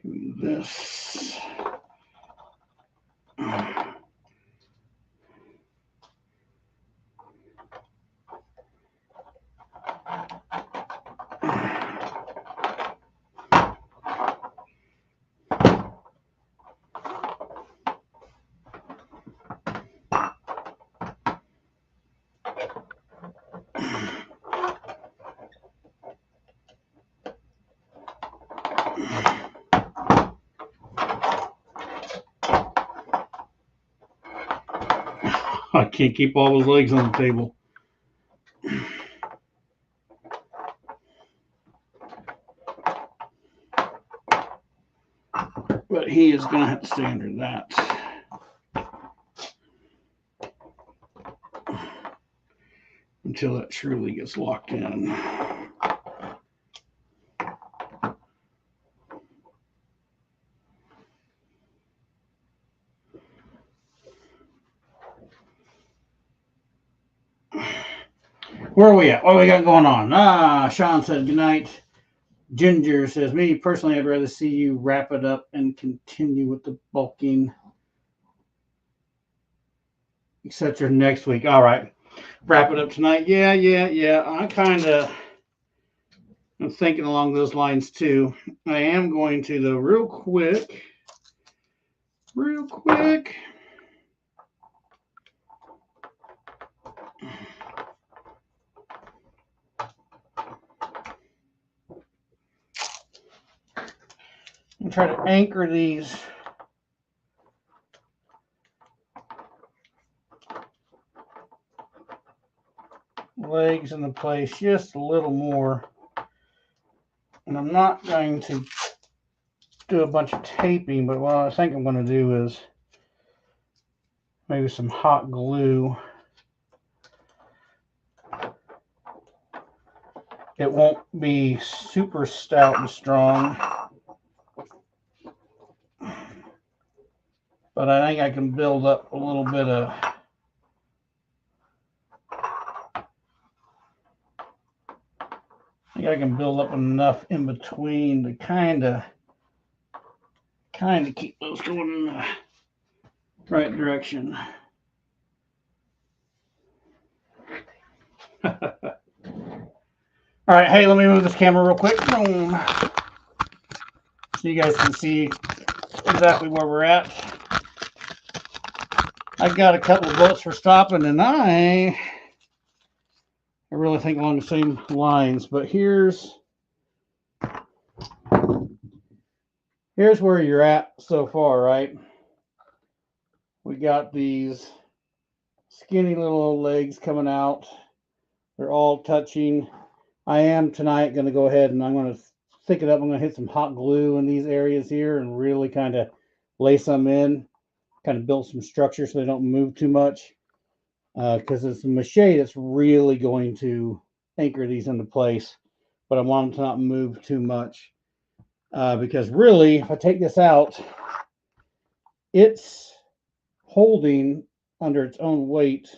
this. I can't keep all those legs on the table. But he is going to have to stay under that until it truly gets locked in. Where are we at? What do we got going on? Sean said good night. Ginger says, me personally, I'd rather see you wrap it up and continue with the bulking, etc. next week. All right. Wrap it up tonight. Yeah. I'm thinking along those lines too. I am going to, though, real quick. I'm trying to anchor these legs into place just a little more. And I'm not going to do a bunch of taping, but what I think I'm going to do is maybe some hot glue. It won't be super stout and strong, but I think I can build up a little bit of enough in between to kind of keep those going in the right direction. All right, hey, let me move this camera real quick. Boom. So you guys can see exactly where we're at. I got a couple of votes for stopping, and I really think along the same lines, but here's where you're at so far, right? We got these skinny little legs coming out. They're all touching. I am tonight going to go ahead and I'm going to thick it up. I'm going to hit some hot glue in these areas here and really kind of lay some in, kind of build some structure so they don't move too much. Because it's a mache that's really going to anchor these into place, but I want them to not move too much. Because really, if I take this out, it's holding under its own weight,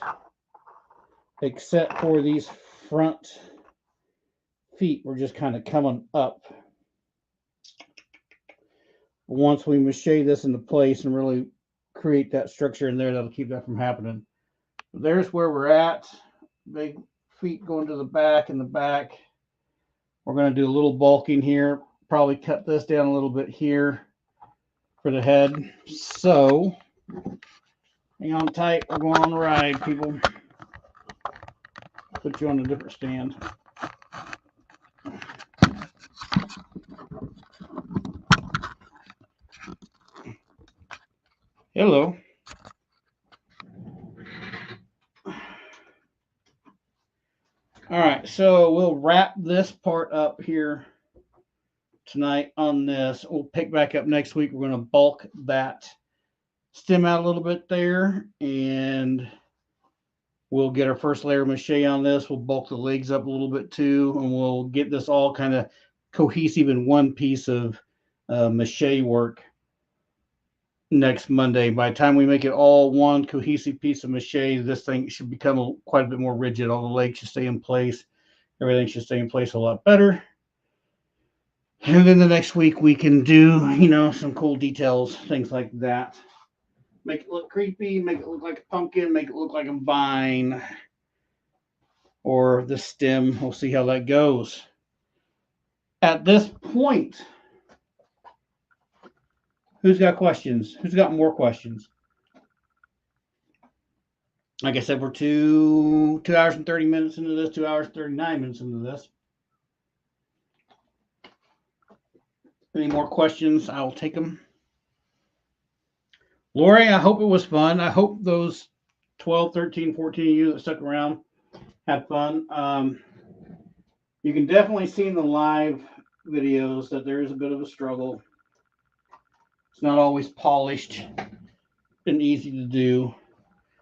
except for these front feet were just kind of coming up. Once we mache this into place and really create that structure in there, that'll keep that from happening. There's where we're at. Big feet going to the back and the back. We're going to do a little bulking here. Probably cut this down a little bit here for the head. So hang on tight. We're going on the ride, people. Put you on a different stand. Hello. All right, so we'll wrap this part up here tonight on this. We'll pick back up next week. We're going to bulk that stem out a little bit there, and we'll get our first layer of mache on this. We'll bulk the legs up a little bit too, and we'll get this all kind of cohesive in one piece of mache work next Monday. By the time we make it all one cohesive piece of mache, this thing should become quite a bit more rigid. All the legs should stay in place. Everything should stay in place a lot better. And then the next week we can do, you know, some cool details, things like that. Make it look creepy, make it look like a pumpkin, make it look like a vine or the stem. We'll see how that goes. At this point, who's got questions? Who's got more questions? Like I said, we're 2 hours and 30 minutes into this, 2 hours, 39 minutes into this. Any more questions? I'll take them. Lori, I hope it was fun. I hope those 12, 13, 14 of you that stuck around had fun. You can definitely see in the live videos that there is a bit of a struggle. It's not always polished and easy to do,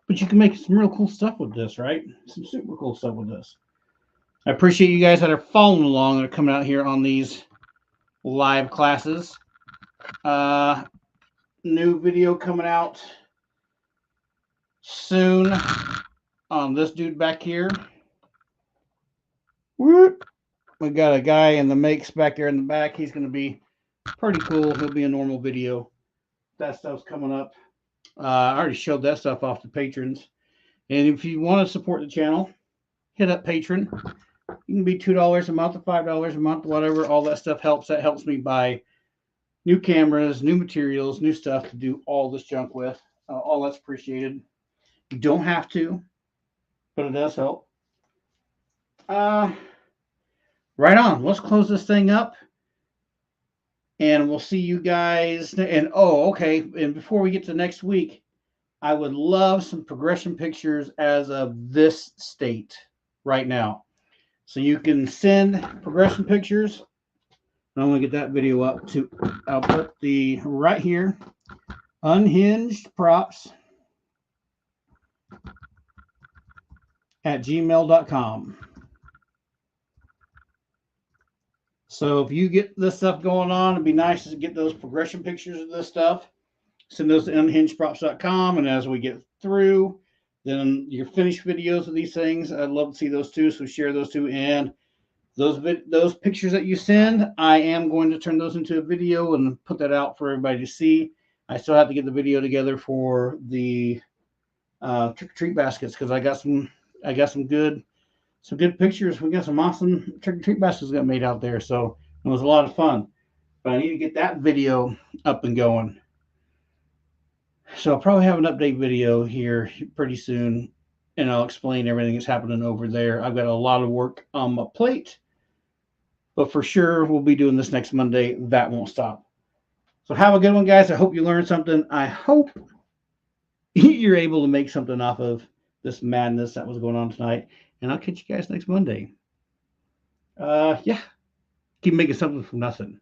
but you can make some real cool stuff with this, right? Some super cool stuff with this. I appreciate you guys that are following along and are coming out here on these live classes. New video coming out soon on this dude back here. Whoop. We got a guy in the makes back there in the back. He's going to be pretty cool. He'll be a normal video. That stuff's coming up. I already showed that stuff off to patrons. And if you want to support the channel, hit up Patreon. You can be $2 a month or $5 a month, whatever. All that stuff helps. That helps me buy new cameras, new materials, new stuff to do all this junk with. All that's appreciated. You don't have to, but it does help. Right on. Let's close this thing up. And we'll see you guys. And okay. And before we get to next week, I would love some progression pictures as of this state right now. So you can send progression pictures. I'm going to get that video up to, I'll put the right here, unhinged props at gmail.com. So if you get this stuff going on, it'd be nice to get those progression pictures of this stuff. Send those to unhingedprops.com. And as we get through, then your finished videos of these things, I'd love to see those too. So share those too. And those pictures that you send, I am going to turn those into a video and put that out for everybody to see. I still have to get the video together for the trick-or-treat baskets because I got some good pictures. We got some awesome trick-or-treat baskets got made out there, so it was a lot of fun. But I need to get that video up and going. So I'll probably have an update video here pretty soon, and I'll explain everything that's happening over there. I've got a lot of work on my plate, but for sure we'll be doing this next Monday. That won't stop. So have a good one, guys. I hope you learned something. I hope you're able to make something off of this madness that was going on tonight. And I'll catch you guys next Monday. Yeah. Keep making something from nothing.